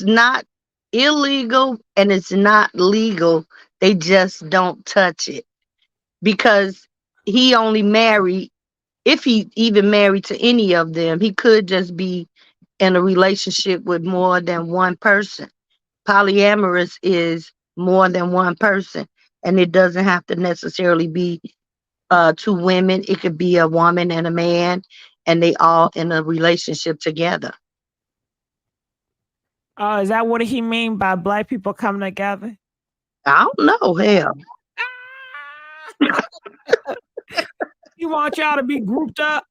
not illegal and it's not legal. They just don't touch it because he only married, if he even married to any of them, he could just be in a relationship with more than one person. Polyamorous is more than one person, and it doesn't have to necessarily be two women. It could be a woman and a man, and they all in a relationship together. Oh, is that what he mean by black people coming together? I don't know. Hell, you want y'all to be grouped up?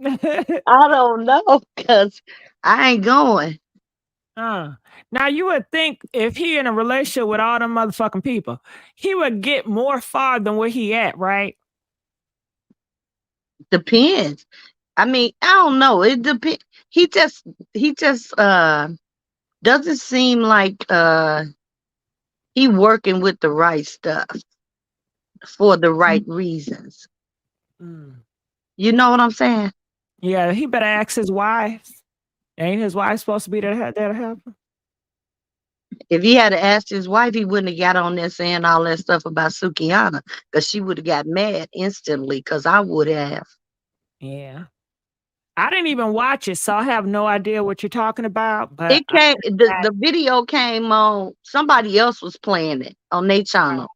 I don't know because I ain't going. Now you would think if he in a relationship with all them motherfucking people, he would get more far than where he at, right? Depends. I mean, I don't know. It depends. He just doesn't seem like he working with the right stuff for the right reasons. You know what I'm saying? Yeah, he better ask his wife. Ain't his wife supposed to be there to help him? If he had asked his wife, he wouldn't have got on there saying all that stuff about Sukihana, because she would have got mad instantly, because I would have. Yeah. I didn't even watch it, so I have no idea what you're talking about. But It came, the video came on, somebody else was playing it on their channel.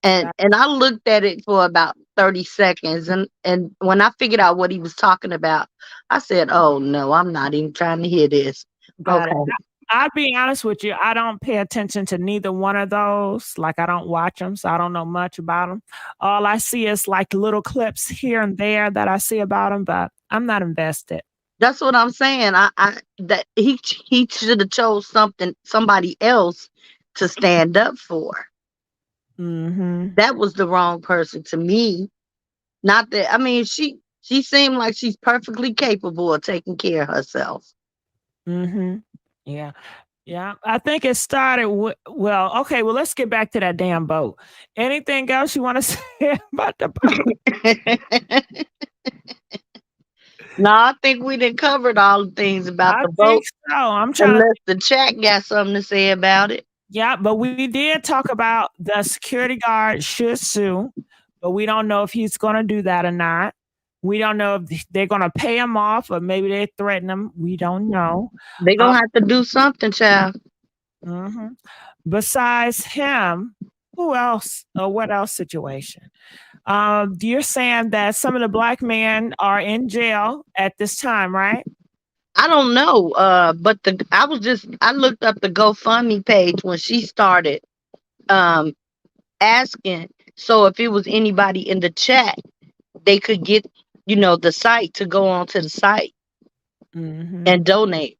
And I looked at it for about 30 seconds. And when I figured out what he was talking about, I said, oh no, I'm not even trying to hear this. Got Okay. it. I'll be honest with you. I don't pay attention to neither one of those. Like, I don't watch them, so I don't know much about them. All I see is like little clips here and there that I see about them, but I'm not invested. That's what I'm saying. That he should have chose somebody else to stand up for. That was the wrong person to me. Not that, I mean, she seemed like she's perfectly capable of taking care of herself. Yeah. Yeah. I think it started with, well, okay, well, let's get back to that damn boat. Anything else you want to say about the boat? No, I think we done covered all the things about the boat. I think so. I'm trying unless the chat got something to say about it. Yeah, but we did talk about the security guard should sue, but we don't know if he's going to do that or not. We don't know if they're going to pay him off or maybe they threaten him. We don't know. They're going to have to do something, child. Besides him, who else or what else situation? You're saying that some of the black men are in jail at this time, right? I don't know. But I looked up the GoFundMe page when she started asking. So if it was anybody in the chat, they could get, the site to go onto the site and donate.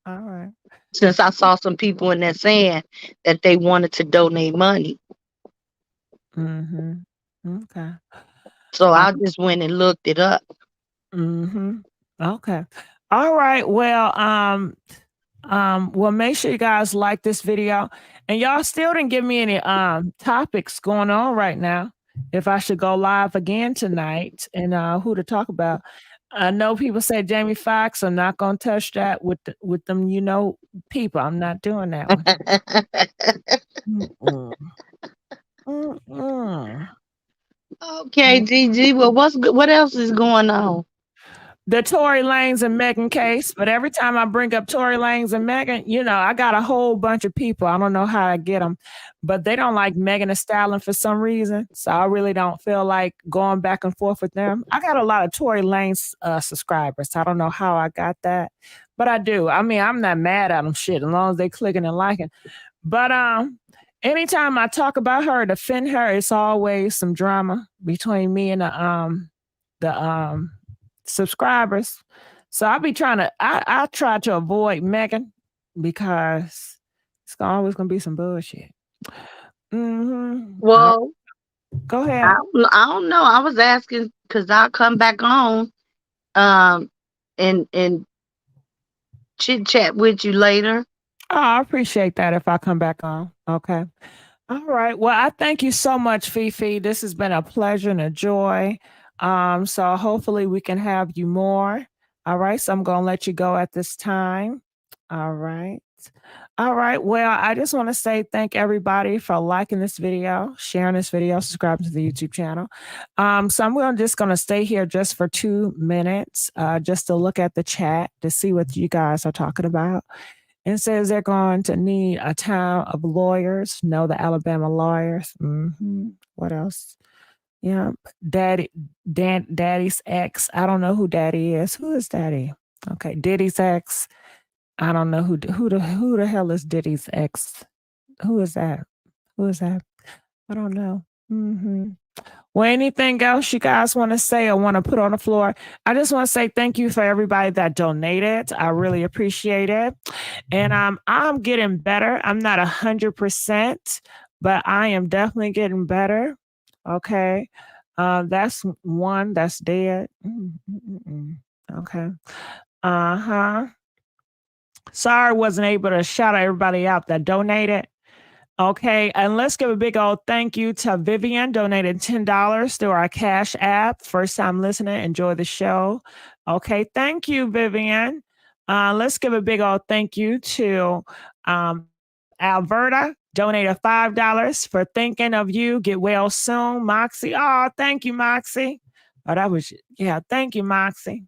All right. Since I saw some people in there saying that they wanted to donate money. Okay. So I just went and looked it up. Okay. All right. Well, make sure you guys like this video. And y'all still didn't give me any topics going on right now. If I should go live again tonight and who to talk about. I know people say Jamie Foxx. I'm not gonna touch that with them, people. I'm not doing that one. Mm-mm. Mm-mm. Okay, GG. Well, what else is going on? The Tory Lanez and Megan case, but every time I bring up Tory Lanez and Megan, I got a whole bunch of people. I don't know how I get them, but they don't like Megan Thee Stallion for some reason. So I really don't feel like going back and forth with them. I got a lot of Tory Lanez subscribers. I don't know how I got that, but I do. I mean, I'm not mad at them shit as long as they clicking and liking. But anytime I talk about her, defend her, it's always some drama between me and the subscribers. So I try to avoid Megan because it's always gonna be some bullshit. Well, Go ahead. I don't know. I was asking because I'll come back on and chit chat with you later. Oh, I appreciate that if I come back on. Okay. All right. Well, I thank you so much, Fifi. This has been a pleasure and a joy. So hopefully we can have you more. All right. So I'm going to let you go at this time. All right. All right. Well, I just want to say thank everybody for liking this video, sharing this video, subscribing to the YouTube channel. So I'm just going to stay here just for 2 minutes, just to look at the chat to see what you guys are talking about. It says they're going to need a town of lawyers. No, the Alabama lawyers. What else? Yeah, Daddy's ex. I don't know who Daddy is. Who is Daddy? Okay, Diddy's ex. I don't know who the hell is Diddy's ex. Who is that? Who is that? I don't know. Well, anything else you guys want to say or want to put on the floor? I just want to say thank you for everybody that donated. I really appreciate it. And I'm getting better. I'm not 100%, but I am definitely getting better. Okay. That's one that's dead. Okay. Sorry, wasn't able to shout everybody out that donated. Okay, and let's give a big old thank you to Vivian, donated $10 through our Cash App. First time listening, enjoy the show. Okay, thank you, Vivian. Let's give a big old thank you to Alberta, donated $5 for thinking of you. Get well soon, Moxie. Oh, thank you, Moxie. Oh, thank you, Moxie.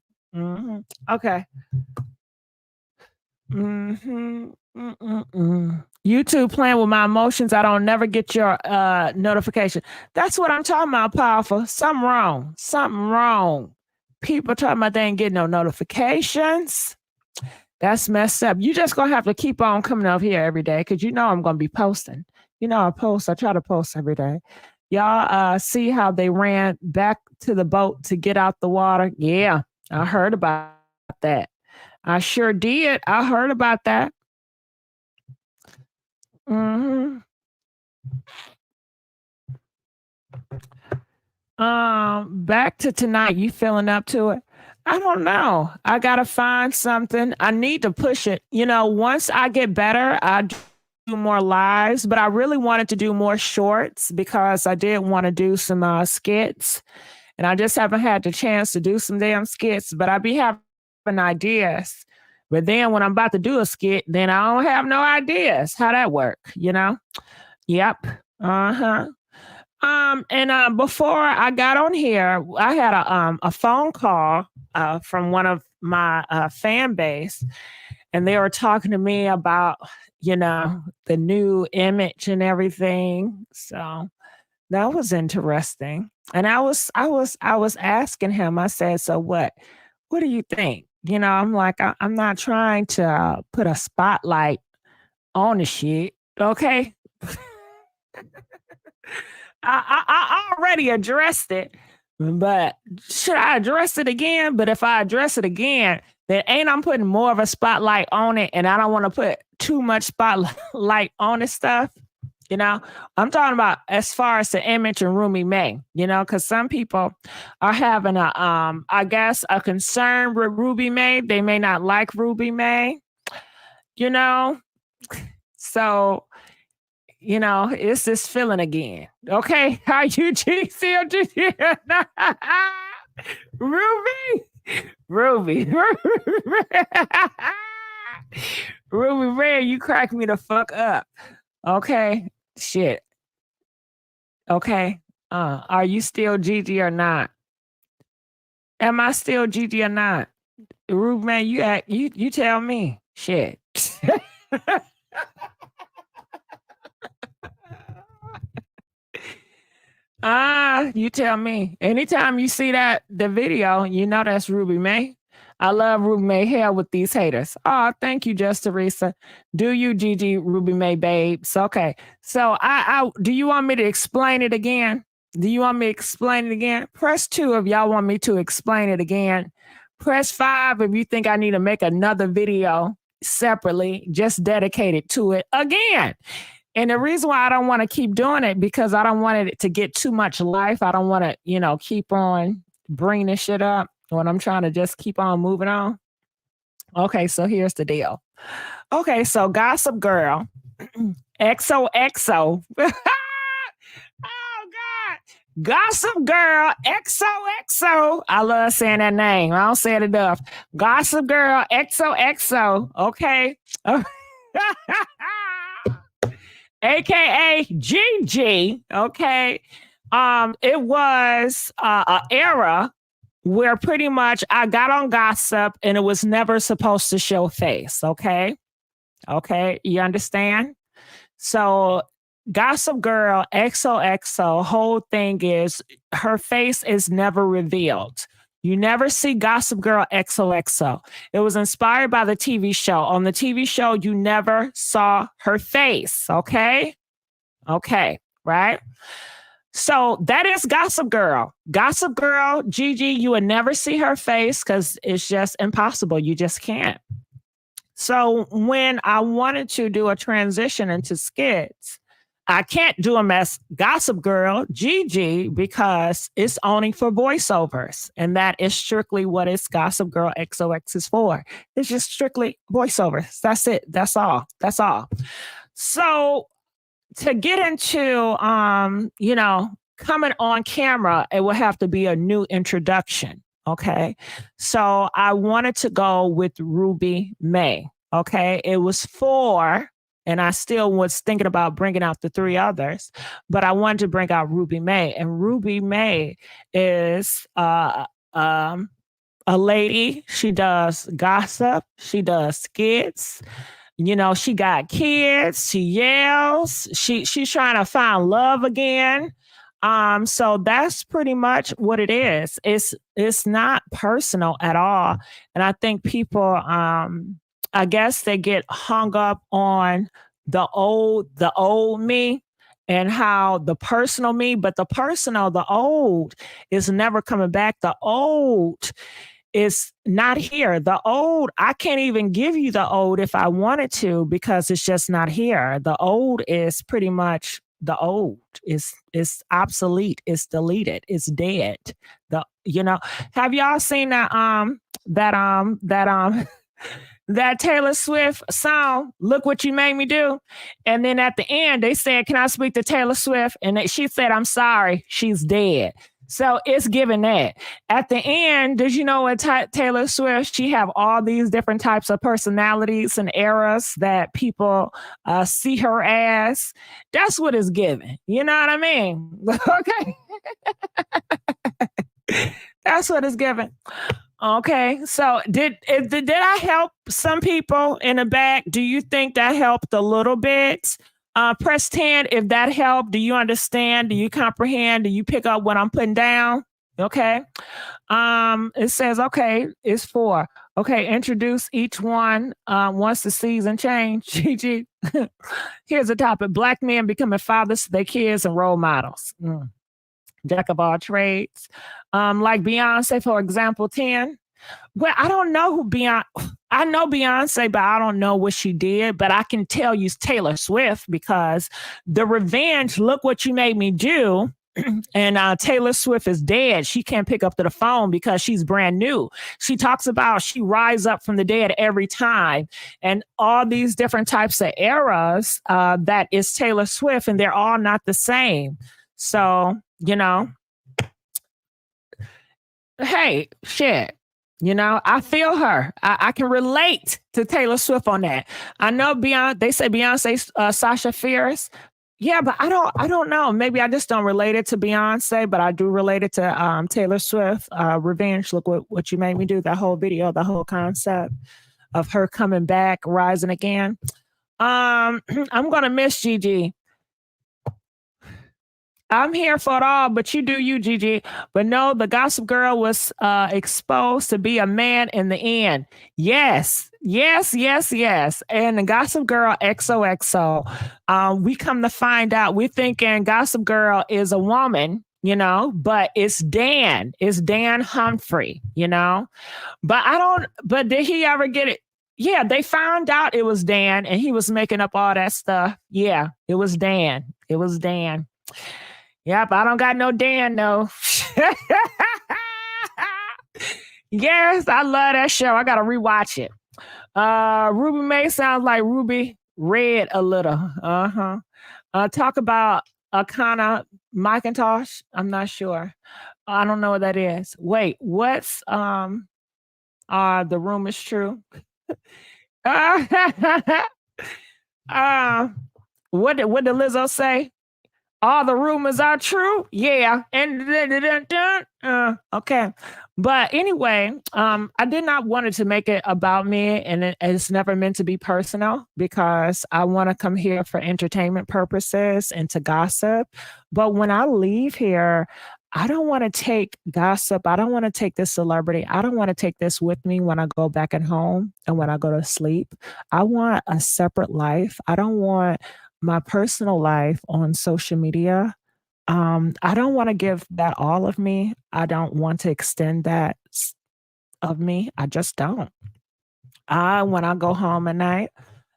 Okay. YouTube playing with my emotions. I don't never get your notification. That's what I'm talking about, Powerful. Something wrong. People talking about they ain't getting no notifications. That's messed up. You just gonna have to keep on coming up here every day because I'm gonna be posting. I try to post every day. Y'all see how they ran back to the boat to get out the water? Yeah, I heard about that. I sure did. I heard about that. Back to tonight. You feeling up to it? I don't know. I gotta find something. I need to push it. Once I get better, I do more lives, but I really wanted to do more shorts because I did want to do some skits, and I just haven't had the chance to do some damn skits. But I be having ideas. But then when I'm about to do a skit, then I don't have no ideas how that work, Yep. And before I got on here, I had a phone call from one of my fan base, and they were talking to me about, the new image and everything. So that was interesting. And I was asking him, I said, so what do you think? I'm like, I'm not trying to put a spotlight on the shit. Okay. I already addressed it, but should I address it again? But if I address it again, then I'm putting more of a spotlight on it, and I don't want to put too much spotlight on this stuff. I'm talking about as far as the image and Rumi May, because some people are having I guess a concern with Ruby May. They may not like Ruby May, so, it's this feeling again. Okay. How you GCMG? Ruby? Ruby. Ruby Red, you crack me the fuck up. Okay. Shit. Okay. Are you still Gigi or not? Am I still Gigi or not? Ruby man, you tell me. Shit. You tell me. Anytime you see the video, you know that's Ruby May. I love Ruby May hair with these haters. Oh, thank you, Just Teresa. Do you, Gigi, Ruby May babes? Okay. So I do you want me to explain it again? Do you want me to explain it again? Press 2 if y'all want me to explain it again. Press 5 if you think I need to make another video separately, just dedicated to it again. And the reason why I don't want to keep doing it, because I don't want it to get too much life. I don't want to, keep on bringing this shit up when I'm trying to just keep on moving on. Okay, so here's the deal. Okay, so Gossip Girl, XOXO. Oh, God. Gossip Girl, XOXO. I love saying that name. I don't say it enough. Gossip Girl, XOXO. Okay. AKA GIGI. Okay. It was an era where pretty much I got on Gossip and it was never supposed to show face. Okay. Okay. You understand? So Gossip Girl, XOXO, whole thing is her face is never revealed. You never see Gossip Girl XOXO. It was inspired by the TV show. On the TV show, you never saw her face. Okay. Okay. Right. So that is Gossip Girl. Gossip Girl, Gigi, you would never see her face because it's just impossible. You just can't. So when I wanted to do a transition into skits, I can't do them as Gossip Girl, Gigi, because it's only for voiceovers. And that is strictly what it's Gossip Girl XOX is for. It's just strictly voiceovers. That's it. That's all. That's all. So to get into, coming on camera, it will have to be a new introduction. Okay. So I wanted to go with Ruby May. Okay. It was 4. And I still was thinking about bringing out the 3 others, but I wanted to bring out Ruby May. And Ruby May is a lady. She does gossip. She does skits. She got kids. She yells. She's trying to find love again. So that's pretty much what it is. It's not personal at all. And I think people I guess they get hung up on the old me and how the personal me, but the old is never coming back. The old is not here. The old, I can't even give you the old if I wanted to, because it's just not here. The old is pretty much the old. It's obsolete. It's deleted. It's dead. Have y'all seen that Taylor Swift song, Look What You Made Me Do? And then at the end, they said, can I speak to Taylor Swift? And she said, I'm sorry, she's dead. So it's given that. At the end, did you know what Taylor Swift, she have all these different types of personalities and eras that people see her as? That's what it's given. You know what I mean? Okay. That's what it's given. Okay, so did I help some people in the back? Do you think that helped a little bit? Press 10 if that helped. Do you understand? Do you comprehend? Do you pick up what I'm putting down? Okay. It says, okay, it's 4. Okay, introduce each one once the season change. GG. Here's a topic. Black men becoming fathers to their kids and role models. Jack of all trades. Like Beyonce, for example, 10. Well, I don't know who Beyonce. I know Beyonce, but I don't know what she did. But I can tell you Taylor Swift, because the revenge, Look What You Made Me Do. And Taylor Swift is dead. She can't pick up the phone because she's brand new. She talks about she rise up from the dead every time, and all these different types of eras that is Taylor Swift, and they're all not the same. So, hey, shit. You know, I feel her. I can relate to Taylor Swift on that. I know Beyonce. They say Beyonce, Sasha Fierce. Yeah, but I don't know. Maybe I just don't relate it to Beyonce, but I do relate it to Taylor Swift. Revenge. Look what you made me do. That whole video, the whole concept of her coming back, rising again. I'm gonna miss Gigi. I'm here for it all, but you do you, Gigi. But no, the Gossip Girl was exposed to be a man in the end. Yes, yes, yes, yes. And the Gossip Girl XOXO, we come to find out, we're thinking Gossip Girl is a woman, you know, but it's Dan. It's Dan Humphrey, you know. But did he ever get it? Yeah, they found out it was Dan and he was making up all that stuff. Yeah, it was Dan. It was Dan. Yep, I don't got no Dan, no. Yes, I love that show. I gotta rewatch it. Ruby May sounds like Ruby Red a little. Talk about Akana Macintosh. I'm not sure. I don't know what that is. Wait, what's the room is true? What did Lizzo say? All the rumors are true. Yeah. And okay. But anyway, I did not want it to make it about me, and it's never meant to be personal because I want to come here for entertainment purposes and to gossip. But when I leave here, I don't want to take gossip. I don't want to take this celebrity. I don't want to take this with me when I go back at home and when I go to sleep. I want a separate life. I don't want my personal life on social media. I don't want to give that all of me. I don't want to extend that of me. I just don't. When I go home at night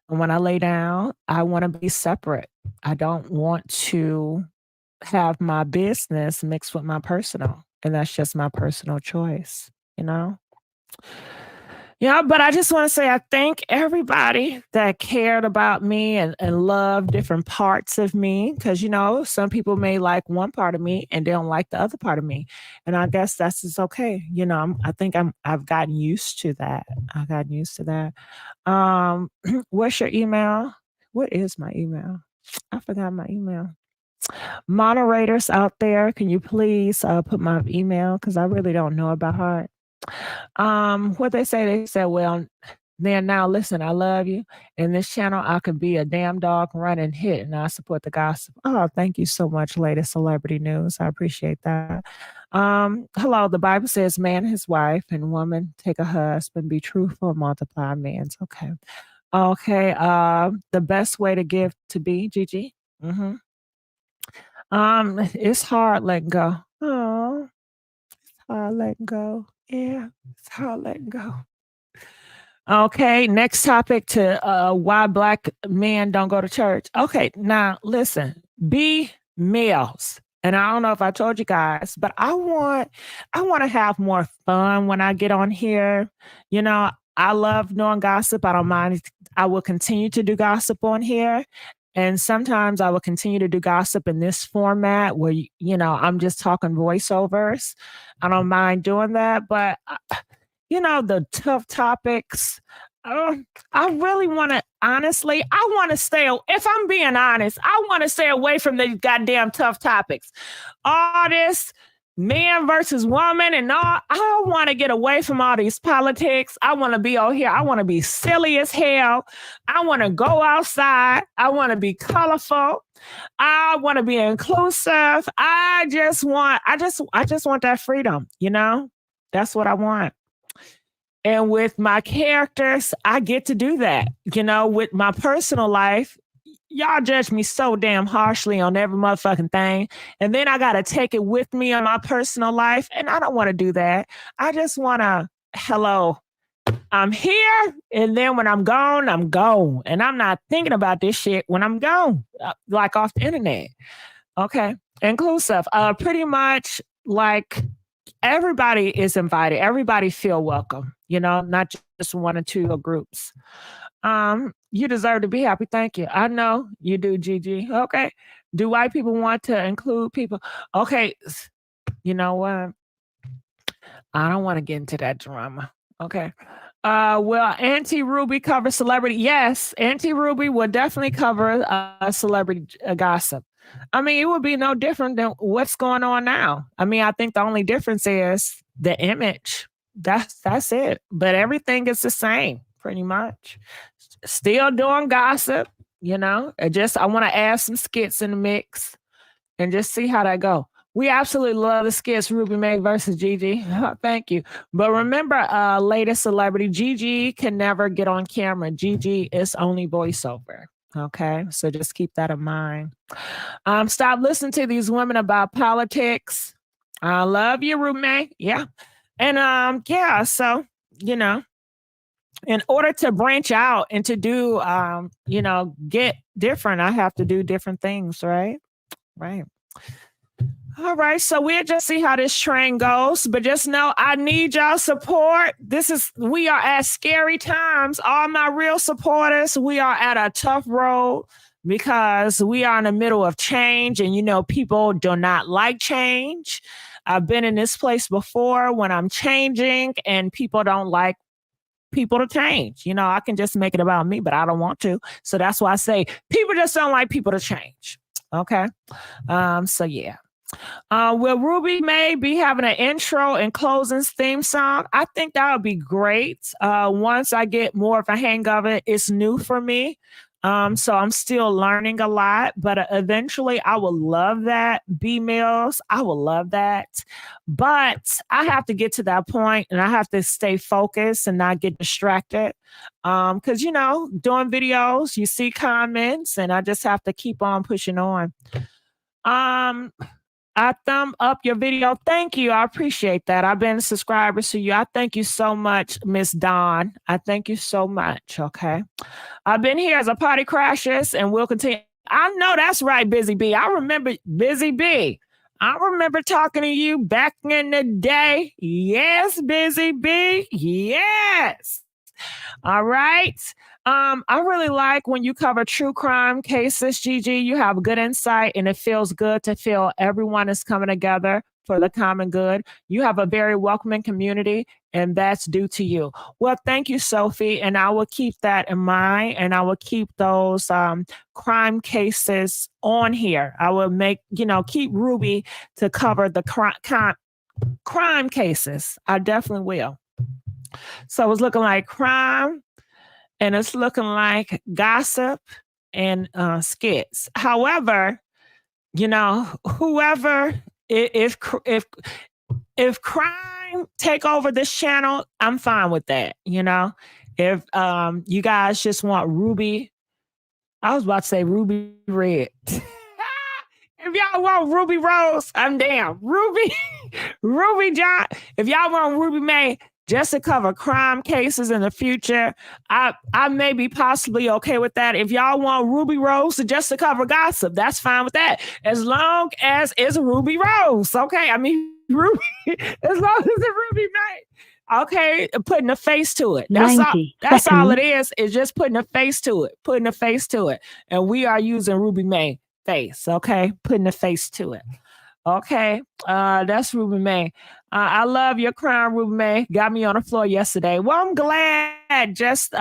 and when I lay down, I want to be separate. I don't want to have my business mixed with my personal. And that's just my personal choice, you know? Yeah, but I just want to say I thank everybody that cared about me and loved different parts of me. Because, you know, some people may like one part of me and they don't like the other part of me. And I guess that's just okay. You know, I think I've gotten used to that. I've gotten used to that. What's your email? What is my email? I forgot my email. Moderators out there, can you please put my email? Because I really don't know about heart. What they said, well, then now listen, I love you. In this channel, I could be a damn dog running hit and I support the gossip. Oh, thank you so much, latest celebrity news. I appreciate that. Hello, the Bible says man his wife and woman take a husband, be truthful, multiply men's. Okay. Okay. The best way to give to be, Gigi. It's hard letting go. Oh, it's hard letting go. Yeah, it's hard letting go. Okay, next topic to why black men don't go to church. Okay, now listen, be males. And I don't know if I told you guys, but I want to have more fun when I get on here. You know, I love doing gossip. I don't mind. I will continue to do gossip on here. And sometimes I will continue to do gossip in this format where, you know, I'm just talking voiceovers. I don't mind doing that. But, you know, the tough topics, I really want to, honestly, I want to stay, if I'm being honest, I want to stay away from these goddamn tough topics. All this man versus woman and all, I want to get away from all these politics. I want to be out here. I want to be silly as hell. I want to go outside. I want to be colorful. I want to be inclusive. I just want that freedom, you know? That's what I want. And with my characters, I get to do that. You know, with my personal life, y'all judge me so damn harshly on every motherfucking thing. And then I got to take it with me on my personal life. And I don't want to do that. I just want to, hello, I'm here. And then when I'm gone, I'm gone. And I'm not thinking about this shit when I'm gone, like off the internet. Okay. Inclusive. Pretty much like everybody is invited. Everybody feel welcome, you know, not just one or two groups. You deserve to be happy. Thank you. I know you do, Gigi. Okay. Do white people want to include people? Okay. You know what? I don't want to get into that drama. Okay. Well, Auntie Ruby covers celebrity. Yes, Auntie Ruby will definitely cover celebrity gossip. I mean, it would be no different than what's going on now. I mean, I think the only difference is the image. That's it. But everything is the same, pretty much. Still doing gossip, you know. I want to add some skits in the mix and just see how that go. We absolutely love the skits, Ruby May versus Gigi. Thank you. But remember, latest celebrity, Gigi can never get on camera. Gigi is only voiceover. Okay, so just keep that in mind. Stop listening to these women about politics. I love you, Ruby May. Yeah. And yeah, so, you know, in order to branch out and to do, you know, get different, I have to do different things, right? Right. All right, so we'll just see how this train goes, but just know I need y'all support. We are at scary times. All my real supporters, we are at a tough road because we are in the middle of change, and you know, people do not like change. I've been in this place before when I'm changing and people don't like people to change. You know, I can just make it about me, but I don't want to. So that's why I say people just don't like people to change. Okay. So yeah. Will Ruby May be having an intro and closing theme song? I think that would be great. Once I get more of a hang of it, it's new for me. So I'm still learning a lot, but eventually I will love that. B-Mills, I will love that. But I have to get to that point and I have to stay focused and not get distracted. Because, you know, doing videos, you see comments and I just have to keep on pushing on. I thumb up your video. Thank you. I appreciate that. I've been subscribers to you. I thank you so much, Miss Dawn. I thank you so much. Okay. I've been here as a party crashers and we'll continue. I know that's right, Busy B. I remember Busy B. I remember talking to you back in the day. Yes, Busy B. Yes. All right. I really like when you cover true crime cases, Gigi. You have good insight and it feels good to feel everyone is coming together for the common good. You have a very welcoming community and that's due to you. Well, thank you, Sophie. And I will keep that in mind and I will keep those crime cases on here. I will keep Ruby to cover the crime cases. I definitely will. So it's looking like crime. And it's looking like gossip and skits. However, you know, whoever, if crime take over this channel, I'm fine with that. You know, if you guys just want Ruby, I was about to say Ruby Red. If y'all want Ruby Rose, I'm down. Ruby John. If y'all want Ruby May, just to cover crime cases in the future, I may be possibly okay with that. If y'all want Ruby Rose just to cover gossip, that's fine with that. As long as it's Ruby Rose, okay? I mean, Ruby, as long as it's Ruby May. Okay, putting a face to it. That's all it is just putting a face to it. And we are using Ruby May face, okay? Putting a face to it. Okay, that's Ruby May. I love your crown, Ruby May. Got me on the floor yesterday. Well, I'm glad, just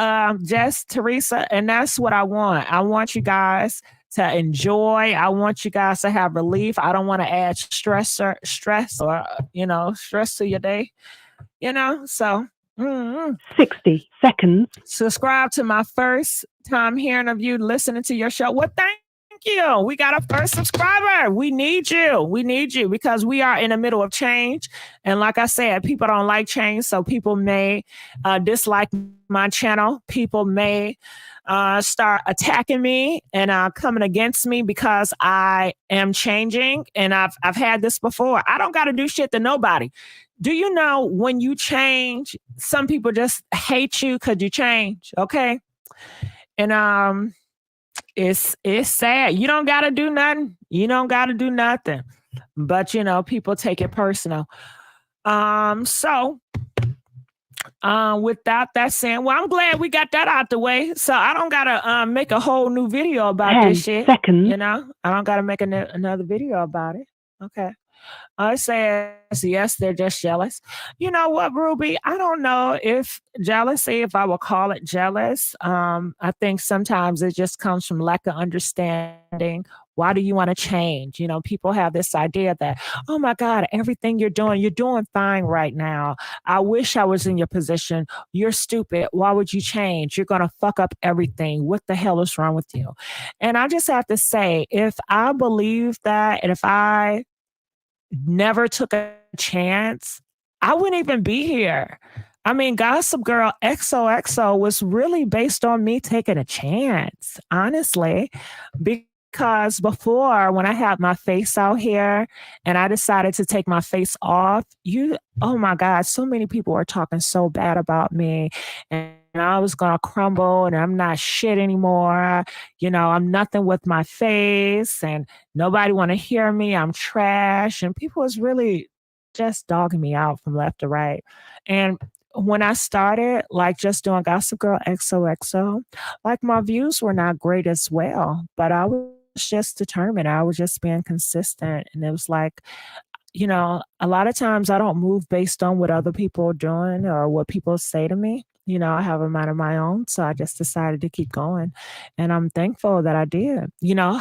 Teresa, and that's what I want. I want you guys to enjoy. I want you guys to have relief. I don't want to add stress or stress to your day. You know, so 60 seconds. Subscribe to my first time hearing of you, listening to your show. Well, thank you. We got a first subscriber. We need you because we are in the middle of change. And like I said, people don't like change. So people may dislike my channel. People may start attacking me and coming against me because I am changing. And I've had this before. I don't got to do shit to nobody. Do you know when you change, some people just hate you because you change. Okay. And it's sad. You don't got to do nothing. But, you know, people take it personal. So without that saying, well, I'm glad we got that out the way. So I don't got to make a whole new video about this shit. 10 seconds. You know, I don't got to make another video about it. Okay. It says, yes, they're just jealous. You know what, Ruby? I don't know if jealousy, if I will call it jealous. I think sometimes it just comes from lack of understanding. Why do you want to change? You know, people have this idea that, oh my God, everything you're doing fine right now. I wish I was in your position. You're stupid. Why would you change? You're going to fuck up everything. What the hell is wrong with you? And I just have to say, if I believe that, and if I never took a chance, I wouldn't even be here. I mean, Gossip Girl XOXO was really based on me taking a chance, honestly, because before when I had my face out here and I decided to take my face off, oh my God, so many people were talking so bad about me and I was going to crumble and I'm not shit anymore. You know, I'm nothing with my face and nobody want to hear me. I'm trash. And people was really just dogging me out from left to right. And when I started like just doing Gossip Girl XOXO, like my views were not great as well, but I was just determined. I was just being consistent. And it was like, you know, a lot of times I don't move based on what other people are doing or what people say to me. You know, I have a mind of my own. So I just decided to keep going. And I'm thankful that I did. You know,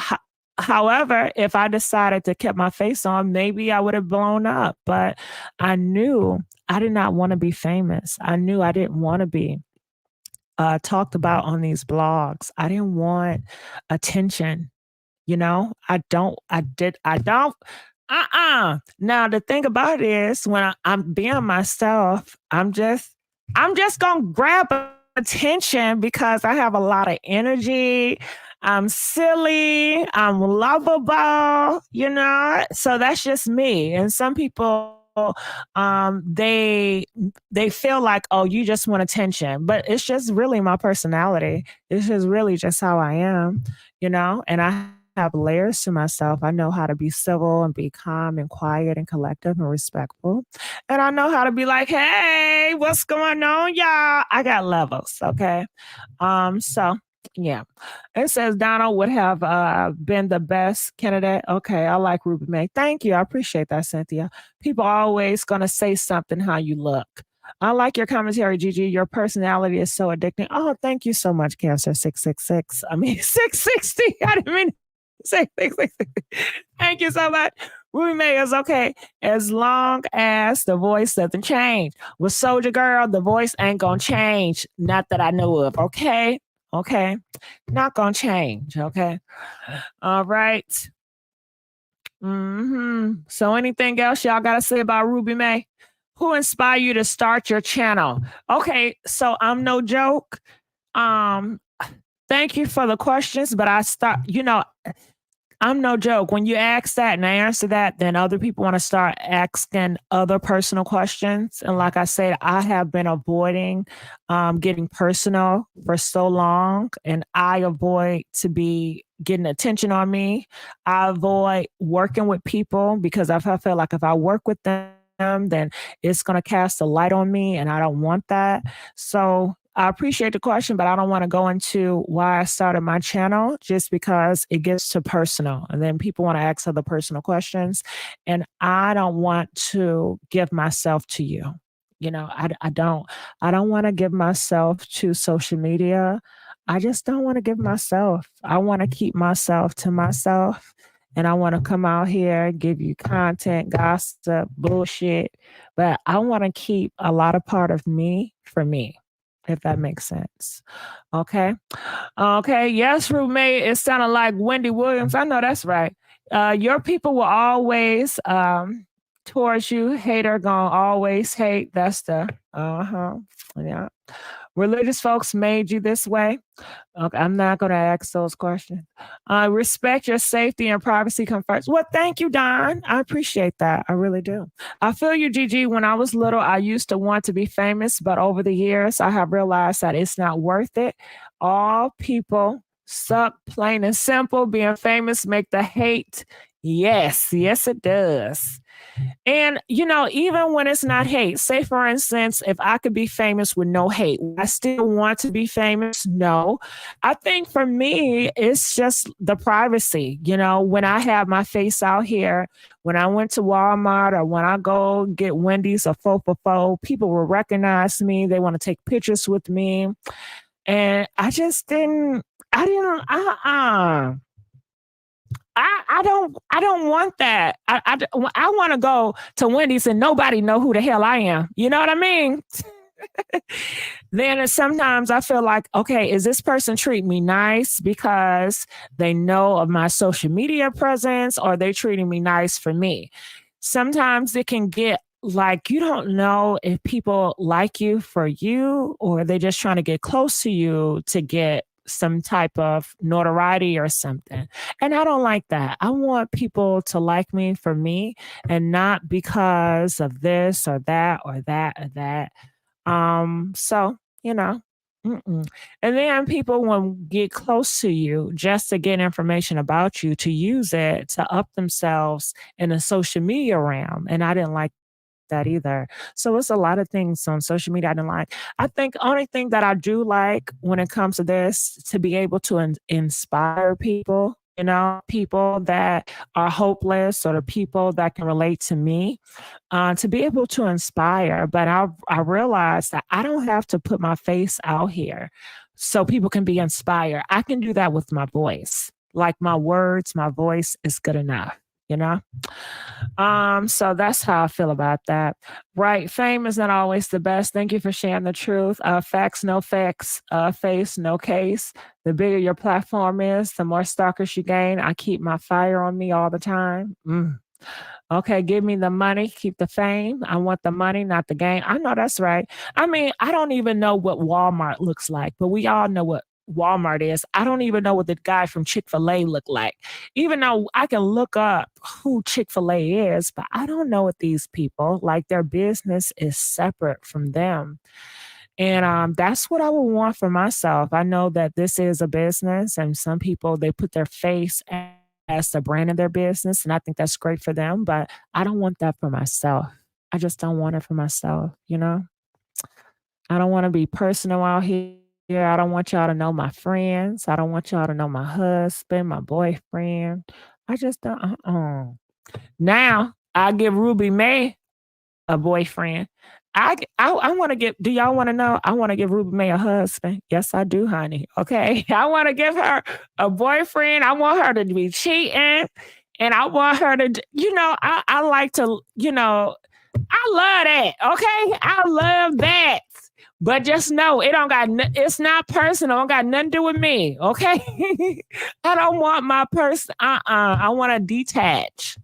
however, if I decided to keep my face on, maybe I would have blown up. But I knew I did not want to be famous. I knew I didn't want to be talked about on these blogs. I didn't want attention. You know, I don't. Now the thing about it is when I'm being myself, I'm just gonna grab attention because I have a lot of energy. I'm silly, I'm lovable, you know. So that's just me. And some people they feel like, oh, you just want attention. But it's just really my personality. It's just really just how I am, you know, and I have layers to myself. I know how to be civil and be calm and quiet and collective and respectful. And I know how to be like, hey, what's going on, y'all? I got levels, okay? So yeah. It says Donald would have been the best candidate. Okay, I like Ruby May. Thank you. I appreciate that, Cynthia. People are always gonna say something how you look. I like your commentary, Gigi. Your personality is so addicting. Oh, thank you so much, Cancer 666. I mean 660. I didn't mean 666. Thank you so much. Ruby May is okay as long as the voice doesn't change. With Soldier Girl, the voice ain't gonna change. Not that I know of. Okay. Okay. Not gonna change. Okay. All right. So anything else y'all gotta say about Ruby May? Who inspired you to start your channel? Okay, so I'm no joke. Thank you for the questions, but I'm no joke. When you ask that and I answer that, then other people want to start asking other personal questions. And like I said, I have been avoiding getting personal for so long, and I avoid to be getting attention on me. I avoid working with people because I feel like if I work with them, then it's going to cast a light on me, and I don't want that. So I appreciate the question, but I don't want to go into why I started my channel just because it gets too personal. And then people want to ask other personal questions. And I don't want to give myself to you. You know, I don't want to give myself to social media. I just don't want to give myself. I want to keep myself to myself. And I want to come out here, give you content, gossip, bullshit. But I want to keep a lot of part of me for me, if that makes sense. Okay. Okay. Yes, roommate. It sounded like Wendy Williams. I know that's right. Your people will always towards you. Hater gonna always hate. That's the yeah. Religious folks made you this way. Okay, I'm not going to ask those questions. Respect your safety and privacy come first. Well, thank you, Don. I appreciate that. I really do. I feel you, Gigi. When I was little, I used to want to be famous, but over the years, I have realized that it's not worth it. All people suck, plain and simple. Being famous make the hate Yes, yes, it does. And, even when it's not hate, say for instance, if I could be famous with no hate, I still want to be famous? No. I think for me, it's just the privacy. When I have my face out here, when I went to Walmart or when I go get Wendy's or faux for faux, people will recognize me. They want to take pictures with me. And I don't want that. I want to go to Wendy's and nobody know who the hell I am. You know what I mean? Then sometimes I feel like, okay, is this person treating me nice because they know of my social media presence, or are they treating me nice for me? Sometimes it can get like you don't know if people like you for you, or they're just trying to get close to you to get some type of notoriety or something. And I don't like that. I want people to like me for me and not because of this or that or that or that. So, mm-mm. And then people will get close to you just to get information about you to use it to up themselves in a social media realm. And I didn't like that either. So it's a lot of things on social media I didn't like. I think only thing that I do like when it comes to this to be able to inspire people, people that are hopeless or the people that can relate to me, to be able to inspire. But I realized that I don't have to put my face out here so people can be inspired. I can do that with my voice. Like my words, my voice is good enough, you know? So that's how I feel about that. Right. Fame is not always the best. Thank you for sharing the truth. Facts, no facts, face, no case. The bigger your platform is, the more stalkers you gain. I keep my fire on me all the time. Okay, give me the money, keep the fame. I want the money, not the game. I know that's right. I mean, I don't even know what Walmart looks like, but we all know what Walmart is. I don't even know what the guy from Chick-fil-A looked like. Even though I can look up who Chick-fil-A is, but I don't know what these people, like their business is separate from them. And that's what I would want for myself. I know that this is a business, and some people, they put their face as the brand of their business, and I think that's great for them, but I don't want that for myself. I just don't want it for myself, you know? I don't want to be personal out here. I don't want y'all to know my friends. I don't want y'all to know my husband, my boyfriend. I just don't. Now I give Ruby May a boyfriend. I want to give. Do y'all want to know? I want to give Ruby May a husband. Yes, I do, honey. Okay, I want to give her a boyfriend. I want her to be cheating, and I want her to. I like to. I love that. Okay, I love that. But just know it don't got. It's not personal. It don't got nothing to do with me. Okay, I don't want my person. I want to detach.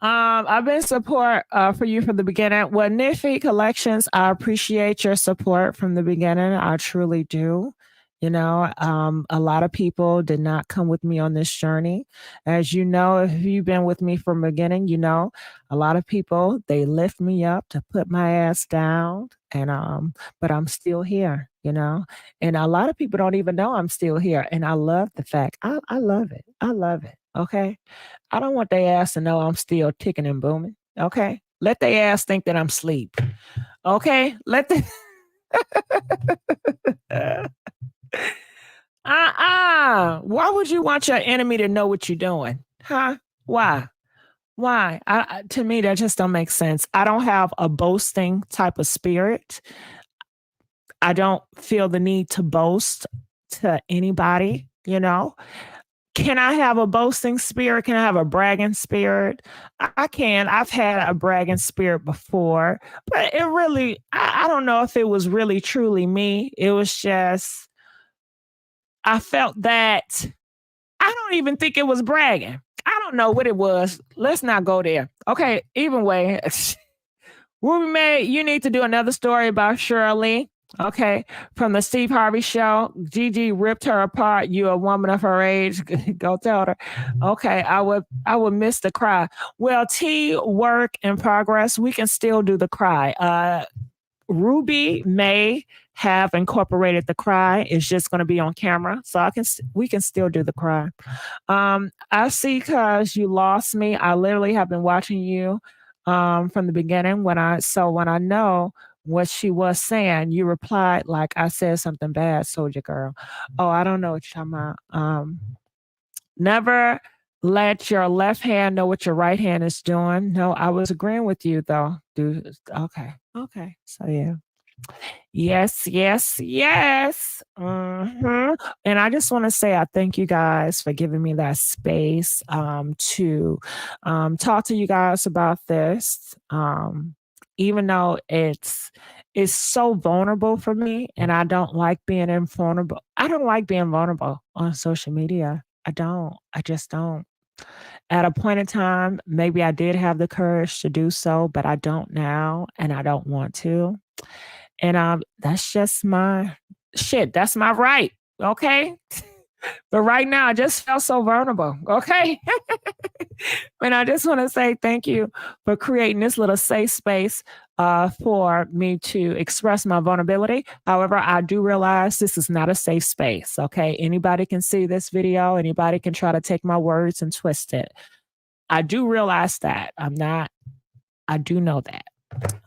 I've been support for you from the beginning. Well, Nifty Collections, I appreciate your support from the beginning. I truly do. A lot of people did not come with me on this journey. As you know, if you've been with me from the beginning, a lot of people, they lift me up to put my ass down. And but I'm still here, And a lot of people don't even know I'm still here. And I love the fact. I love it. I love it. Okay. I don't want their ass to know I'm still ticking and booming. Okay. Let their ass think that I'm asleep. Okay. Let the Why would you want your enemy to know what you're doing? Huh? Why? Why? To me, that just don't make sense. I don't have a boasting type of spirit. I don't feel the need to boast to anybody, Can I have a boasting spirit? Can I have a bragging spirit? I can. I've had a bragging spirit before, but it really, I don't know if it was really truly me. It was just, I felt that, I don't even think it was bragging. I don't know what it was. Let's not go there. Okay, even way. Ruby May, you need to do another story about Shirley. Okay, from the Steve Harvey show. Gigi ripped her apart. You a woman of her age. Go tell her. Okay, I would miss the cry. Well, work in progress. We can still do the cry. Ruby may have incorporated the cry. It's just going to be on camera, so we can still do the cry. I see, cause you lost me. I literally have been watching you from the beginning. When I know what she was saying, you replied like I said something bad, Soldier Girl. Oh, I don't know what you're talking about. Never let your left hand know what your right hand is doing. No, I was agreeing with you though. Dude, okay. Okay. So yeah. Yes, yes, yes. And I just want to say I thank you guys for giving me that space to talk to you guys about this. Even though it's so vulnerable for me, and I don't like being invulnerable. I don't like being vulnerable on social media. I don't. I just don't. At a point in time, maybe I did have the courage to do so, but I don't now, and I don't want to. And that's just my shit. That's my right. Okay. But right now, I just felt so vulnerable. Okay. And I just want to say thank you for creating this little safe space for me to express my vulnerability. However, I do realize this is not a safe space. Okay. Anybody can see this video, anybody can try to take my words and twist it. I do realize that. I do know that.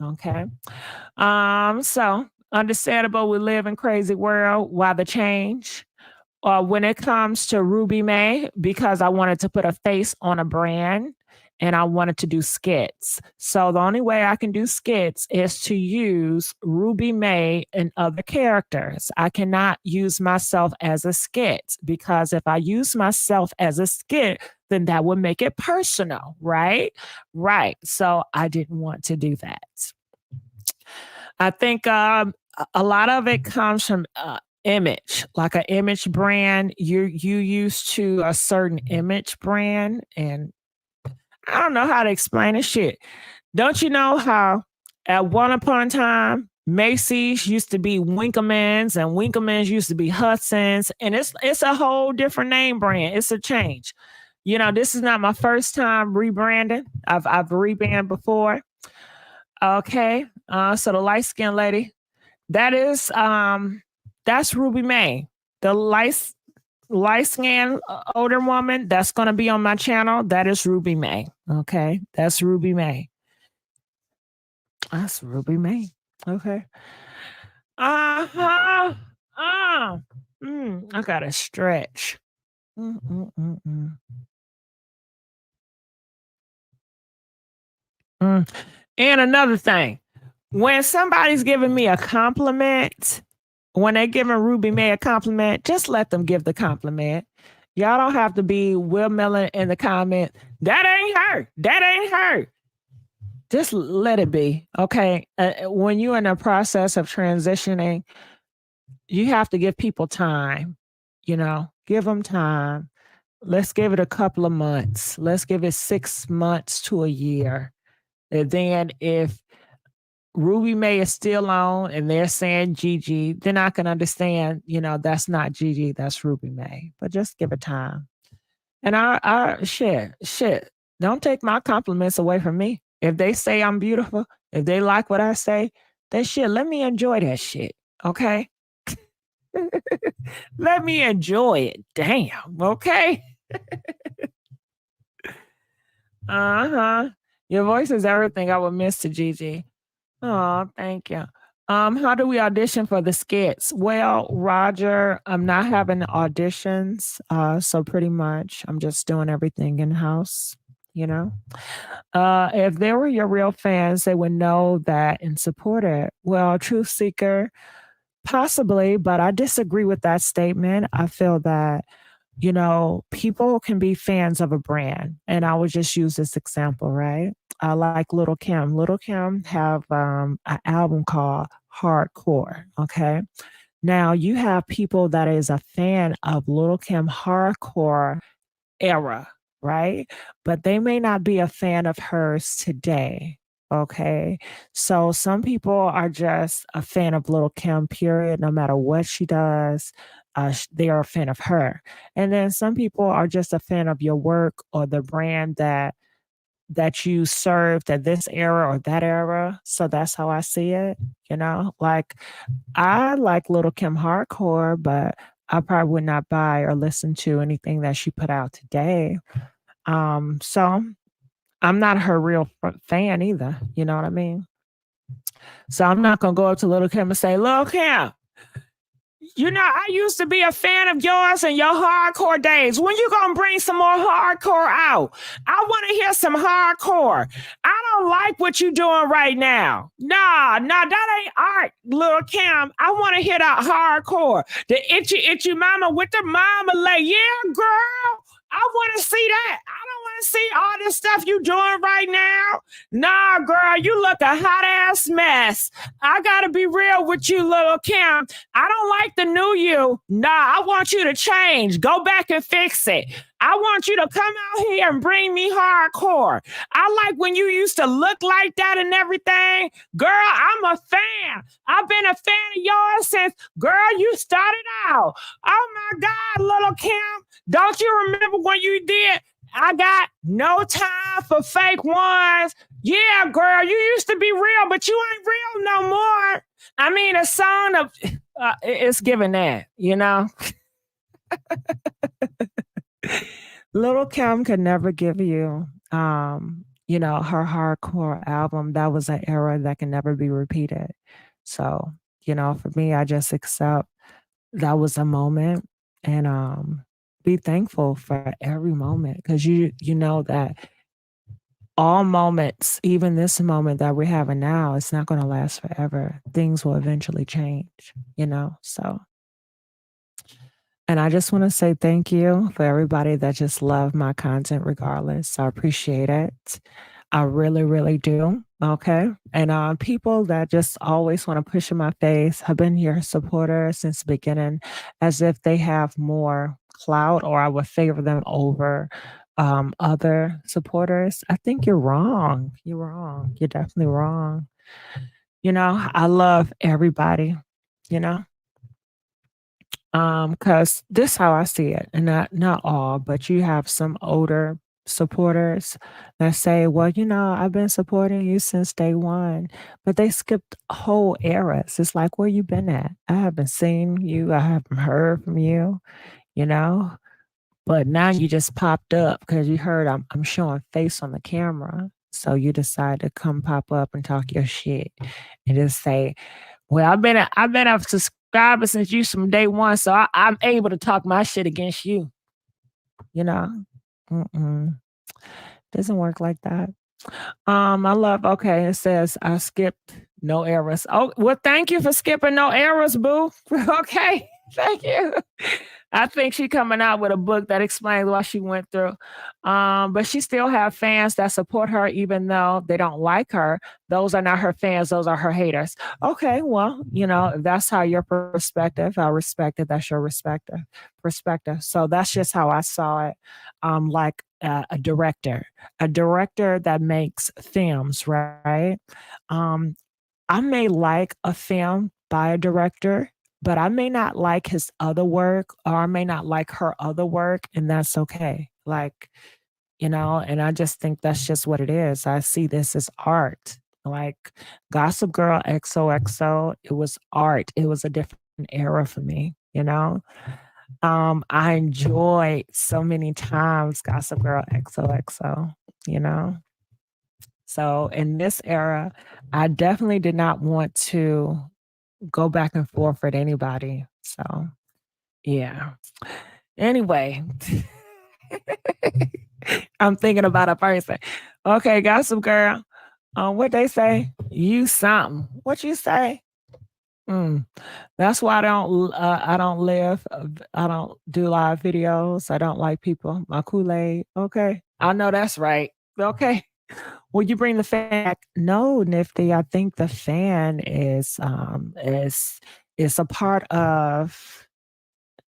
Okay. So understandable, we live in crazy world. Why the change? When it comes to Ruby May, because I wanted to put a face on a brand and I wanted to do skits. So the only way I can do skits is to use Ruby May and other characters. I cannot use myself as a skit, because if I use myself as a skit, then that would make it personal, right? Right. So I didn't want to do that. I think a lot of it comes from image, like an image brand. You used to a certain image brand, and I don't know how to explain this shit. Don't you know how at one upon a time Macy's used to be Winkelmann's and Winkelmann's used to be Hudson's, and it's a whole different name brand. It's a change. You know, this is not my first time rebranding. I've rebranded before. Okay. So the light skinned lady, that's Ruby May. The light skinned older woman that's gonna be on my channel, that is Ruby May. Okay. That's Ruby May. That's Ruby May. Okay. I gotta stretch. And another thing, when somebody's giving me a compliment, when they're giving Ruby May a compliment, just let them give the compliment. Y'all don't have to be Will Miller in the comment. That ain't her. That ain't her. Just let it be. Okay. When you're in the process of transitioning, you have to give people time. You know, give them time. Let's give it a couple of months. Let's give it 6 months to a year. And then if Ruby May is still on and they're saying GIGI, then I can understand, you know, that's not GIGI, that's Ruby May. But just give it time. And shit. Don't take my compliments away from me. If they say I'm beautiful, if they like what I say, then shit, let me enjoy that shit. Okay? Let me enjoy it. Damn. Okay? Your voice is everything I would miss to GIGI. Oh, thank you. How do we audition for the skits? Well, Roger, I'm not having auditions. So pretty much I'm just doing everything in-house, you know? If they were your real fans, they would know that and support it. Well, Truth Seeker, possibly, but I disagree with that statement. I feel that, you know, people can be fans of a brand. And I would just use this example, right? I like Little Kim. Little Kim have an album called Hardcore, okay? Now, you have people that is a fan of Little Kim Hardcore era, right? But they may not be a fan of hers today, okay? So some people are just a fan of Little Kim, period, no matter what she does. They are a fan of her. And then some people are just a fan of your work or the brand that that you served at this era or that era. So that's how I see it. You know, like I like Little Kim hardcore, but I probably would not buy or listen to anything that she put out today. So I'm not her real fan either. You know what I mean? So I'm not gonna go up to Little Kim and say, Little Kim, you know, I used to be a fan of yours in your hardcore days. When you gonna bring some more hardcore out? I want to hear some hardcore. I don't like what you doing right now. Nah, that ain't art, Little Kim. I want to hear that hardcore. The itchy mama with the mama like, yeah, girl. I want to see that. I don't want to see all this stuff you doing right now. Nah, girl, you look a hot ass mess. I gotta be real with you, Little Kim. I don't like the new you. Nah, I want you to change. Go back and fix it. I want you to come out here and bring me hardcore. I like when you used to look like that and everything. Girl, I'm a fan. I've been a fan of yours since, girl, you started out. Oh my God, Little Kim. Don't you remember when you did? I got no time for fake ones. Yeah, girl, you used to be real, but you ain't real no more. I mean, a song of it's given that, you know. Little Kim could never give you, you know, her hardcore album. That was an era that can never be repeated. So, you know, for me, I just accept that was a moment and be thankful for every moment because you know that all moments, even this moment that we're having now, it's not going to last forever. Things will eventually change, you know? So, and I just want to say thank you for everybody that just love my content regardless. I appreciate it. I really, really do. Okay. And people that just always want to push in my face have been your supporters since the beginning as if they have more clout or I would favor them over other supporters. I think you're wrong. You're wrong. You're definitely wrong. You know, I love everybody, you know, because this how I see it, and not all, but you have some older supporters that say, well, you know, I've been supporting you since day one, but they skipped whole eras. It's like, where you been at? I haven't seen you. I haven't heard from you, you know, but now you just popped up because you heard I'm showing face on the camera. So you decide to come pop up and talk your shit and just say, well, I've been a subscriber since you from day one, so I'm able to talk my shit against you. You know, doesn't work like that. I love. Okay, it says I skipped no errors. Oh, well, thank you for skipping no errors, boo. Okay, thank you. I think she's coming out with a book that explains what she went through. But she still have fans that support her, even though they don't like her. Those are not her fans. Those are her haters. Okay, well, you know, if that's how your perspective, I respect it. That's your perspective. So that's just how I saw it. Like a director that makes films, right? I may like a film by a director, but I may not like his other work or I may not like her other work, and that's okay. Like, you know, and I just think that's just what it is. I see this as art. Like Gossip Girl XOXO, it was art. It was a different era for me, you know? I enjoyed so many times Gossip Girl XOXO, you know? So in this era, I definitely did not want to go back and forth with anybody. So yeah. Anyway, I'm thinking about a person. Okay, Gossip Girl. What they say? You something. What you say? That's why I don't live. I don't do live videos. I don't like people. My Kool-Aid. Okay. I know that's right. Okay. Will you bring the fan back? No, Nifty. I think the fan is a part of.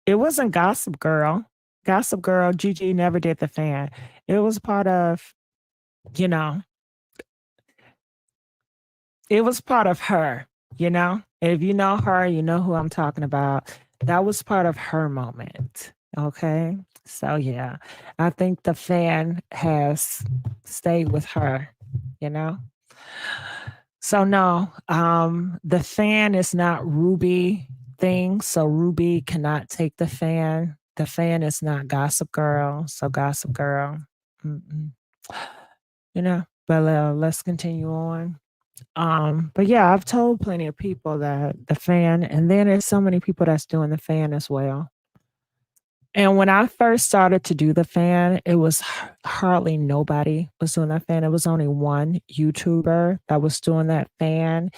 It wasn't Gossip Girl. Gossip Girl, GIGI never did the fan. It was part of, you know, it was part of her, you know? If you know her, you know who I'm talking about. That was part of her moment. Okay. So yeah, I think the fan has stayed with her, you know? So no, the fan is not Ruby thing. So Ruby cannot take the fan. The fan is not Gossip Girl. So Gossip Girl, mm-mm. You know. But let's continue on. But yeah, I've told plenty of people that the fan, and then there's so many people that's doing the fan as well. And when I first started to do the fan, it was hardly nobody was doing that fan. It was only one YouTuber that was doing that fan.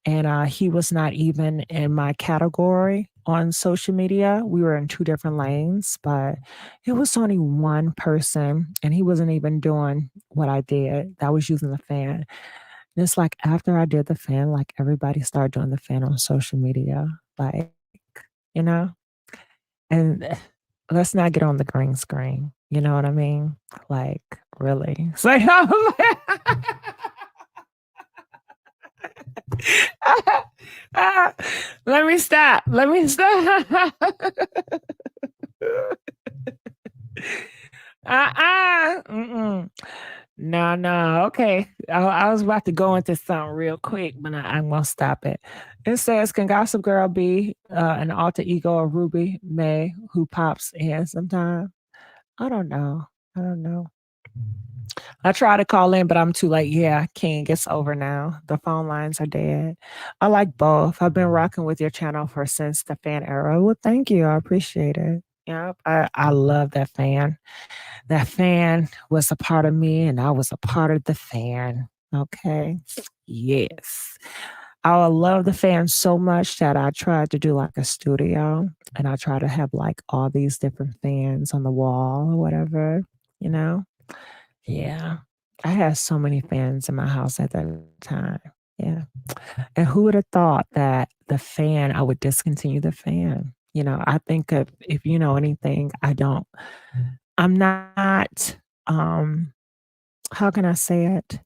And he was not even in my category on social media. We were in two different lanes, but it was only one person, and he wasn't even doing what I did that was using the fan. And it's like after I did the fan, like everybody started doing the fan on social media. Like, you know? And let's not get on the green screen. You know what I mean? Like, really. So, let me stop. Let me stop. Mm-mm. No, no. Okay. I was about to go into something real quick, but I'm going to stop it. It says, can Gossip Girl be an alter ego of Ruby May who pops in sometime? I don't know. I don't know. I try to call in, but I'm too late. Yeah, King, it's over now. The phone lines are dead. I like both. I've been rocking with your channel for since the fan era. Well, thank you. I appreciate it. Yep. I love that fan. That fan was a part of me, and I was a part of the fan. Okay. Yes. I love the fan so much that I tried to do like a studio, and I try to have like all these different fans on the wall or whatever, you know? Yeah. I had so many fans in my house at that time. Yeah. And who would have thought that the fan, I would discontinue the fan? You know, I think if you know anything, I'm not, how can I say it?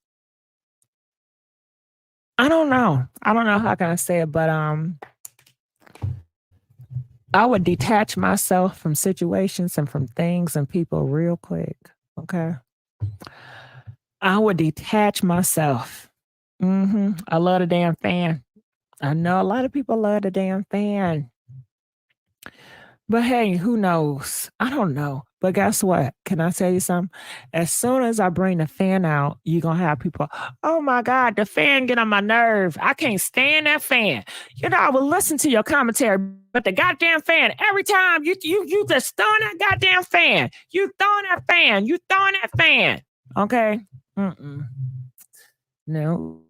I don't know. I don't know how can I say it, but I would detach myself from situations and from things and people real quick. Okay. I would detach myself. I love the damn fan. I know a lot of people love the damn fan. But hey, who knows? I don't know. But guess what? Can I tell you something? As soon as I bring the fan out, you're gonna have people, oh my God, the fan get on my nerve. I can't stand that fan. You know, I will listen to your commentary, but the goddamn fan, every time you just throwing that goddamn fan. You throwing that fan. You throwing that fan. Okay. No.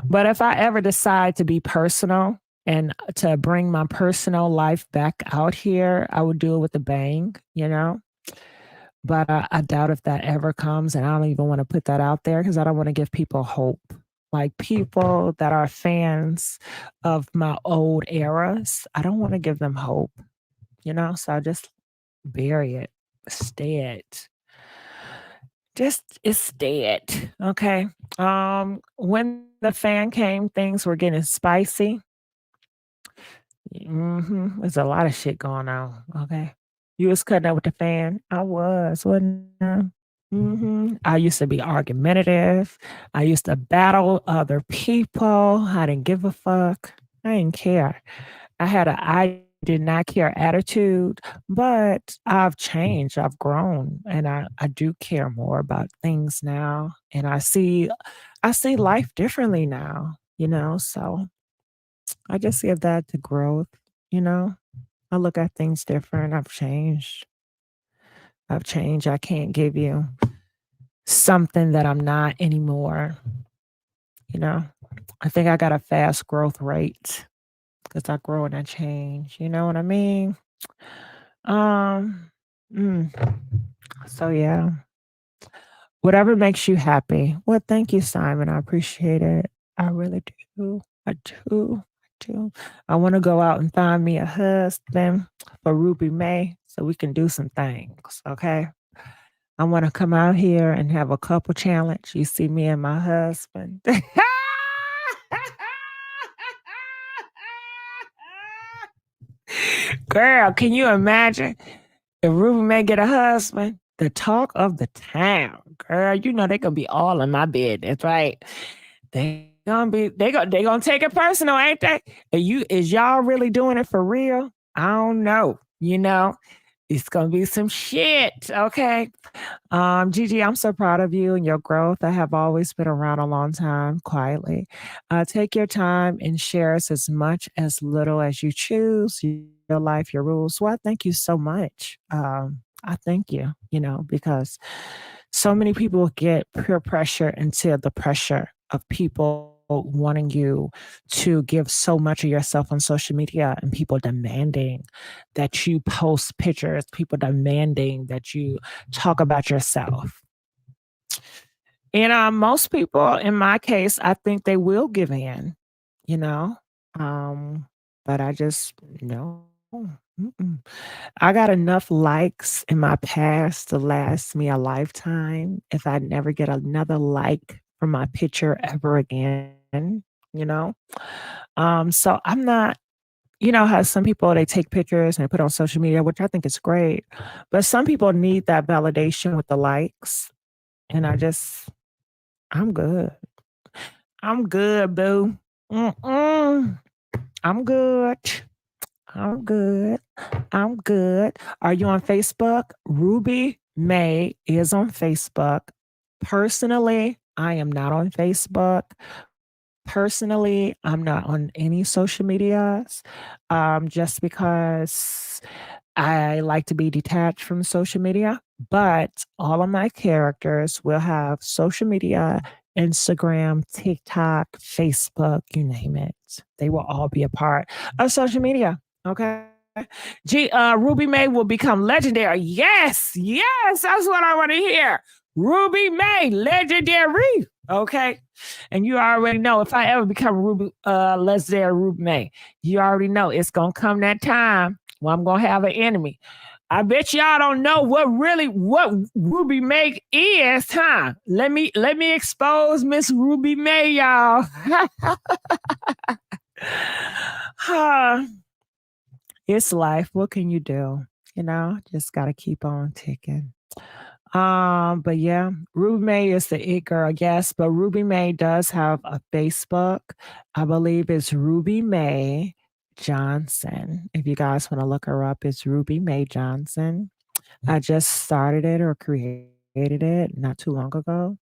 But if I ever decide to be personal and to bring my personal life back out here, I would do it with a bang, you know? But I doubt if that ever comes. And I don't even want to put that out there because I don't want to give people hope. Like people that are fans of my old eras, I don't want to give them hope, you know? So I just bury it, stay it. Just it's dead. Okay. When the fan came, things were getting spicy. There's a lot of shit going on. Okay. You was cutting up with the fan. I was, wasn't I? I used to be argumentative. I used to battle other people. I didn't give a fuck. I didn't care. I had a I did not care attitude, but I've changed. I've grown, and I do care more about things now. And I see life differently now, you know. So I just give that to growth, you know. I look at things different. I've changed. I've changed. I can't give you something that I'm not anymore, you know. I think I got a fast growth rate because I grow and I change. You know what I mean? Um, mm, so yeah, whatever makes you happy. Well, thank you, Simon. I appreciate it. I really do. I do. I do. I want to go out and find me a husband for Ruby May so we can do some things. Okay. I want to come out here and have a couple challenge. You see me and my husband. Girl, can you imagine? If Ruby May get a husband, the talk of the town, girl, you know they gonna be all in my business, right? They gonna take it personal, ain't they? Is y'all really doing it for real? I don't know. You know, it's gonna be some shit. Okay. Gigi, I'm so proud of you and your growth. I have always been around a long time, quietly. Take your time and share us as much as little as you choose. Your life, your rules. Well, thank you so much. I thank you, because so many people get peer pressure into the pressure of people wanting you to give so much of yourself on social media and people demanding that you post pictures, people demanding that you talk about yourself. And most people, in my case, I think they will give in, you know. But I just no. Mm-mm. I got enough likes in my past to last me a lifetime. If I never get another like from my picture ever again, you know. So I'm not. How some people they take pictures and they put on social media, which I think is great, but some people need that validation with the likes, and I'm good. I'm good, boo. Mm-mm. I'm good. I'm good. I'm good. Are you on Facebook? Ruby May is on Facebook. Personally, I am not on Facebook. Personally, I'm not on any social medias just because I like to be detached from social media. But all of my characters will have social media, Instagram, TikTok, Facebook, you name it. They will all be a part of social media. Okay. Ruby May will become legendary. Yes, yes, that's what I want to hear. Ruby May, legendary. Okay. And you already know if I ever become legendary Ruby May, you already know it's gonna come that time when I'm gonna have an enemy. I bet y'all don't know what Ruby May is, huh? Let me expose Miss Ruby May, y'all. It's life. What can you do? Just gotta keep on ticking. But yeah, Ruby May is the it girl, yes, but Ruby May does have a Facebook. I believe it's Ruby May Johnson. If you guys want to look her up, it's Ruby May Johnson. I just started it or created it not too long ago,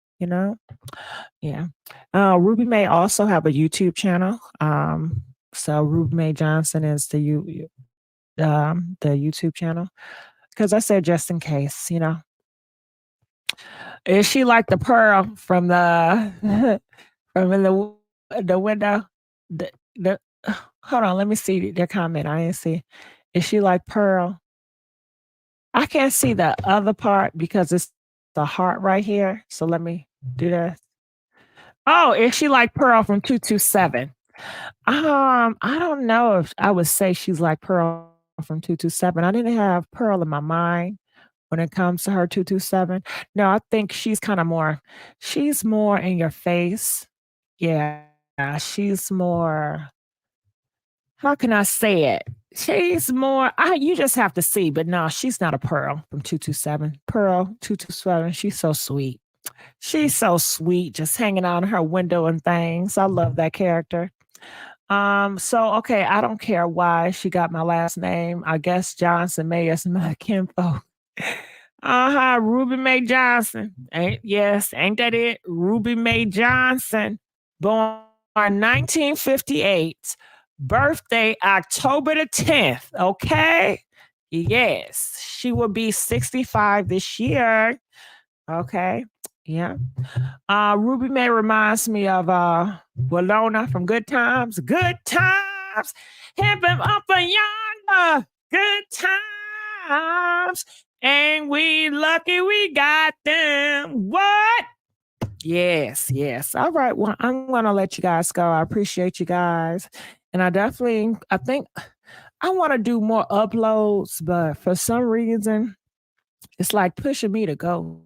Yeah. Ruby May also have a YouTube channel. So Ruby May Johnson is the YouTube channel. Because I said just in case, Is she like the pearl from the from in the window? The hold on, let me see their comment. I didn't see. Is she like Pearl? I can't see the other part because it's the heart right here. So let me do this. Oh, is she like Pearl from 227? I don't know if I would say she's like Pearl from 227. I didn't have Pearl in my mind when it comes to her 227. No, I think she's more in your face. Yeah, she's more, how can I say it? She's more, you just have to see, but no, she's not a Pearl from 227. Pearl 227, she's so sweet. She's so sweet, just hanging out in her window and things. I love that character. So okay, I don't care why she got my last name. I guess Johnson May is my kinfolk. Ruby May Johnson. Ain't that it? Ruby May Johnson, born 1958, birthday October the 10th. Okay. Yes, she will be 65 this year. Okay. Yeah. Ruby May reminds me of Walona from Good Times. Good Times. Hip him up and yonder. Good times. And we lucky we got them. What? Yes, yes. All right. Well, I'm gonna let you guys go. I appreciate you guys. And I think I want to do more uploads, but for some reason, it's like pushing me to go.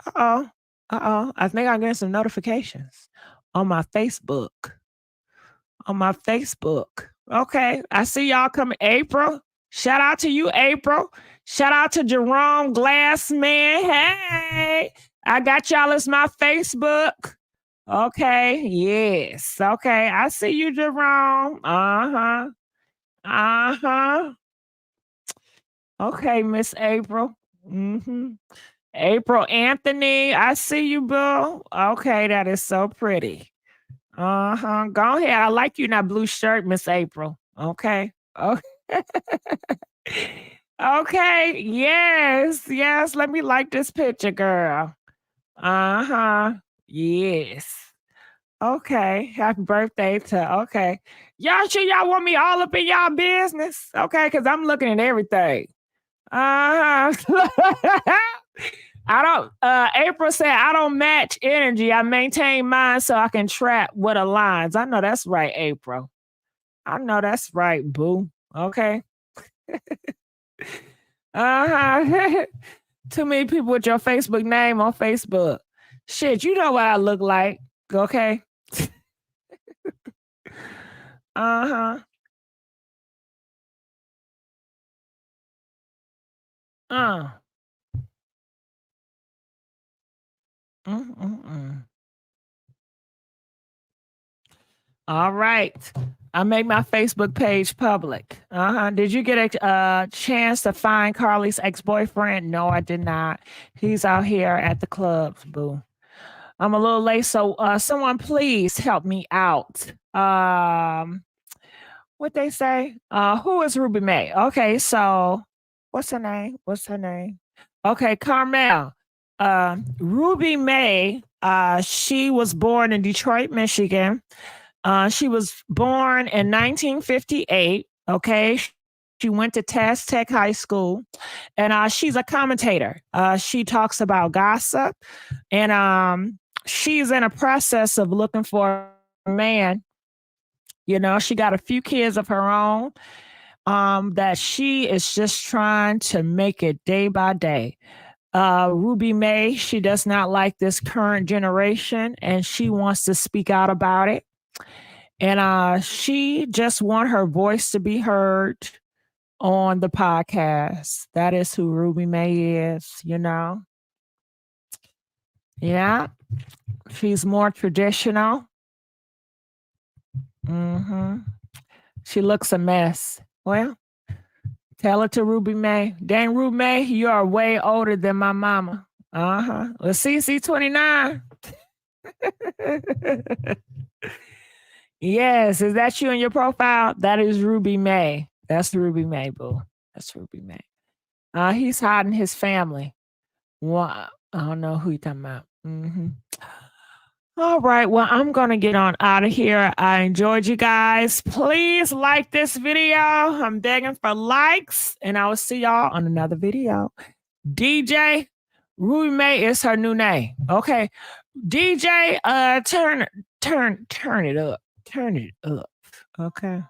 Uh-oh. Uh-oh. I think I'm getting some notifications on my Facebook. On my Facebook. Okay. I see y'all coming. April. Shout out to you, April. Shout out to Jerome Glassman. Hey, I got y'all as my Facebook. Okay, yes. Okay, I see you, Jerome. Uh-huh. Uh-huh. Okay, Miss April. Mm-hmm. April Anthony, I see you, boo. Okay, that is so pretty. Uh-huh. Go ahead. I like you in that blue shirt, Miss April. Okay. Okay. Okay. Yes. Yes. Let me like this picture, girl. Uh-huh. Yes. Okay. Happy birthday to okay. Y'all sure y'all want me all up in y'all business? Okay, because I'm looking at everything. Uh-huh. I don't April said I don't match energy. I maintain mine so I can trap what aligns. I know that's right, April. I know that's right, boo. Okay. Uh-huh. Too many people with your Facebook name on Facebook. Shit, you know what I look like. Okay. Uh-huh. Uh. Mm-mm-mm. All right. I made my Facebook page public. Uh-huh. Did you get a chance to find Carly's ex-boyfriend? No, I did not. He's out here at the clubs, boo. I'm a little late, so someone please help me out. What they say? Who is Ruby May? Okay, so what's her name? What's her name? Okay, Carmel. Ruby May, she was born in Detroit, Michigan. She was born in 1958. Okay. She went to Taz Tech High School and she's a commentator. She talks about gossip and she's in a process of looking for a man. You know, she got a few kids of her own that she is just trying to make it day by day. Ruby May, she does not like this current generation and she wants to speak out about it. And she just want her voice to be heard on the podcast. That is who Ruby May is, you know? Yeah. She's more traditional. Mm-hmm. She looks a mess. Well, tell it to Ruby May. Dang, Ruby May, you are way older than my mama. Uh-huh. Well, CC 29. Yes, is that you in your profile? That is Ruby May. That's Ruby May, boo. That's Ruby May. He's hiding his family. Well, I don't know who you're talking about. Mm-hmm. All right. Well, I'm going to get on out of here. I enjoyed you guys. Please like this video. I'm begging for likes, and I will see y'all on another video. DJ, Ruby May is her new name. Okay. DJ, turn it up. Turn it up. Okay.